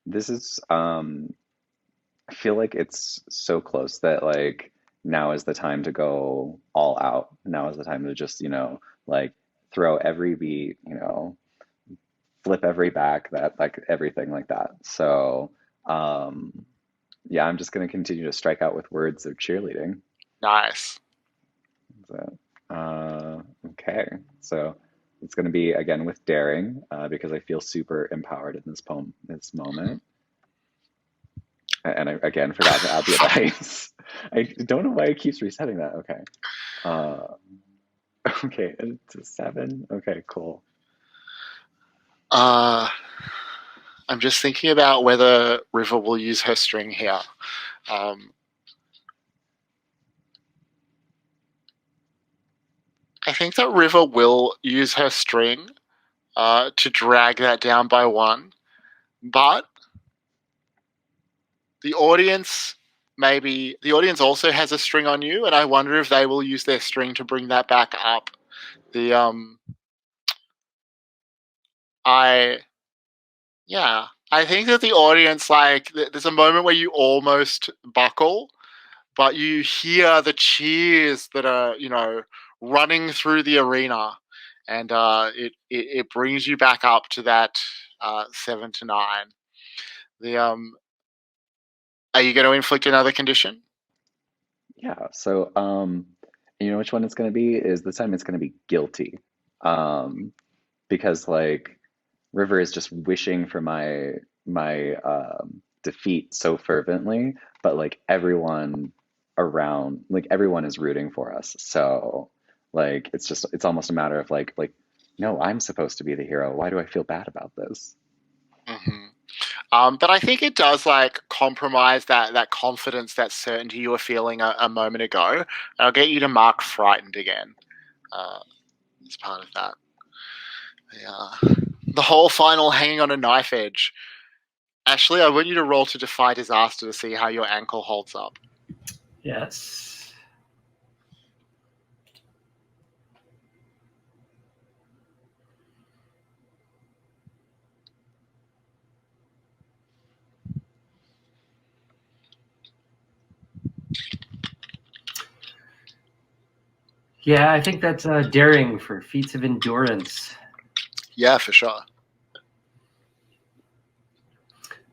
This is, I feel like it's so close that like now is the time to go all out. Now is the time to just, like throw every beat, flip every back, that like everything like that. So, yeah, I'm just going to continue to strike out with words of cheerleading. Nice. So, okay, so it's going to be again with daring because I feel super empowered in this moment. And I again forgot to add the advice. I don't know why it keeps resetting that. Okay. Okay, it's a 7. Okay, cool. I'm just thinking about whether River will use her string here. I think that River will use her string to drag that down by 1, but the audience also has a string on you, and I wonder if they will use their string to bring that back up. I think that the audience, like, there's a moment where you almost buckle, but you hear the cheers that are running through the arena, and it brings you back up to that 7 to 9. Are you going to inflict another condition? Yeah, so you know which one it's going to be is this time it's going to be guilty. Because like River is just wishing for my defeat so fervently, but like everyone around, like everyone is rooting for us. So like it's almost a matter of like no, I'm supposed to be the hero. Why do I feel bad about this? Mm-hmm. But I think it does like compromise that confidence, that certainty you were feeling a moment ago. And I'll get you to mark frightened again. As part of that. Yeah. The whole final hanging on a knife edge. Ashley, I want you to roll to defy disaster to see how your ankle holds up. Yes. Yeah, I think that's daring for feats of endurance. Yeah, for sure.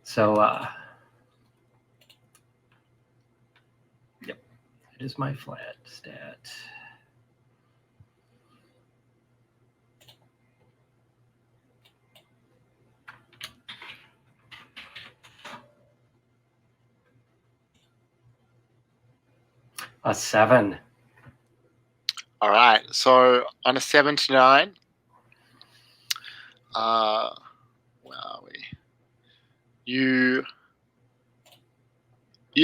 So, yep, it is my flat stat. A 7. All right. So on a 7 to 9, where are we? You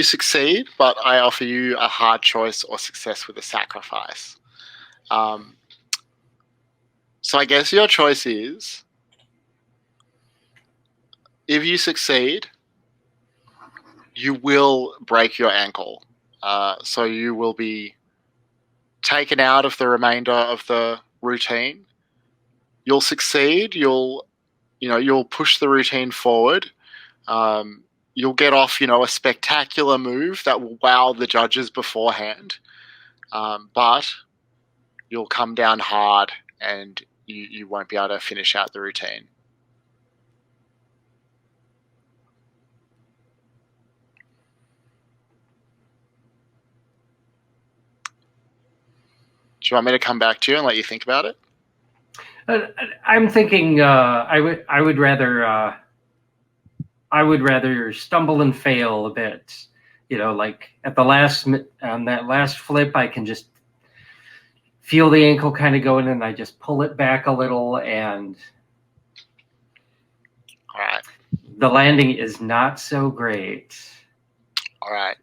succeed, but I offer you a hard choice or success with a sacrifice. So I guess your choice is, if you succeed, you will break your ankle. So you will be taken out of the remainder of the routine. You'll succeed. You'll push the routine forward. You'll get off, a spectacular move that will wow the judges beforehand. But you'll come down hard and you won't be able to finish out the routine. Do you want me to come back to you and let you think about it? I'm thinking I would rather stumble and fail a bit. Like at the on that last flip, I can just feel the ankle kind of going, and I just pull it back a little, and All right. The landing is not so great. All right.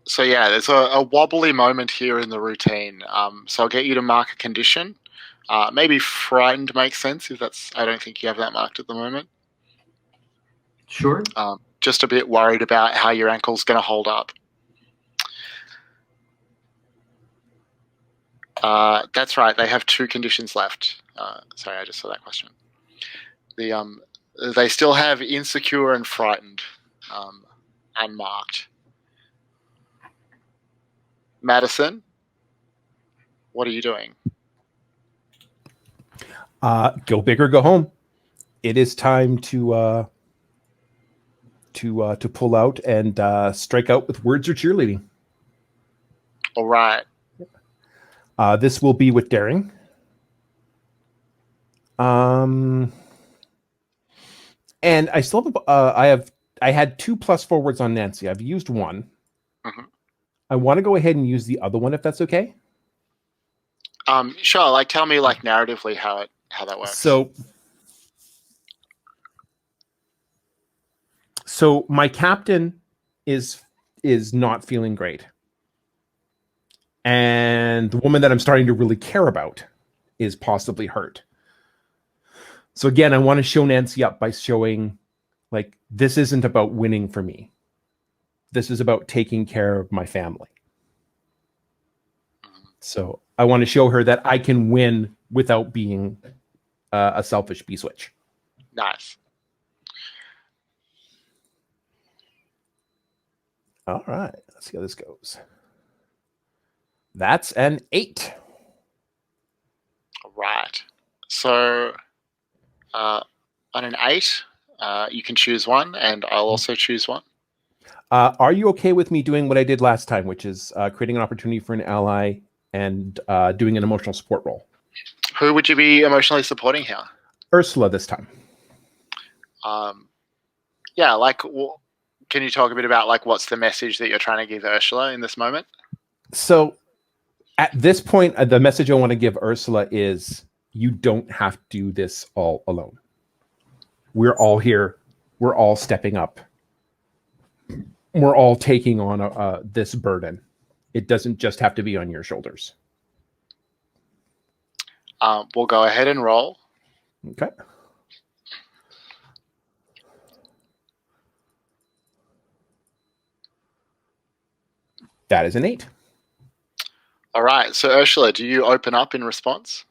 So yeah, there's a wobbly moment here in the routine. So I'll get you to mark a condition. Maybe frightened makes sense if that's. I don't think you have that marked at the moment. Sure. Just a bit worried about how your ankle's going to hold up. That's right. They have 2 conditions left. Sorry, I just saw that question. They still have insecure and frightened, unmarked. Madison, what are you doing? Go big or go home. It is time to pull out and strike out with words or cheerleading. All right. This will be with daring. And I still have I had 2 plus forwards on Nancy. I've used 1. Mm-hmm. I want to go ahead and use the other one if that's okay. Sure. Like, tell me, narratively how that works. So my captain is not feeling great, and the woman that I'm starting to really care about is possibly hurt. So again, I want to show Nancy up by showing, this isn't about winning for me. This is about taking care of my family. So I want to show her that I can win without being a selfish B-switch. Nice. All right. Let's see how this goes. That's an 8. All right. So on an 8, you can choose one, and I'll also choose one. Are you okay with me doing what I did last time, which is creating an opportunity for an ally and doing an emotional support role? Who would you be emotionally supporting here? Ursula this time. Yeah, can you talk a bit about what's the message that you're trying to give Ursula in this moment? So at this point, the message I want to give Ursula is you don't have to do this all alone. We're all here we're all stepping up. We're all taking on this burden. It doesn't just have to be on your shoulders. We'll go ahead and roll. Okay. That is an 8. All right. So Ursula, do you open up in response?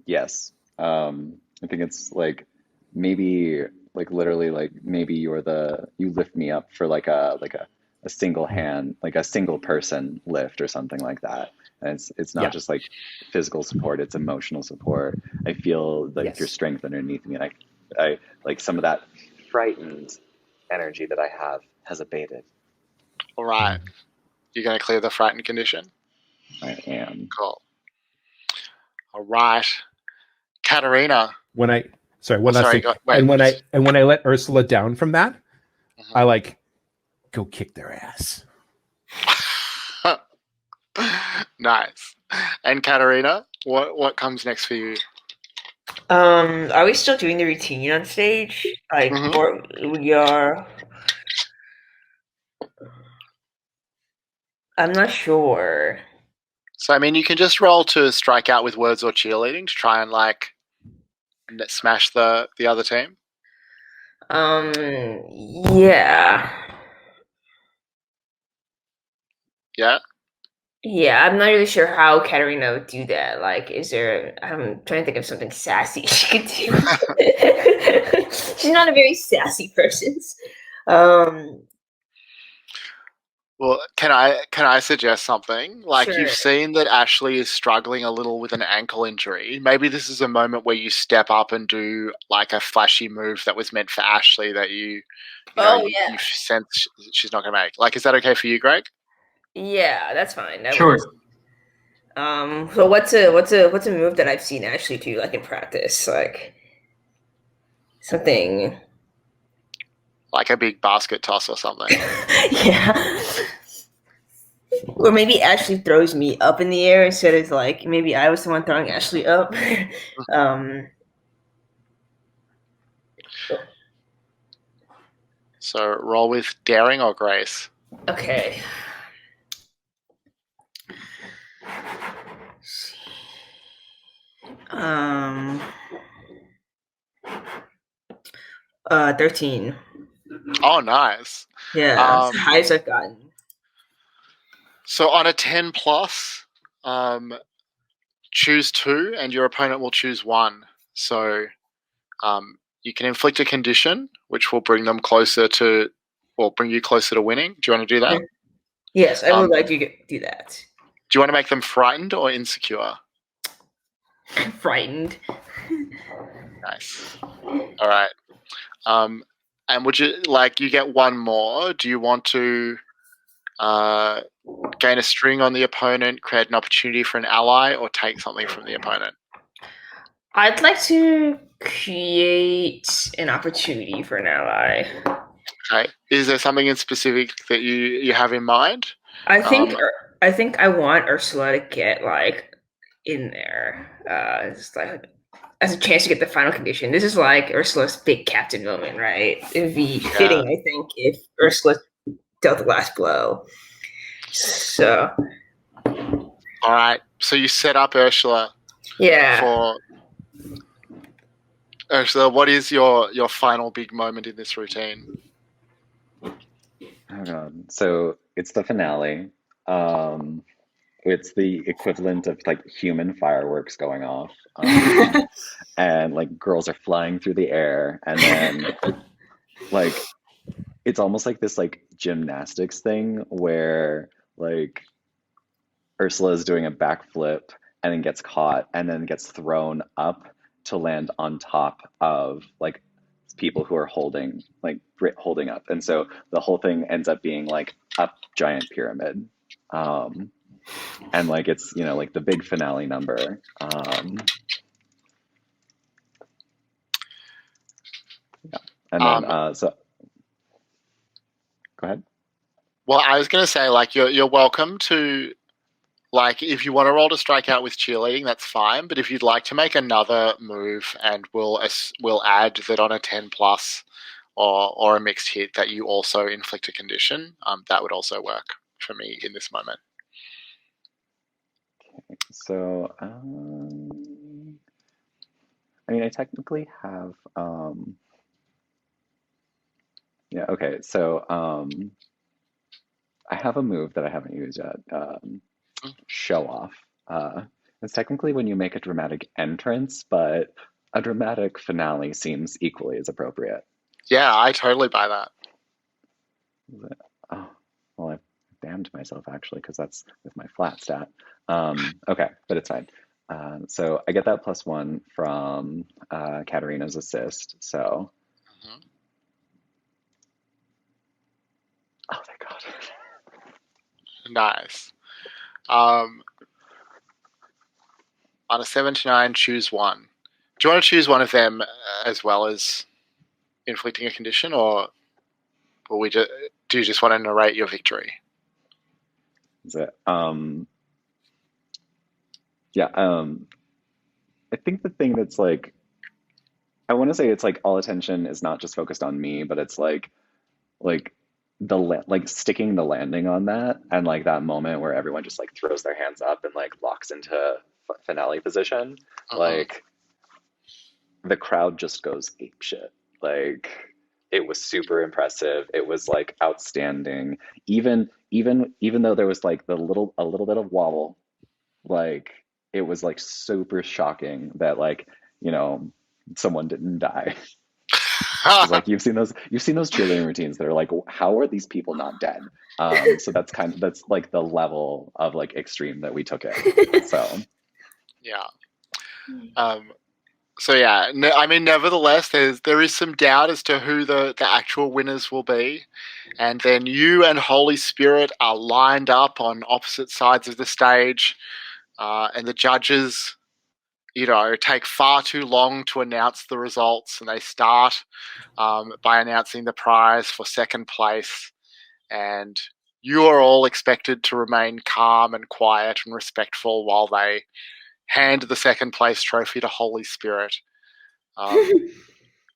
Yes. I think it's like maybe like literally like maybe you lift me up for like a single hand, like a single person lift or something like that. And it's not just like physical support, it's emotional support. I feel like your strength underneath me, and I like some of that frightened energy that I have has abated. All right. You're going to clear the frightened condition? I am. Cool. All right. Katerina. When I let Ursula down from that, I like go kick their ass. Nice. And Katerina, what comes next for you? Are we still doing the routine on stage? Like, or we are? I'm not sure. So, I mean, you can just roll to strike out with words or cheerleading to try and like smash the other team. Yeah. Yeah. Yeah, I'm not really sure how Katerina would do that. Like, I'm trying to think of something sassy she could do. She's not a very sassy person. Well, can I suggest something? Like, Sure. you've seen that Ashley is struggling a little with an ankle injury. Maybe this is a moment where you step up and do like a flashy move that was meant for Ashley that you sense she's not going to make. Like, is that okay for you, Greg? Yeah, that's fine. That Sure. works. So what's a move that I've seen Ashley do like in practice? Like something Like a big basket toss or something. yeah. Or maybe Ashley throws me up in the air instead of like maybe I was the one throwing Ashley up. So roll with daring or grace. Okay. 13. Oh, nice. Yeah, it's the highest I've gotten. So on a 10 plus, choose 2 and your opponent will choose 1. So you can inflict a condition which will bring them closer to, or bring you closer to winning. Do you want to do that? Yes, I would like to do that. Do you want to make them frightened or insecure? Frightened. Nice. All right. And would you like you get 1 more? Do you want to gain a string on the opponent, create an opportunity for an ally, or take something from the opponent? I'd like to create an opportunity for an ally. Okay. Is there something in specific that you have in mind? I think I want Ursula to get like in there. It's like as a chance to get the final condition. This is like Ursula's big captain moment, right? It'd be fitting, I think, if Ursula dealt the last blow. So. All right. So you set up Ursula. Yeah. For Ursula, what is your final big moment in this routine? Oh god. So it's the finale. It's the equivalent of like human fireworks going off. And like girls are flying through the air, and then like it's almost like this like gymnastics thing where like Ursula is doing a backflip and then gets caught and then gets thrown up to land on top of like people who are holding up, and so the whole thing ends up being like a giant pyramid, and like it's like the big finale number. And then so go ahead. Well, I was going to say, like, you're welcome to like if you want to roll to strike out with cheerleading, that's fine. But if you'd like to make another move, and we'll add that on a 10 plus or a mixed hit that you also inflict a condition, that would also work for me in this moment. So, I mean, I technically have, yeah, okay. So, I have a move that I haven't used yet. Show off. It's technically when you make a dramatic entrance, but a dramatic finale seems equally as appropriate. Yeah, I totally buy that. Is it? Oh, well, I damned myself actually because that's with my flat stat. Okay, but it's fine. So I get that +1 from Katarina's assist. So, oh, thank God. Nice. On a 7 to 9, choose one. Do you want to choose one of them as well as inflicting a condition, or do you just want to narrate your victory? Is it? Yeah. I think the thing that's like, I want to say it's like all attention is not just focused on me, but it's like like sticking the landing on that, and like that moment where everyone just like throws their hands up and like locks into finale position. Like the crowd just goes apeshit. Like it was super impressive. It was like outstanding. Even though there was like a little bit of wobble, like it was like super shocking that like, you know, someone didn't die. Because like you've seen those cheerleading routines that are like, how are these people not dead? So that's like the level of like extreme that we took it. So yeah. So yeah, I mean, nevertheless, there is some doubt as to who the actual winners will be, and then you and Holy Spirit are lined up on opposite sides of the stage, and the judges, take far too long to announce the results, and they start by announcing the prize for second place, and you are all expected to remain calm and quiet and respectful while they hand the second place trophy to Holy Spirit.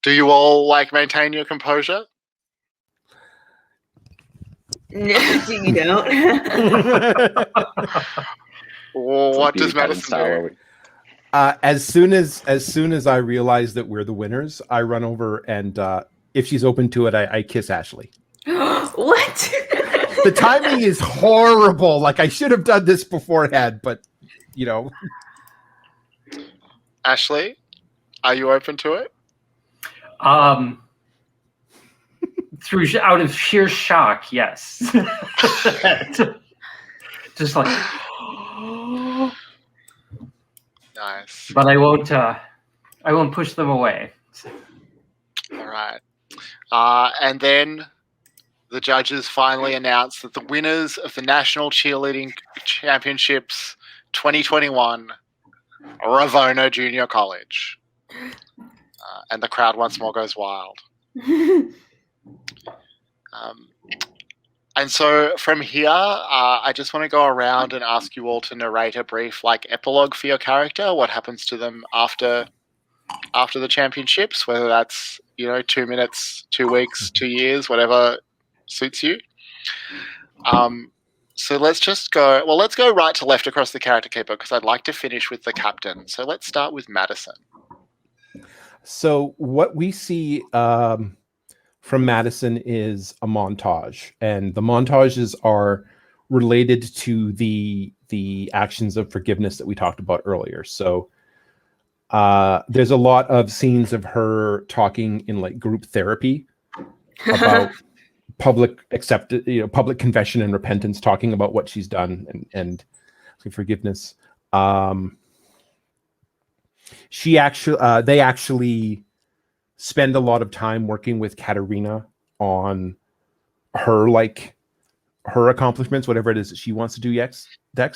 Do you all like maintain your composure? No, you don't. What does Madison do? As soon as I realize that we're the winners, I run over and if she's open to it, I kiss Ashley. What? The timing is horrible. Like I should have done this beforehand, but Ashley, are you open to it? Out of sheer shock, yes. Just like Nice. But I won't push them away. All right. And then the judges finally announced that the winners of the National Cheerleading Championships 2021 are Ravona Junior College. And the crowd once more goes wild. And so from here, I just want to go around and ask you all to narrate a brief epilogue for your character. What happens to them after the championships, whether that's 2 minutes, 2 weeks, 2 years, whatever suits you. So let's go right to left across the character keeper because I'd like to finish with the captain. So let's start with Madison. So what we see from Madison is a montage, and the montages are related to the actions of forgiveness that we talked about earlier. So there's a lot of scenes of her talking in group therapy about public confession and repentance, talking about what she's done and forgiveness. They actually spend a lot of time working with Katarina on her accomplishments, whatever it is that she wants to do next.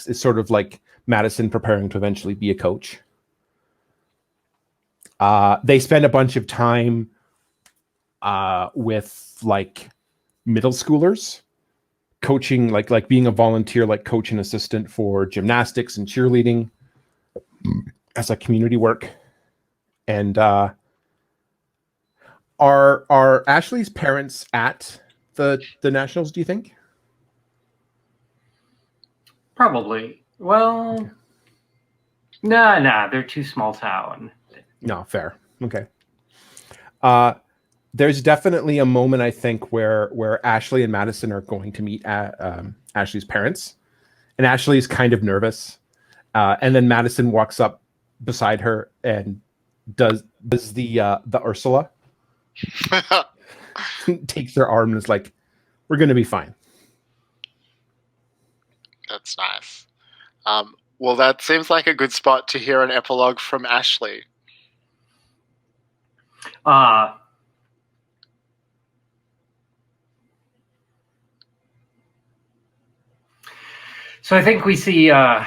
It's sort of like Madison preparing to eventually be a coach. They spend a bunch of time with middle schoolers, coaching, like being a volunteer, like coach and assistant for gymnastics and cheerleading as a community work. And are Ashley's parents at the nationals, do you think? Probably. Well, nah, they're too small town. No, fair. Okay. There's definitely a moment, I think, where Ashley and Madison are going to meet Ashley's parents, and Ashley's kind of nervous, and then Madison walks up beside her and does the Ursula, takes her arm and is like, "We're going to be fine." That's nice. Well, that seems like a good spot to hear an epilogue from Ashley. So I think we see a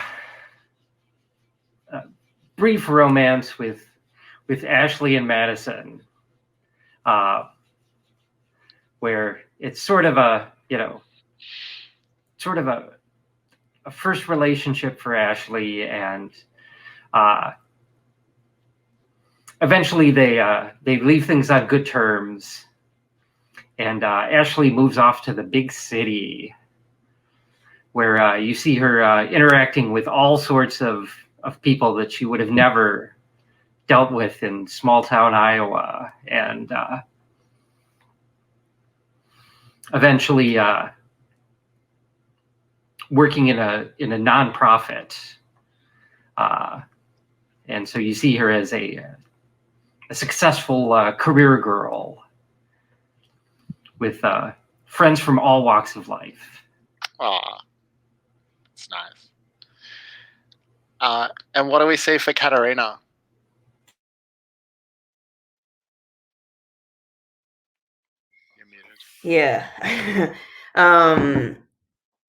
brief romance with Ashley and Madison, where it's sort of a first relationship for Ashley, and eventually they leave things on good terms, and Ashley moves off to the big city, where you see her interacting with all sorts of people that she would have never dealt with in small town Iowa, and eventually working in a nonprofit, and so you see her as a successful career girl with friends from all walks of life. Ah, that's nice. And what do we see for Katerina? You're muted. Yeah.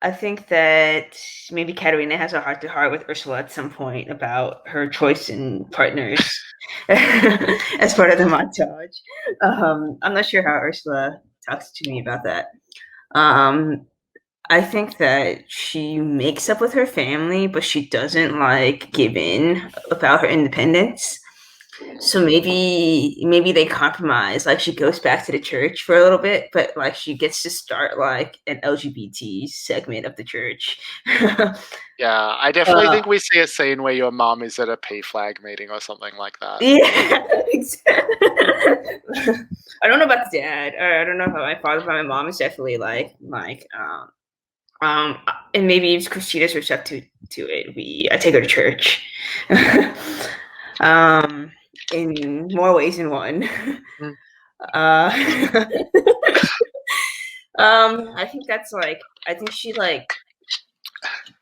I think that maybe Katerina has a heart-to-heart with Ursula at some point about her choice in partners as part of the montage. I'm not sure how Ursula talks to me about that. I think that she makes up with her family, but she doesn't like give in about her independence. So maybe they compromise. Like she goes back to the church for a little bit, but like she gets to start like an LGBT segment of the church. Yeah, I definitely think we see a scene where your mum is at a PFLAG meeting or something like that. Yeah, exactly. I don't know about the dad, or I don't know about my father, but my mom is definitely like and maybe if Christina's receptive to it, I take her to church. In more ways than one. I think that's like, I think she like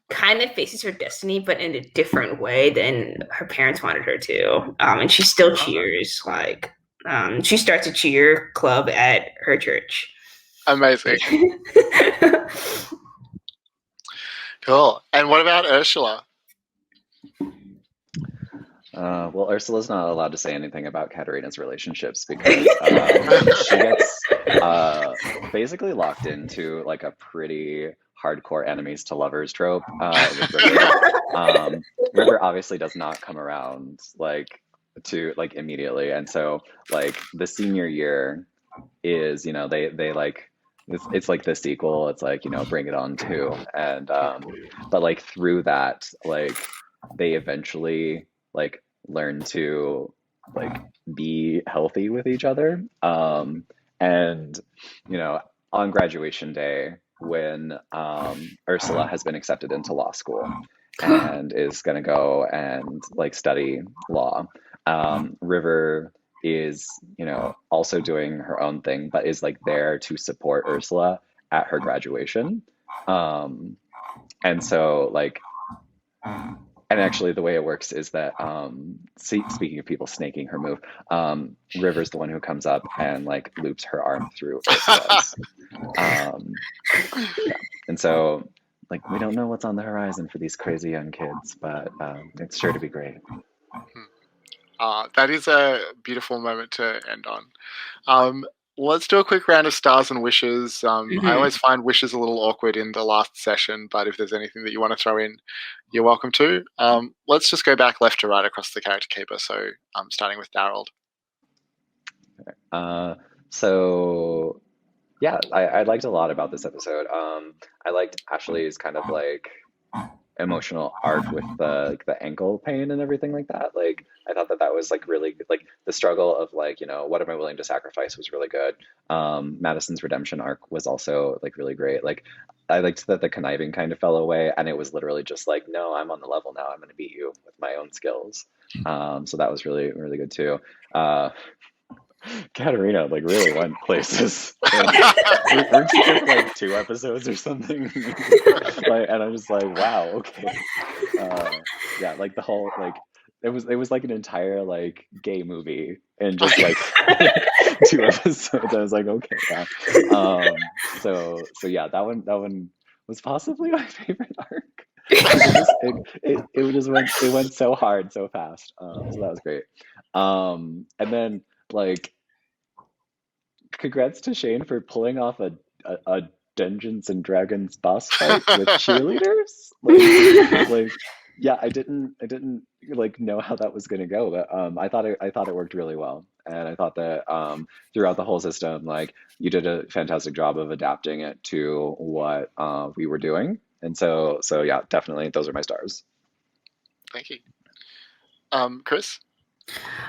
kind of faces her destiny, but in a different way than her parents wanted her to. And she still cheers. Like, she starts a cheer club at her church. Amazing. Cool. And what about Ursula? Well, Ursula's not allowed to say anything about Katerina's relationships because she gets basically locked into like a pretty hardcore enemies to lovers trope with River. River obviously does not come around to immediately, and so like the senior year is they like it's like the sequel. It's like Bring It On 2, and but like through that they eventually learn to be healthy with each other, and on graduation day when Ursula has been accepted into law school and is going to go and study law, River is also doing her own thing but is there to support Ursula at her graduation, and so and actually, the way it works is that, speaking of people snaking her move, River's the one who comes up and loops her arm through Ursula's. Yeah. And so, we don't know what's on the horizon for these crazy young kids, but it's sure to be great. That is a beautiful moment to end on. let's do a quick round of stars and wishes. I Mhm. always find wishes a little awkward in the last session, but if there's anything that you want to throw in, you're welcome to. Let's just go back left to right across the character keeper. So starting with Daryl. So yeah, I liked a lot about this episode. I liked Ashley's kind of like emotional arc with the ankle pain and everything like that. Like I thought that was like really good. Like the struggle of like, what am I willing to sacrifice was really good. Madison's redemption arc was also like really great. Like I liked that the conniving kind of fell away and it was literally just like, no, I'm on the level now. I'm going to beat you with my own skills. So that was really, really good too. Katarina like really went places. Weren't you here for like 2 episodes or something? Like, and I'm just like, wow, okay. Yeah, like the whole like it was like an entire like gay movie in just like 2 episodes. I was like, okay, yeah. So yeah, that one was possibly my favorite arc. It went so hard so fast. So that was great. And then like congrats to Shane for pulling off a Dungeons and Dragons boss fight with cheerleaders. Like yeah, I didn't like know how that was gonna go, but I thought it worked really well, and I thought that throughout the whole system, like you did a fantastic job of adapting it to what we were doing, and so yeah, definitely those are my stars. Thank you. Chris?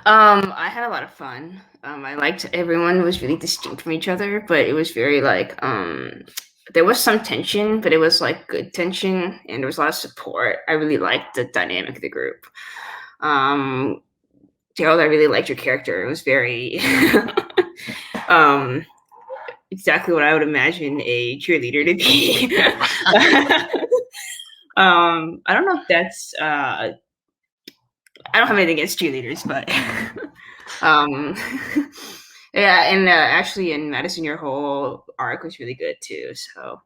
I had a lot of fun. I liked everyone was really distinct from each other, but it was very like there was some tension, but it was like good tension and there was a lot of support. I really liked the dynamic of the group. Gerald, I really liked your character. It was very exactly what I would imagine a cheerleader to be. I don't know if that's I don't have anything against cheerleaders, but yeah, and actually in Madison, your whole arc was really good too. So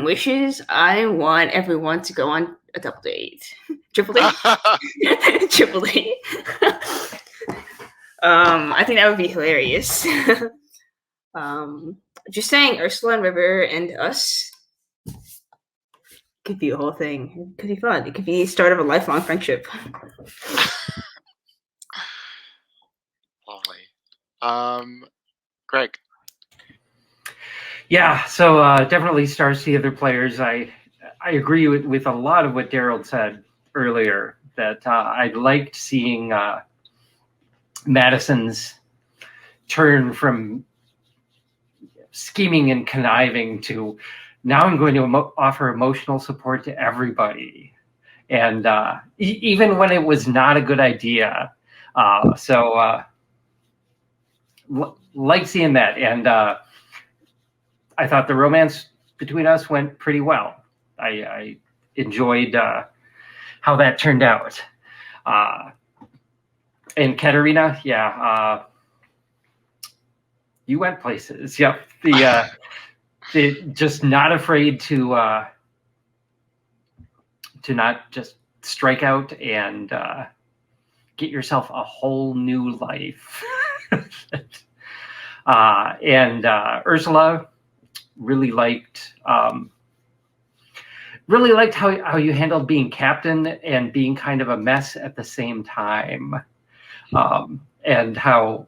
wishes, I want everyone to go on a double date. Triple date? Triple date. I think that would be hilarious. Just saying Ursula and River and us could be a whole thing. It could be fun. It could be the start of a lifelong friendship. Lovely. Greg? Yeah, so definitely stars to the other players. I agree with a lot of what Daryl said earlier, that I liked seeing Madison's turn from scheming and conniving to now I'm going to offer emotional support to everybody. And even when it was not a good idea. Like seeing that. And I thought the romance between us went pretty well. I enjoyed how that turned out. And Katarina, yeah, you went places. Yep. The just not afraid to not just strike out and get yourself a whole new life. And Ursula, really liked how you handled being captain and being kind of a mess at the same time, and how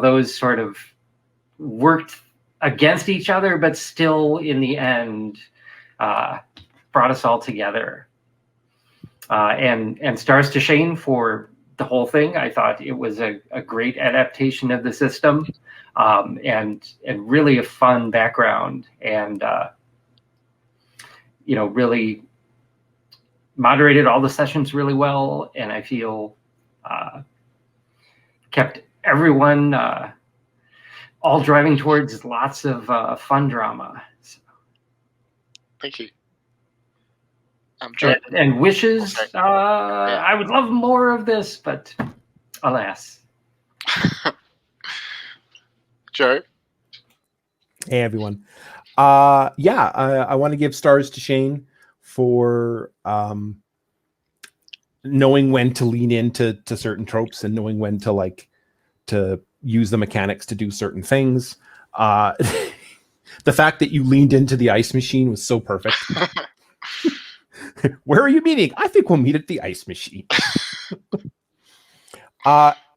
those sort of worked against each other, but still in the end brought us all together. And stars to Shane for the whole thing. I thought it was a great adaptation of the system, and really a fun background, and really moderated all the sessions really well, and I feel kept everyone all driving towards lots of fun drama. So. Thank you. And wishes, I would love more of this, but alas. Joe? Hey, everyone. I want to give stars to Shane for knowing when to lean into certain tropes and knowing when to use the mechanics to do certain things. The fact that you leaned into the ice machine was so perfect. Where are you meeting? I think we'll meet at the ice machine.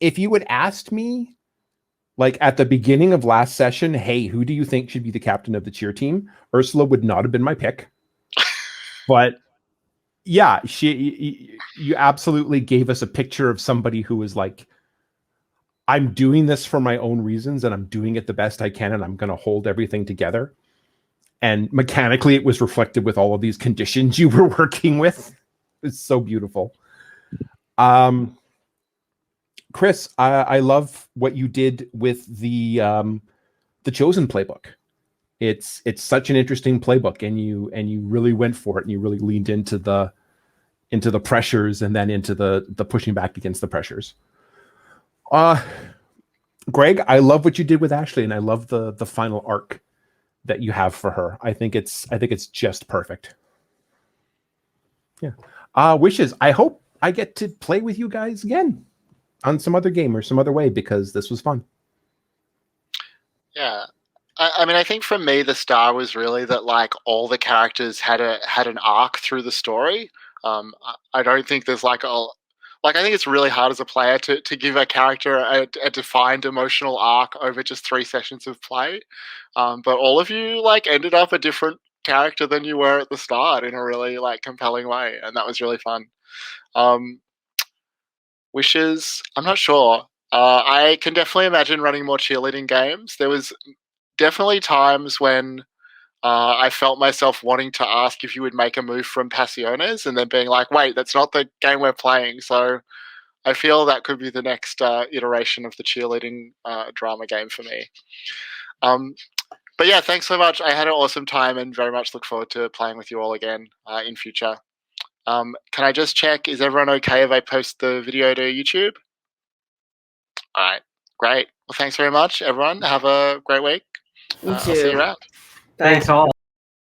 If you had asked me, like at the beginning of last session, hey, who do you think should be the captain of the cheer team? Ursula would not have been my pick. But yeah, you absolutely gave us a picture of somebody who was like, I'm doing this for my own reasons and I'm doing it the best I can and I'm going to hold everything together. And mechanically, it was reflected with all of these conditions you were working with. It's so beautiful. Chris, I love what you did with the Chosen playbook. It's such an interesting playbook, and you really went for it, and you really leaned into the pressures, and then into the pushing back against the pressures. Greg, I love what you did with Ashley, and I love the final arc that you have for her. I think it's just perfect. Yeah. Wishes. I hope I get to play with you guys again on some other game or some other way, because this was fun. Yeah. I mean, I think for me, the star was really that like all the characters had an arc through the story. I don't think there's like I think it's really hard as a player to give a character a defined emotional arc over just 3 sessions of play. But all of you like ended up a different character than you were at the start in a really like compelling way, and that was really fun. Wishes, I'm not sure. I can definitely imagine running more cheerleading games. There was definitely times when I felt myself wanting to ask if you would make a move from Passiones and then being like, wait, that's not the game we're playing. So I feel that could be the next iteration of the cheerleading drama game for me. But yeah, thanks so much. I had an awesome time and very much look forward to playing with you all again in future. Can I just check, is everyone okay if I post the video to YouTube? All right, great. Well, thanks very much, everyone. Have a great week. You I'll see you too. around. Bye. Thanks all.